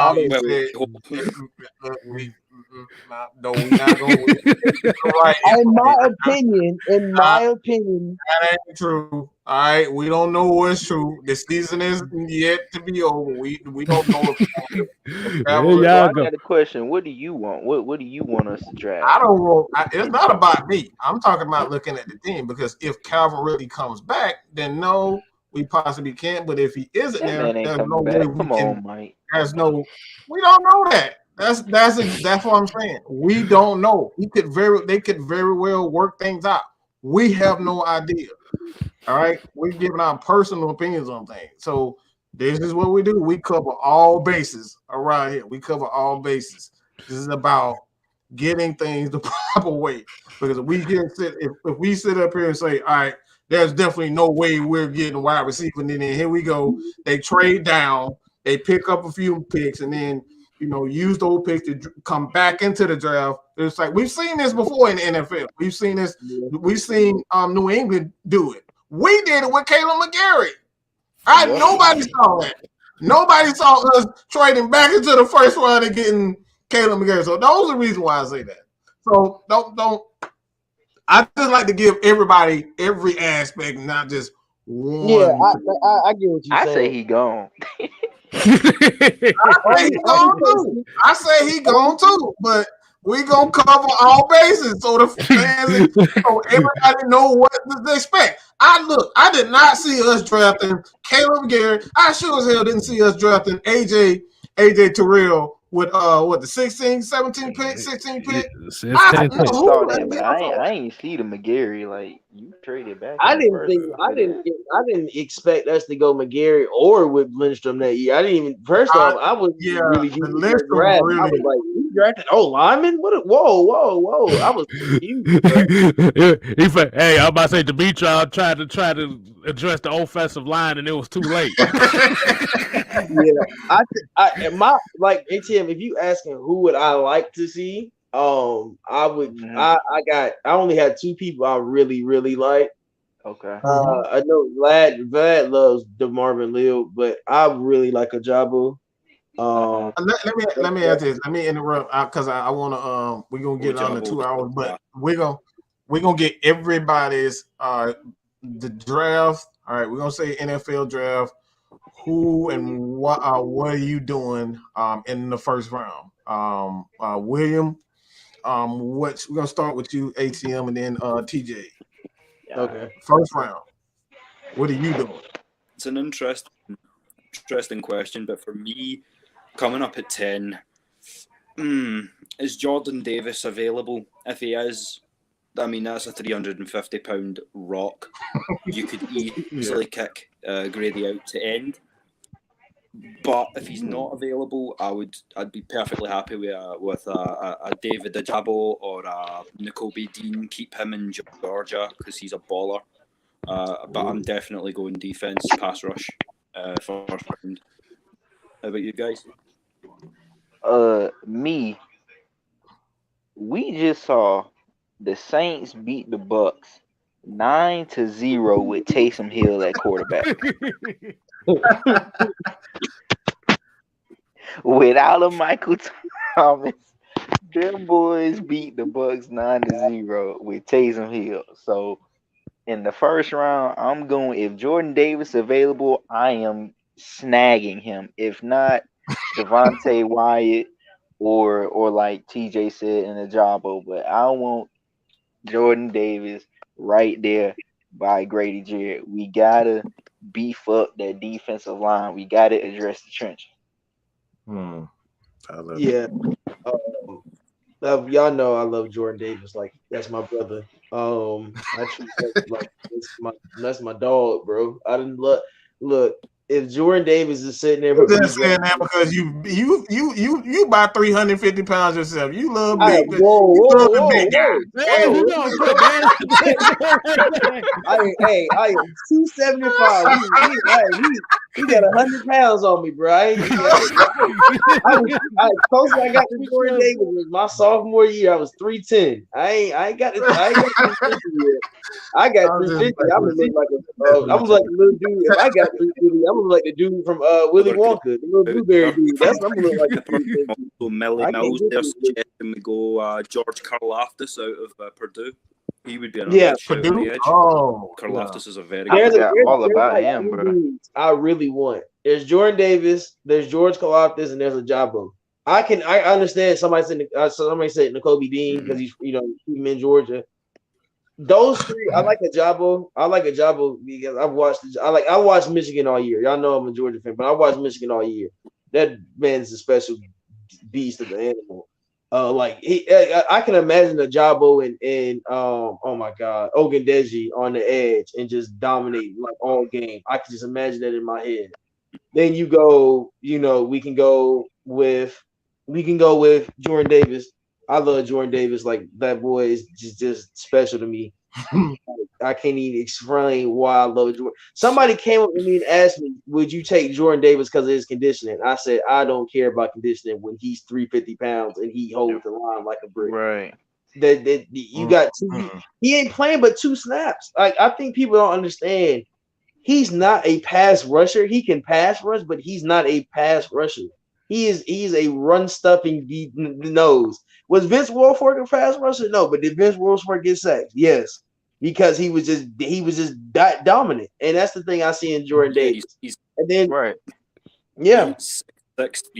no. We're not going. Right. In my opinion, that ain't true. All right, we don't know what's true. The season is yet to be over. We don't know. I got a question. What do you want? What do you want us to draft? I don't want. It's not about me. I'm talking about looking at the team, because if Calvin really comes back, then no, we possibly can't. But if he isn't there, there's no way we can. Mike. There's no. We don't know that. That's what I'm saying. We don't know. They could very well work things out. We have no idea. All right, we're giving our personal opinions on things. So this is what we do. We cover all bases around here. We cover all bases. This is about getting things the proper way. Because if we sit up here and say, all right, there's definitely no way we're getting wide receiver, and then here we go. They trade down, they pick up a few picks, and then use those picks to come back into the draft. It's like we've seen this before in the NFL. We've seen this. We've seen New England do it. We did it with Caleb McGarry. Yep. Nobody saw that. Nobody saw us trading back into the first round and getting Caleb McGarry. So those are the reasons why I say that. So don't. I just like to give everybody every aspect, not just one. Yeah, I get what you're I saying. say he gone. I say he gone too. I say he gone too, but we gonna cover all bases so the fans, so everybody know what to expect. I did not see us drafting Caleb Garrett. I sure as hell didn't see us drafting AJ Terrell with the 16, 17 pick, 16 pick. I saw that, but I ain't see the McGarry. Like, you traded back. I didn't expect us to go McGarry or with Lindstrom that year. I didn't even. First off, I was really deep in the draft. I was like, "You drafted lineman? What? Whoa! I was confused. Hey, I'm about to say Demetrius tried to address the offensive line, and it was too late. Yeah, ATM. If you asking who would I like to see, I would. I only had two people I really like. Okay. I know Vlad loves DeMarvin Leal, but I really like Ajabo. Let me ask this. Let me interrupt because I want to. We're gonna get on the 2 hours, but we're gonna get everybody's the draft. All right, we're gonna say NFL draft. Who and what are you doing in the first round? William, we're gonna start with you, ATM, and then TJ. Okay. First round. What are you doing? It's an interesting question, but for me, coming up at 10, is Jordan Davis available? If he is, I mean, that's a 350-pound rock. You could easily kick Grady out to end. But if he's not available, I'd be perfectly happy with a David Ajabo or a Nakobe Dean. Keep him in Georgia because he's a baller. But I'm definitely going defense, pass rush, first round. How about you guys? Me. We just saw the Saints beat the Bucks 9-0 with Taysom Hill at quarterback. Without a Michael Thomas, them boys beat the Bucks 9-0 with Taysom Hill. So in the first round, I'm going. If Jordan Davis available, I am snagging him. If not, Devontae Wyatt or like TJ said in the Jabo. But I want Jordan Davis right there by Grady Jarrett. We gotta beef up that defensive line. We gotta address the trenches. Y'all know I love Jordan Davis. Like, that's my brother. I treat that like that's my dog, bro. I didn't look. If Jordan Davis is sitting there, I'm just saying that because you about 350 pounds yourself. You love big. Whoa. I am 275. He got 100 pounds on me, bro. I closest I got to Jordan Davis was my sophomore year. I was 310. I ain't got 350 yet. I got 350. I'm gonna look like I'm like the little dude. If I got 350, I'm gonna look like the dude from Willy Wonka, the little blueberry dude. That's what I'm gonna look like. So Millie Mills, they're suggesting we go George Karlaftis out of Purdue. He would be another Purdue. On the edge. Karlaftis is a very good. All about him, bro. I really want. There's Jordan Davis, there's George Karlaftis, and there's Ajabo. I understand somebody said Nakobe Dean because he's in Georgia. Those three, I like Ajabo. I like Ajabo because I watched Michigan all year. Y'all know I'm a Georgia fan, but I watched Michigan all year. That man's a special beast of the animal. I can imagine Ajabo and oh my God, Ogundeji on the edge and just dominate like all game. I can just imagine that in my head. Then you go, we can go with Jordan Davis. I love Jordan Davis. Like, that boy is just special to me. I can't even explain why I love Jordan. Somebody came up to me and asked me, would you take Jordan Davis because of his conditioning? I said, I don't care about conditioning when he's 350 pounds and he holds the line like a brick. Right. You got two. He ain't playing but 2 snaps. Like, I think people don't understand. he's not a pass rusher. He can pass rush, but he's not a pass rusher. He's a run stuffing nose. Was Vince Wilfork a pass rusher? No, but did Vince Wilfork get sacked? Yes, because he was just dominant, and that's the thing I see in Jordan Davis. And then Right. yeah,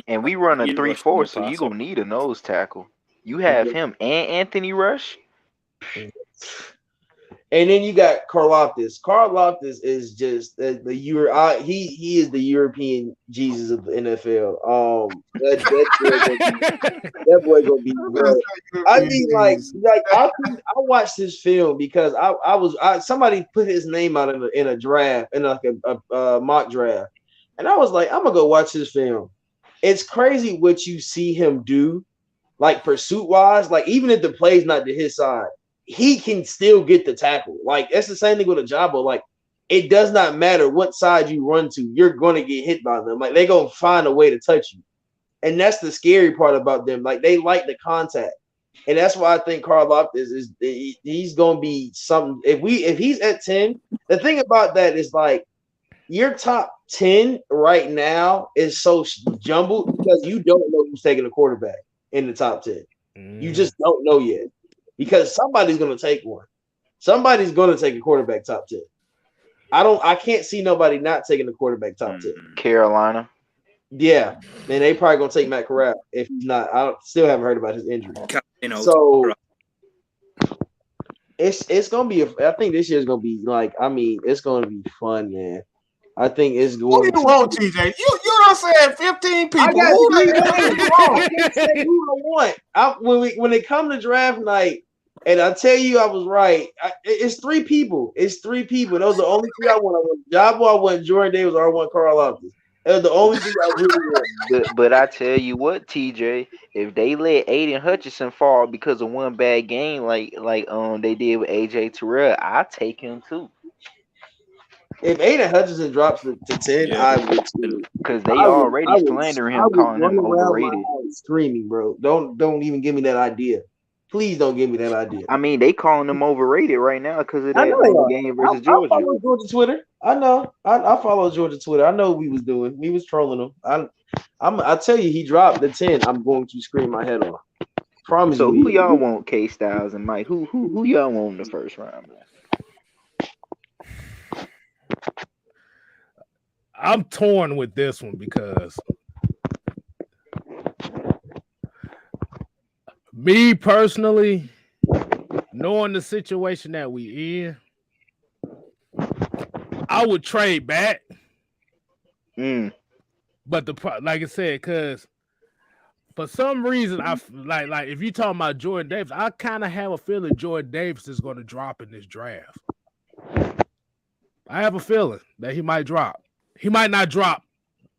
And we run a 3-4, so you gonna need a nose tackle. You have him and Anthony Rush. and then you got Karlaftis. Karlaftis is just he is the European Jesus of the NFL. That boy gonna be good. I mean, like I watched this film because somebody put his name out in a draft, in like a mock draft, and I was like, I'm gonna go watch this film. It's crazy what you see him do, like pursuit wise. Like even if the play's not to his side, he can still get the tackle. Like that's the same thing with a Jabba. Like it does not matter what side you run to, you're gonna get hit by them. Like they're gonna find a way to touch you. And that's the scary part about them. Like they like the contact. And that's why I think Karlaftis he's gonna be something. If he's at 10, the thing about that is like your top 10 right now is so jumbled because you don't know who's taking a quarterback in the top 10. You just don't know yet. Because somebody's gonna take one. Somebody's gonna take a quarterback top 10. I can't see nobody not taking the quarterback top 10. Carolina. Yeah, and they probably gonna take Matt Corral if he's not. Still haven't heard about his injury. So it's gonna be. I think this year's gonna be like. I mean, it's gonna be fun, man. I think it's going. Who do you want, TJ? You don't say 15 people. I got 3 names. I can't say who I want. When it come to draft night, and I tell you, I was right. It's 3 people. It's 3 people. Those are the only 3 I want. I want Jabba, I want Jordan Davis, or I want Karlaftis. They're the only thing I really want. But I tell you what, TJ, if they let Aiden Hutchinson fall because of one bad game, like they did with AJ Terrell, I take him too. If Aiden Hutchinson drops to 10, I would too. Because they already slandering him, calling him overrated. Screaming, bro. Don't even give me that idea. Please don't give me that idea. I mean, they calling him overrated right now because of that game versus Georgia. I follow Georgia Twitter. I know. I follow Georgia Twitter. I know what we was doing. We was trolling him. I tell you, he dropped the 10. I'm going to scream my head off. Promise. So who y'all want, K Styles and Mike? Who y'all want in the first round, man? I'm torn with this one because me personally, knowing the situation that we in, I would trade back. But like I said, because for some reason, I like if you talking about Jordan Davis, I kind of have a feeling Jordan Davis is going to drop in this draft. I have a feeling that he might drop. He might not drop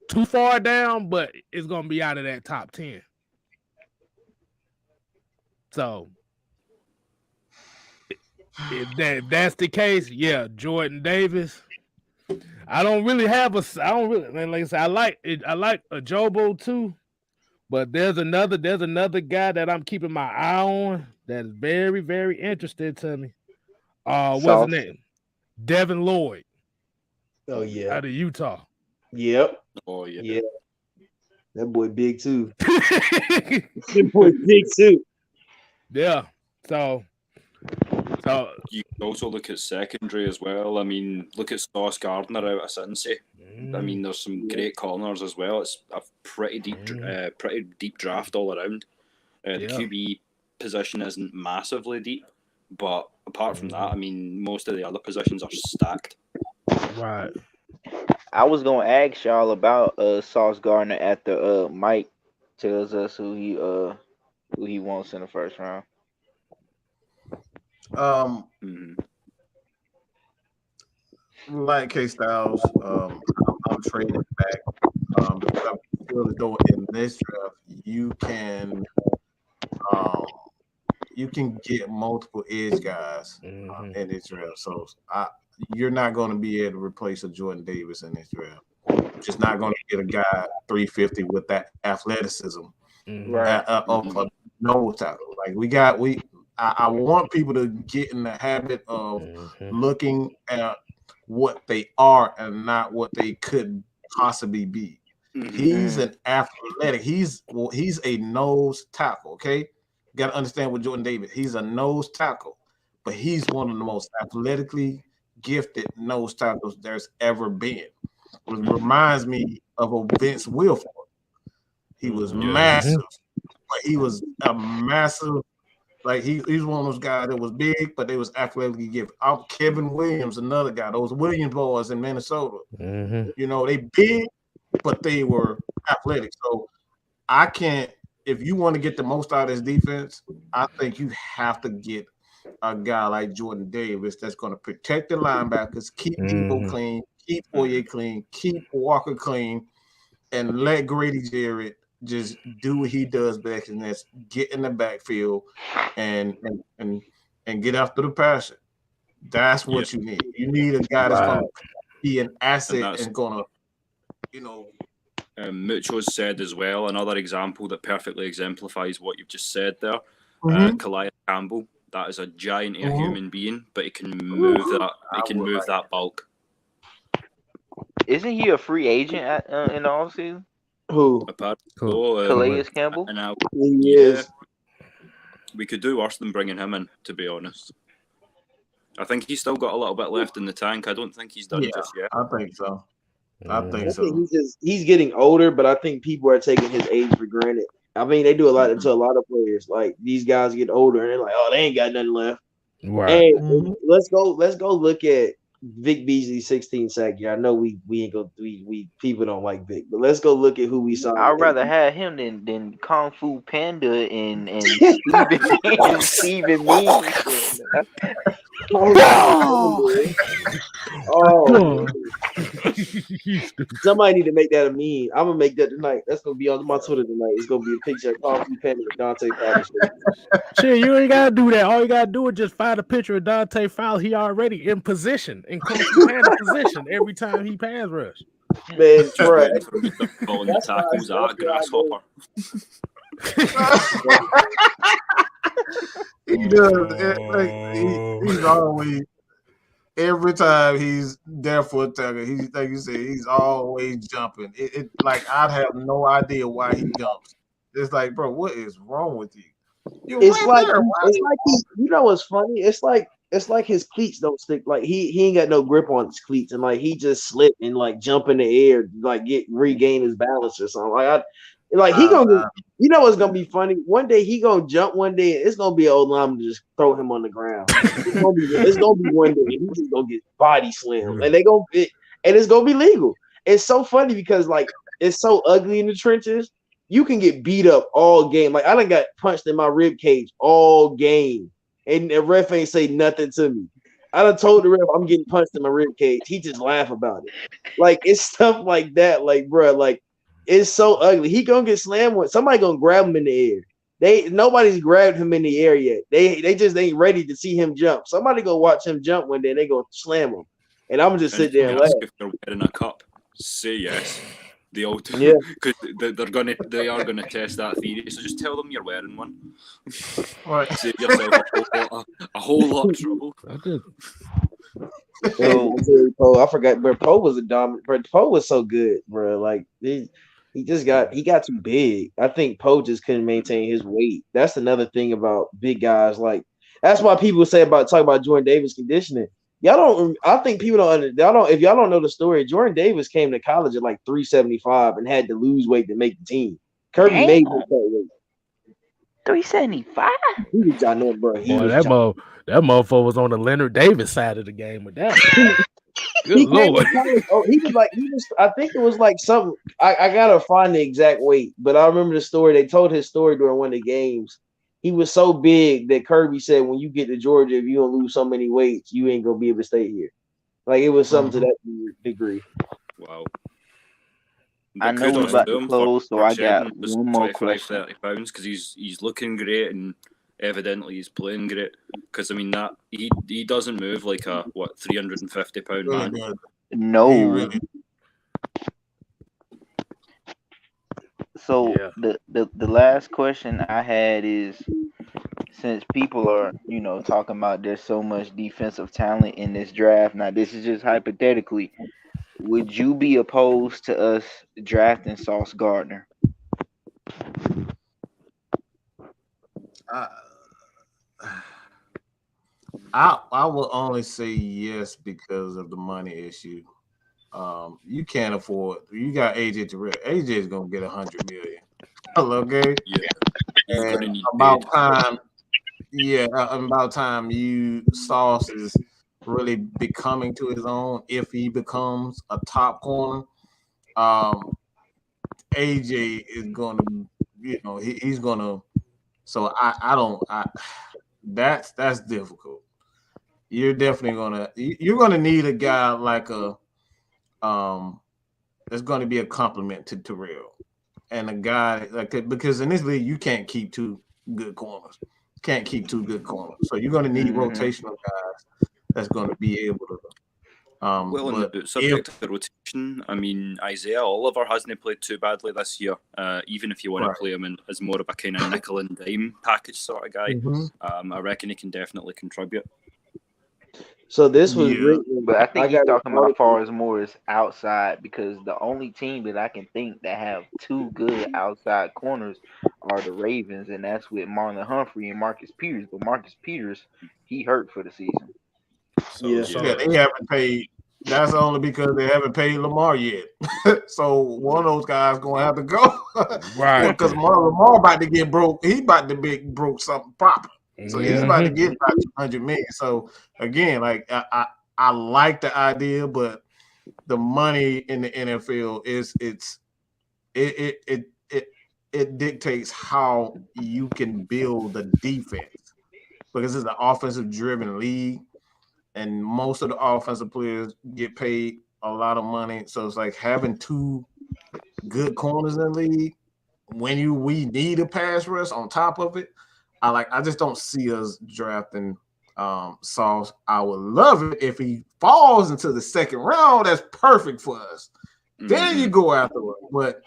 too far down, but it's going to be out of that top 10. So, if that's the case, yeah, Jordan Davis. I don't really, like I said, I like a Jobo too, but there's another guy that I'm keeping my eye on that is very, very interesting to me. What's his name? Devin Lloyd. Oh yeah, out of Utah. Yep. Oh yeah. Yeah. That boy big too. That boy big too. Yeah. So you can also look at secondary as well. I mean, look at Sauce Gardner out of Cincy. I mean, there's some great corners as well. It's a pretty deep draft all around. The QB position isn't massively deep, but apart from that, I mean, most of the other positions are stacked. Right. I was gonna ask y'all about Sauce Gardner after Mike tells us who he wants in the first round. Like K Styles, I'm trading back because I feel as though in this draft you can get multiple edge guys in this draft. So you're not going to be able to replace a Jordan Davis in this draft. You're just not going to get a guy 350 with that athleticism of a nose tackle. Like I want people to get in the habit of looking at what they are and not what they could possibly be. He's an athletic. He's a nose tackle. Okay, got to understand with Jordan Davis. He's a nose tackle, but he's one of the most athletically gifted nose tackles there's ever been. It reminds me of a Vince Wilfork. He was massive, but he was a massive. Like he's one of those guys that was big, but they was athletically gifted. Kevin Williams, another guy. Those Williams boys in Minnesota. You know, they big, but they were athletic. So I can't. If you want to get the most out of this defense, I think you have to get a guy like Jordan Davis that's going to protect the linebackers, keep Debo clean, keep Oye clean, keep Walker clean, and let Grady Jarrett just do what he does best, and that's get in the backfield and get after the passer. That's what you need. You need a guy that's going to be an asset and going to, you know. Mucho's said as well, another example that perfectly exemplifies what you've just said there. Calais Campbell, that is a giant human being, but he can move that. He can move that bulk. Isn't he a free agent in the offseason? Who? Calais Campbell? He is. We could do worse than bringing him in, to be honest. I think he's still got a little bit left in the tank. I don't think he's done just yet. I think so. I think he's getting older, but I think people are taking his age for granted. I mean, they do a lot to a lot of players. Like these guys get older and they're like, oh, they ain't got nothing left. Right. And let's go look at Vick Beasley's 16 sack year. I know we ain't go we people don't like Vick, but let's go look at who we saw. I'd rather have him than Kung Fu Panda and Steven Means. Oh, somebody need to make that a meme. I'm gonna make that tonight. That's gonna be on my Twitter tonight. It's gonna be a picture of Kung Fu Panda with Dante Fowler. Shit, you ain't gotta do that. All you gotta do is just find a picture of Dante Fowler. He already in position, in Kung Fu Panda position every time he pass rush. Man, Troy. The tackles are grasshopper. He does. He's always, every time he's there for a tackle, he's like you said, he's always jumping. It like I'd have no idea why he jumps. It's like, bro, what is wrong with you? It's like he, you know what's funny? It's like his cleats don't stick. Like he ain't got no grip on his cleats, and like he just slip and like jump in the air, like regain his balance or something. Like he gonna, you know what's gonna be funny? One day he gonna jump. One day it's gonna be an old lineman to just throw him on the ground. It's gonna be one day he's just gonna get body slammed, and and it's gonna be legal. It's so funny because like it's so ugly in the trenches. You can get beat up all game. Like I done got punched in my rib cage all game, and the ref ain't say nothing to me. I done told the ref I'm getting punched in my rib cage. He just laugh about it. Like it's stuff like that. Like bro, like. It's so ugly. He gonna get slammed with somebody gonna grab him in the air. Nobody's grabbed him in the air yet. They just ain't ready to see him jump. Somebody go watch him jump one day and they gonna slam him. And I'm gonna just sit there and laugh. If they're wearing a cup, say yes. They all do, because they are gonna test that theory. So just tell them you're wearing one. Right. Save yourself a whole lot of trouble. Poe, I forgot, but Poe was a dominant. But Poe was so good, bro. Like he got too big. I think Poe just couldn't maintain his weight. That's another thing about big guys. Like that's why people say talk about Jordan Davis conditioning. Y'all don't. I think people don't. If y'all don't know the story, Jordan Davis came to college at like 375 and had to lose weight to make the team. Kirby made him that weight. 375. He was ginormous, bro. That motherfucker was on the Leonard Davis side of the game with that. Good Lord. I think it was like something. I gotta find the exact weight, but I remember the story. They told his story during one of the games. He was so big that Kirby said, when you get to Georgia, if you don't lose so many weights, you ain't gonna be able to stay here. Like it was something to that degree. Wow. I know we're about to close, so I got one more question. 30 pounds because he's looking great and evidently he's playing great. Because I mean that he doesn't move like a 350-pound man. No. So the last question I had is, since people are, talking about there's so much defensive talent in this draft. Now, this is just hypothetically. Would you be opposed to us drafting Sauce Gardner? I will only say yes because of the money issue. You can't afford. You got AJ Terrell. AJ is gonna get $100 million. Okay, Yeah, he's going to and need about paid. time. Yeah, about time you Sauce is really becoming to his own. If he becomes a top corner, AJ is gonna, he's gonna. So I don't. That's difficult. You're definitely you're gonna need a guy like that's gonna be a compliment to Terrell and a guy like because in this league you can't keep two good corners. Can't keep two good corners. So you're gonna need rotational guys that's gonna be able to. Well, on the subject of rotation, I mean, Isaiah Oliver hasn't played too badly this year. Even if you want to play him as more of a kind of nickel and dime package sort of guy, I reckon he can definitely contribute. So this was written, but I think he's talking about far as more as outside because the only team that I can think that have two good outside corners are the Ravens, and that's with Marlon Humphrey and Marcus Peters. But Marcus Peters, he hurt for the season. Yeah, they haven't paid. That's only because they haven't paid Lamar yet. So one of those guys gonna have to go, right? Because Lamar about to get broke. He about to be broke something proper. So he's about to get about $200 million. So again, like I like the idea, but the money in the NFL it dictates how you can build the defense because it's an offensive driven league. And most of the offensive players get paid a lot of money. So it's like having two good corners in the league when we need a pass rush on top of it. I just don't see us drafting Sauce. I would love it if he falls into the second round. That's perfect for us. Then you go after him. But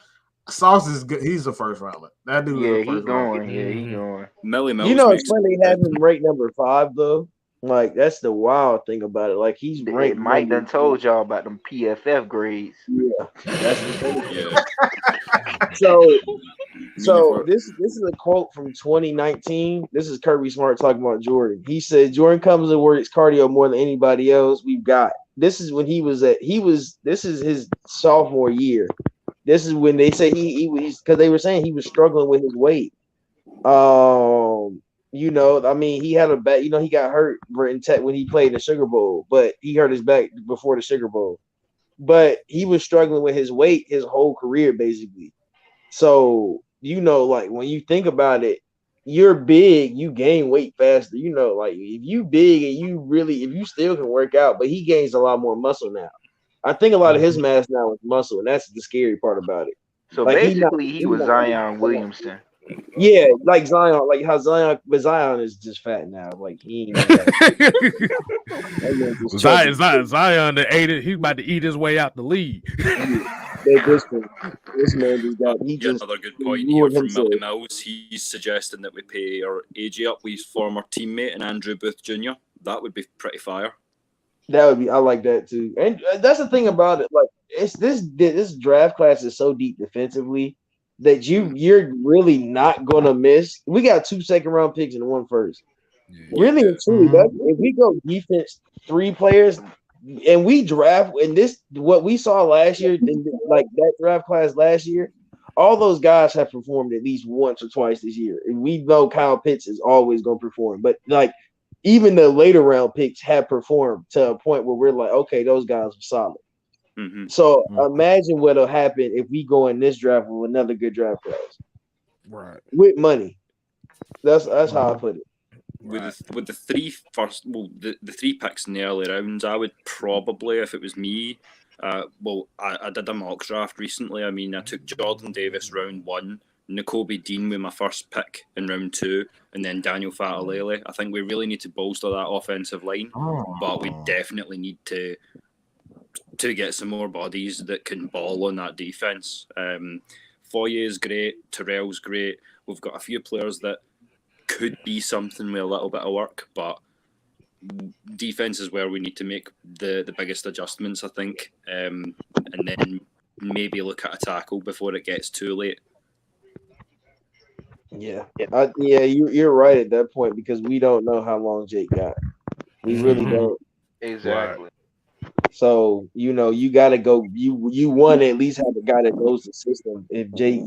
Sauce is good. He's a first rounder. That dude is a first rounder. Yeah, he going. Millie Mills. You know, it's funny they have him ranked number 5 though. Like that's the wild thing about it. Like he's ranked. Mike done told y'all about them PFF grades. Yeah, that's the thing. So this is a quote from 2019. This is Kirby Smart talking about Jordan. He said Jordan comes and works cardio more than anybody else we've got. This is when this is his sophomore year. This is when they say he was because they were saying he was struggling with his weight. I mean, he had a back. He got hurt when he played in the Sugar Bowl, but he hurt his back before the Sugar Bowl. But he was struggling with his weight his whole career, basically. So, like when you think about it, you're big, you gain weight faster. Like if you big and if you still can work out, but he gains a lot more muscle now. I think a lot of his mass now is muscle, and that's the scary part about it. So like basically, he was Zion Williamson. Yeah, like Zion, like how Zion is just fat now. Like he ain't Zion ate it. He's about to eat his way out the league. This man just got another good point here from Millie Mills. He's suggesting that we pay our AJ up with his former teammate and Andrew Booth Jr. That would be pretty fire. That would be. I like that too. And that's the thing about it. Like it's this draft class is so deep defensively that you're really not gonna miss. We got 2 second-round picks and 1 first. Really and truly, if we go defense 3 players and we draft and this what we saw last year, like that draft class last year, all those guys have performed at least once or twice this year. And we know Kyle Pitts is always gonna perform, but like even the later round picks have performed to a point where we're like, okay, those guys are solid. So imagine what'll happen if we go in this draft with another good draft class, right? With money. That's how I put it. With the 3 first, the 3 picks in the early rounds, I would probably, if it was me, I did a mock draft recently. I mean, I took Jordan Davis round 1, Nakobe Dean with my first pick in round 2, and then Daniel Fatalele. I think we really need to bolster that offensive line, but we definitely need to get some more bodies that can ball on that defense. Foye is great, Terrell's great. We've got a few players that could be something with a little bit of work, but defense is where we need to make the biggest adjustments, I think, and then maybe look at a tackle before it gets too late. Yeah, you're right at that point because we don't know how long Jake got. We really don't. Exactly. So you got to go. You want to at least have a guy that knows the system. If Jake,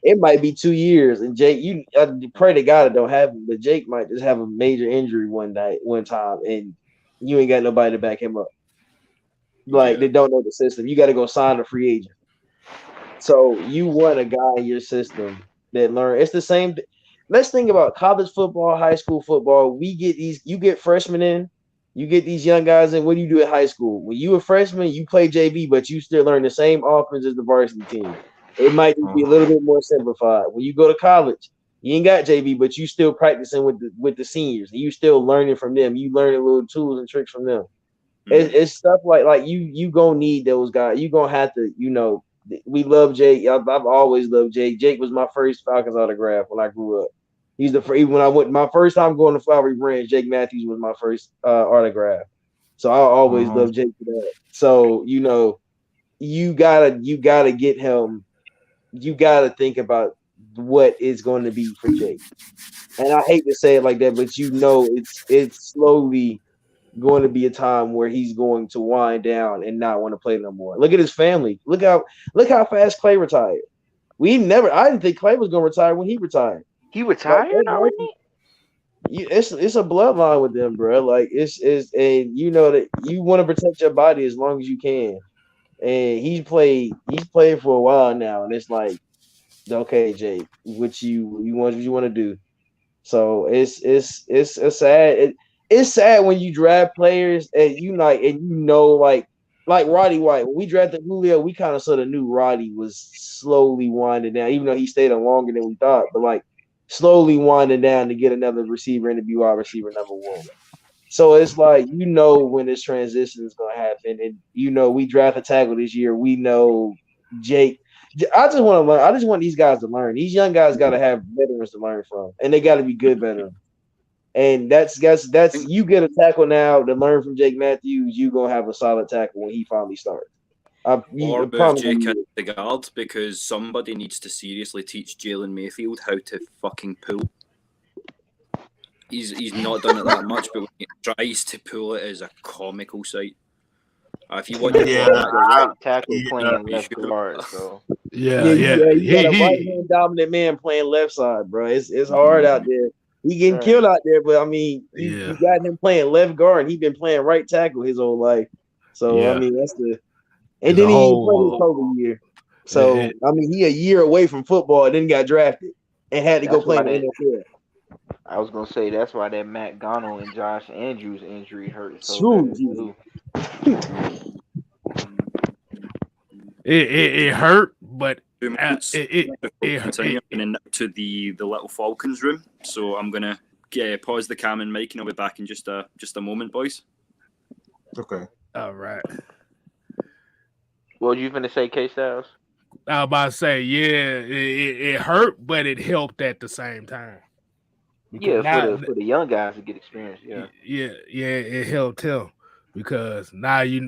it might be 2 years, and Jake, I pray to God it don't happen, but Jake might just have a major injury one time, and you ain't got nobody to back him up. Like they don't know the system. You got to go sign a free agent. So you want a guy in your system that learn. It's the same. Let's think about college football, high school football. You get freshmen in, you get these young guys in. What do you do at high school? When you a freshman, you play JV, but you still learn the same offense as the varsity team. It might just be a little bit more simplified. When you go to college, you ain't got JV, but you still practicing with the seniors, and you still learning from them. You learning little tools and tricks from them. It's stuff like you gonna need those guys. You gonna have to, we love Jake. I've always loved Jake. Jake was my first Falcons autograph when I grew up. He's even when I went my first time going to Flowery Branch, Jake Matthews was my first autograph. So I always loved Jake for that. So you gotta get him. You gotta think about what is going to be for Jake. And I hate to say it like that, but it's slowly going to be a time where he's going to wind down and not want to play no more. Look at his family. Look how fast Clay retired. I didn't think Clay was going to retire when he retired. He retired already? It's a bloodline with them, bro. Like and you know that you want to protect your body as long as you can. And he's played for a while now, and it's like, okay, Jake, what you want to do. So it's sad. It's sad when you draft players and like Roddy White. When we drafted Julio, we kind of sort of knew Roddy was slowly winding down, even though he stayed on longer than we thought, but like slowly winding down to get another receiver and to be wide receiver number one. So it's like, when this transition is going to happen, and we draft a tackle this year. We know Jake. I just want to learn. I just want these guys to learn. These young guys got to have veterans to learn from, and they got to be good veterans. And that's you get a tackle now to learn from Jake Matthews. You gonna have a solid tackle when he finally starts. Or move Jake into the guard, because somebody needs to seriously teach Jalen Mayfield how to fucking pull. He's not done it that much, but when he tries to pull it, is a comical sight. If you want to right tackle playing left guard, so you got a right hand dominant man playing left side, bro. It's hard out there. He getting killed out there, but I mean, you got him playing left guard. He been playing right tackle his whole life. So I mean, that's the. And then he played his COVID year. So I mean, he a year away from football, and then got drafted and had to go play in the NFL. I was gonna say that's why that Matt Gonal and Josh Andrews injury hurt so bad too. It hurt, but it into the little Falcons room. So I'm gonna pause the cam and mic, and I'll be back in just a moment, boys. Okay. All right. What were you gonna say, K Styles? I was about to say, it hurt, but it helped at the same time. Because for the young guys to get experience, it helped him because now you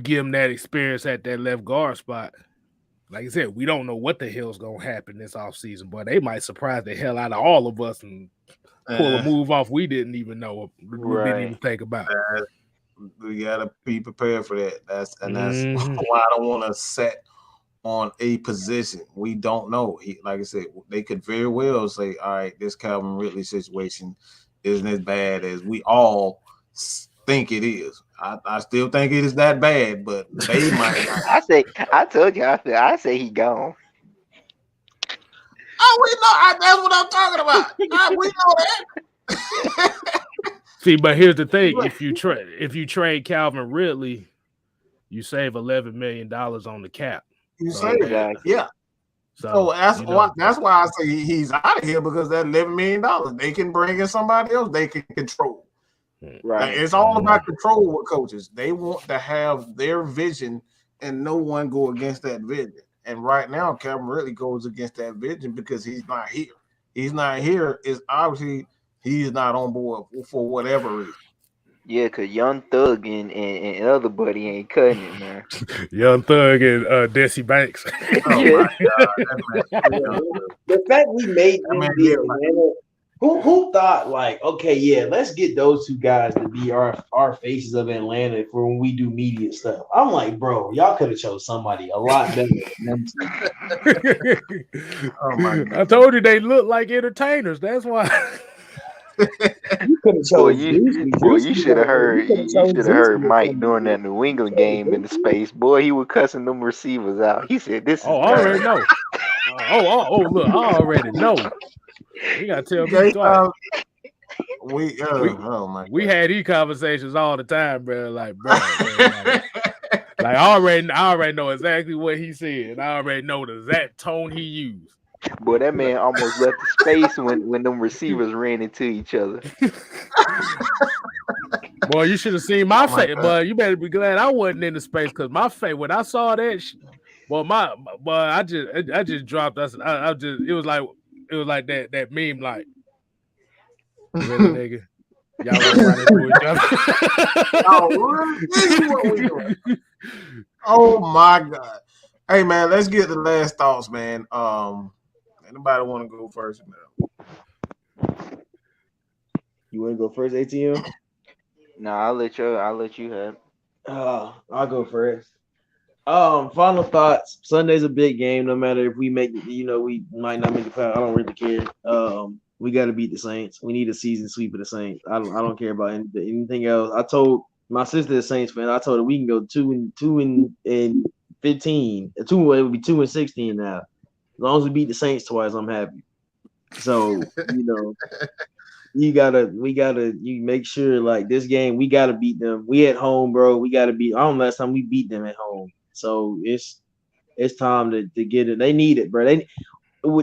give them that experience at that left guard spot. Like I said, we don't know what the hell's gonna happen this offseason, but they might surprise the hell out of all of us and pull a move off we didn't even know, we didn't even think about. We gotta be prepared for that. That's why I don't want to set on a position. We don't know. Like I said, they could very well say, all right, this Calvin Ridley situation isn't as bad as we all think it is. I still think it is that bad, but they might not. I told you, I say he gone. Oh, we know. That's what I'm talking about. We know that. See, but here's the thing: if you trade Calvin Ridley, you save $11 million on the cap. You say that, yeah. So that's why I say he's out of here, because that $11 million, they can bring in somebody else they can control. Right. Like, it's all about control with coaches. They want to have their vision and no one go against that vision. And right now, Calvin Ridley goes against that vision because he's not here. he's not here, it's obviously he's not on board for whatever reason. Yeah, cause Young Thug and other buddy ain't cutting it, man. Young Thug and Desi Banks. Oh Yeah. my God, The fact we made that them man be get Atlanta. Who thought like, okay, yeah, let's get those two guys to be our faces of Atlanta for when we do media stuff. I'm like, bro, y'all could have chose somebody a lot better than them two. Oh my God. I told you they look like entertainers. That's why. You could have Boy, chose you should have heard Mike during that New England game in the space. Boy, he was cussing them receivers out. He said, "This is I already know. Look, I already know. You gotta tell me twice. We had these conversations all the time, bro. Like, bro, like I already know exactly what he said. I already know the exact tone he used. Boy, that man almost left the space when them receivers ran into each other. Boy, you should have seen my face. But you better be glad I wasn't in the space because my face when I saw that, I just dropped. It was like that meme like, really, nigga. Y'all gonna run into each other. Oh my God. Hey man, let's get the last thoughts, man. Anybody want to go first now? You want to go first, ATM? No, I'll let you have. I'll go first. Final thoughts. Sunday's a big game. No matter if we make it, we might not make the playoff. I don't really care. We got to beat the Saints. We need a season sweep of the Saints. I don't care about anything else. I told my sister, a Saints fan, I told her we can go 2-15. It would be 2-16 now. As long as we beat the Saints twice, I'm happy. So we gotta make sure like this game we gotta beat them. We at home, bro. We gotta beat. I don't know last time we beat them at home. So it's time to get it. They need it, bro.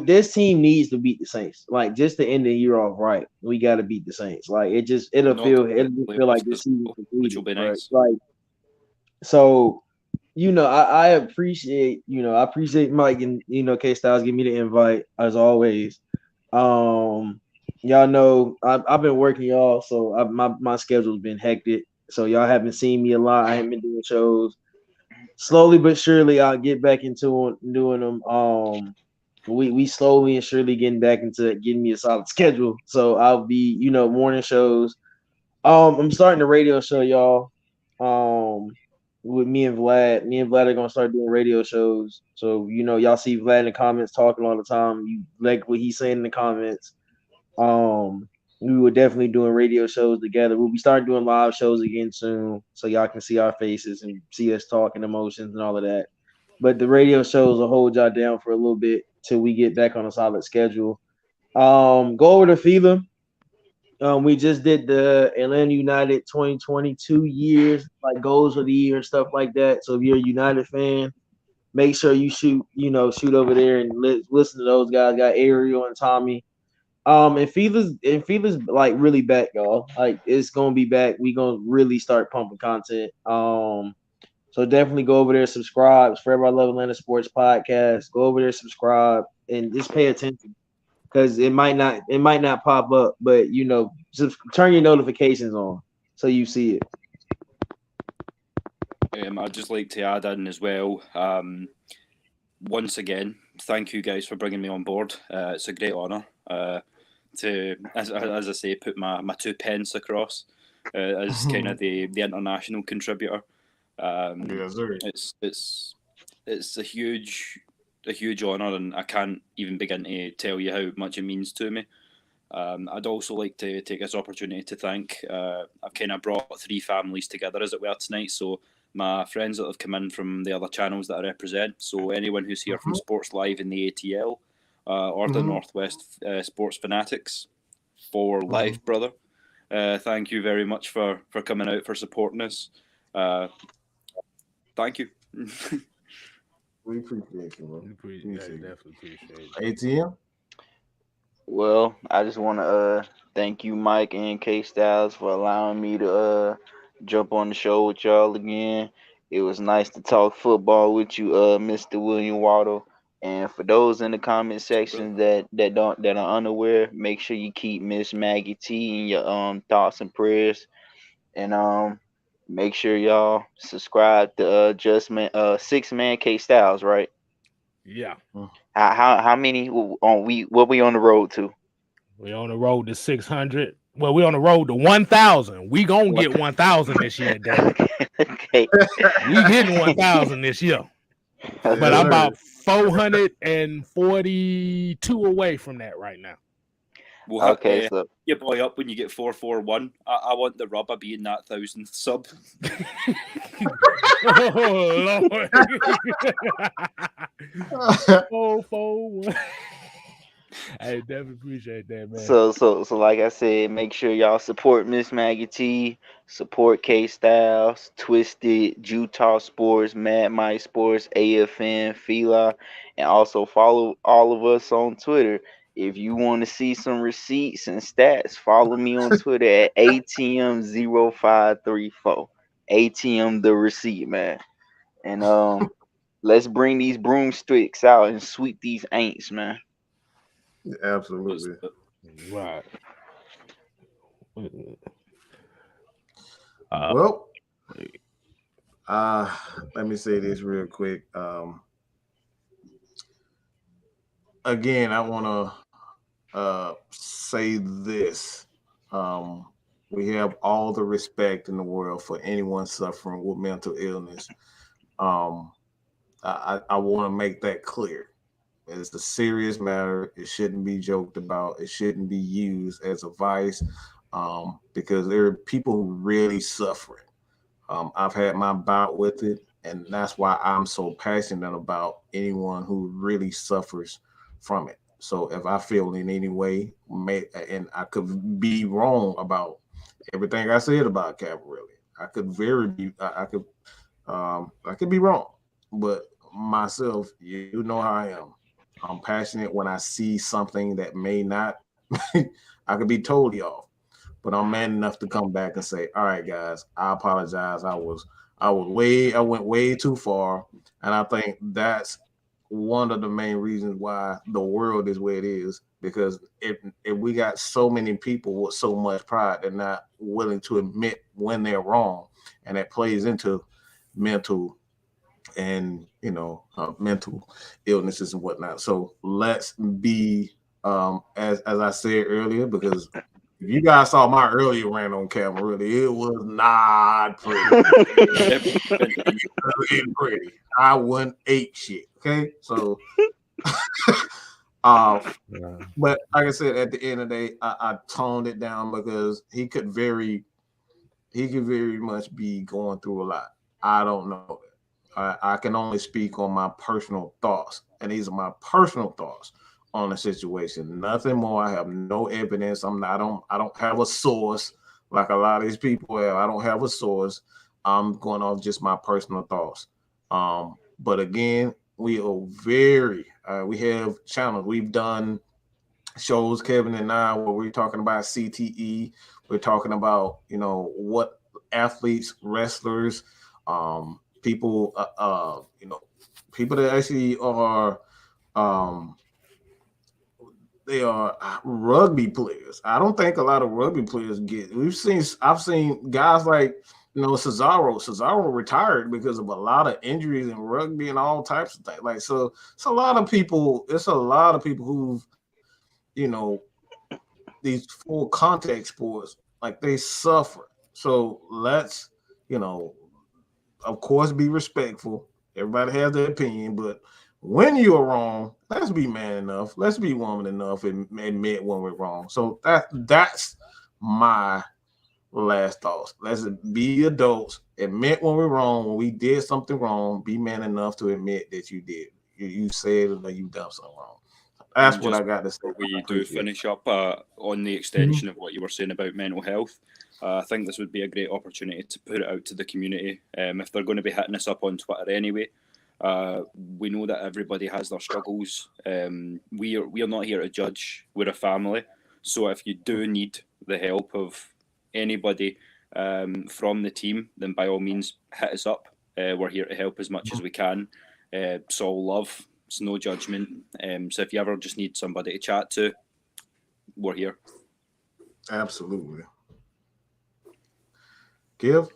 This team needs to beat the Saints. Like just to end the year off right, we got to beat the Saints. Like it'll feel like this season completed. Which will be nice. Like so, I appreciate Mike and K Styles give me the invite as always. Y'all know I've been working y'all, so my schedule's been hectic. So y'all haven't seen me a lot. I haven't been doing shows. Slowly but surely, I'll get back into doing them. We slowly and surely getting back into getting me a solid schedule. So I'll be, morning shows. I'm starting a radio show, y'all. With me and Vlad. Me and Vlad are gonna start doing radio shows. So, y'all see Vlad in the comments talking all the time. You like what he's saying in the comments. We were definitely doing radio shows together. We'll be starting doing live shows again soon. So y'all can see our faces and see us talking emotions and all of that. But the radio shows will hold y'all down for a little bit till we get back on a solid schedule. Go over to FILA. We just did the Atlanta United 2022 years, like goals for the year and stuff like that. So if you're a United fan, make sure you shoot over there and listen to those guys. Got Ariel and Tommy. And FILA's like really back, y'all. Like it's gonna be back. We gonna really start pumping content. So definitely go over there, subscribe. It's Forever I Love Atlanta Sports Podcast. Go over there, subscribe, and just pay attention because it might not pop up, but just turn your notifications on so you see it. I'd just like to add in as well. Once again, thank you guys for bringing me on board. It's a great honour to, as I say, put my 2 pence across as kind of the international contributor. It's a huge honour, and I can't even begin to tell you how much it means to me. I'd also like to take this opportunity to thank. I've kind of brought 3 families together, as it were, tonight. So my friends that have come in from the other channels that I represent. So anyone who's here from Sports Live in the ATL or the Northwest Sports Fanatics for life, brother. Thank you very much for coming out, for supporting us. Thank you. We appreciate you, bro. Definitely appreciate it. ATM? Well, I just want to thank you, Mike and K Styles, for allowing me to jump on the show with y'all again. It was nice to talk football with you, Mr. William Waddle. And for those in the comment section that are unaware, make sure you keep Miss Maggie T in your thoughts and prayers, and make sure y'all subscribe to Six Man K Styles, right? Yeah. How many what we on the road to? We on the road to 600. Well, we on the road to 1,000. We gonna get 1,000 this year, Dan. Okay. We getting 1,000 this year. But I'm about 442 away from that right now. We'll Okay, so your boy up when you get 441. I want the rubber being that 1,000th sub. Oh Lord. 441. I definitely appreciate that, man. So like I said, make sure y'all support Miss Maggie T, support K Styles, Twisted, Utah Sports, Mad Mike Sports, AFN, Fila, and also follow all of us on Twitter. If you want to see some receipts and stats, follow me on Twitter at ATM0534. ATM the receipt, man. And let's bring these broomsticks out and sweep these ain'ts, man. Absolutely. Right. Well, let me say this real quick. Again, I want to say this. We have all the respect in the world for anyone suffering with mental illness. I want to make that clear. It's a serious matter. It shouldn't be joked about. It shouldn't be used as a vice, because there are people who really suffering. I've had my bout with it, and that's why I'm so passionate about anyone who really suffers from it. So if I feel in any way, and I could be wrong about everything I said about Cavalry, I could be wrong, but myself, you know how I am. I'm passionate when I see something that may not, I could be totally off, but I'm man enough to come back and say, all right, guys, I apologize. I went way too far. And I think that's one of the main reasons why the world is where it is, because if we got so many people with so much pride, they're not willing to admit when they're wrong. And that plays into mental and mental illnesses and whatnot. So let's be as I said earlier, because if you guys saw my earlier rant on camera, really, it was not pretty. It ain't pretty. I wouldn't ape shit. Okay, so but like I said, at the end of the day, I toned it down because he could very much be going through a lot. I don't know. I can only speak on my personal thoughts, and these are my personal thoughts on the situation. Nothing more. I have no evidence. I don't have a source like a lot of these people have. I don't have a source. I'm going off just my personal thoughts. But again, we are we have channels. We've done shows, Kevin and I, where we're talking about CTE. We're talking about, what athletes, wrestlers, people, people that actually are, they are rugby players. I don't think a lot of rugby players get. I've seen guys like, Cesaro. Cesaro retired because of a lot of injuries in rugby and all types of things. Like, so it's a lot of people. It's a lot of people who've, these full contact sports, like, they suffer. So let's, of course, be respectful. Everybody has their opinion, but when you are wrong, let's be man enough. Let's be woman enough and admit when we're wrong. So that's my last thoughts. Let's be adults. Admit when we're wrong. When we did something wrong, be man enough to admit that you did. You said that you've done something wrong. That's what I got to say. We do finish up on the extension of what you were saying about mental health. I think this would be a great opportunity to put it out to the community. If they're going to be hitting us up on Twitter anyway, we know that everybody has their struggles. We are not here to judge. We're a family. So if you do need the help of anybody from the team, then by all means hit us up. We're here to help as much as we can. It's all love. It's no judgment. So if you ever just need somebody to chat to, we're here. Absolutely. Give.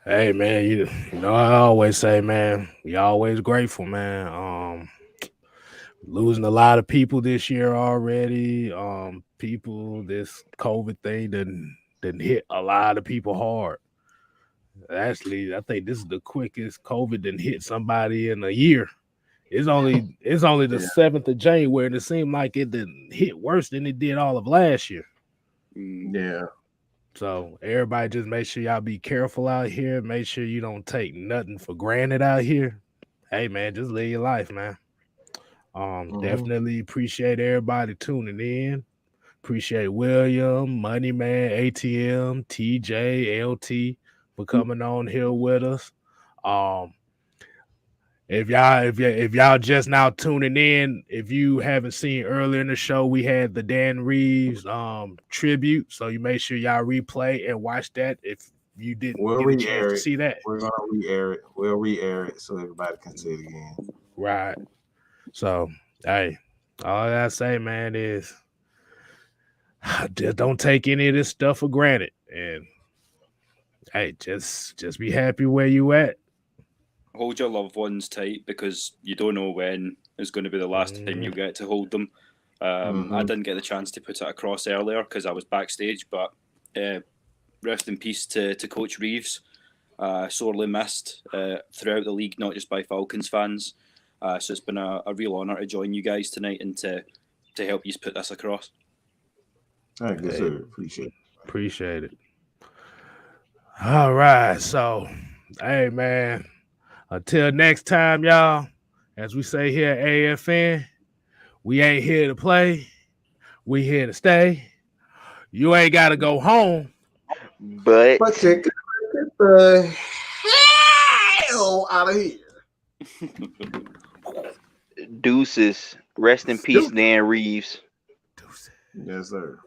Hey man, you know I always say, man, we always grateful, man. Losing a lot of people this year already. People, this COVID thing didn't hit a lot of people hard. Actually, I think this is the quickest COVID didn't hit somebody in a year. It's only the 7th of January, and it seemed like it didn't hit worse than it did all of last year. Yeah. So everybody just make sure y'all be careful out here. Make sure you don't take nothing for granted out here. Hey man, just live your life, man. Definitely appreciate everybody tuning in. Appreciate William, Moneyman, ATM, TJ, LT for coming on here with us. If y'all just now tuning in, if you haven't seen earlier in the show, we had the Dan Reeves tribute. So you make sure y'all replay and watch that if you didn't get a chance to see that. We're gonna re-air it. We'll re-air it so everybody can see it again. Right. So hey, all I gotta say, man, is just don't take any of this stuff for granted. And hey, just be happy where you at. Hold your loved ones tight because you don't know when is going to be the last time you get to hold them. I didn't get the chance to put it across earlier because I was backstage, but rest in peace to Coach Reeves. Sorely missed throughout the league, not just by Falcons fans. So it's been a real honour to join you guys tonight and to help you put this across. Thank you, sir. Appreciate it. All right. So, hey, man. Until next time, y'all, as we say here at AFN, we ain't here to play. We here to stay. You ain't got to go home. But you get the hell out of here. Deuces. Rest in peace, Dan Reeves. Yes, sir.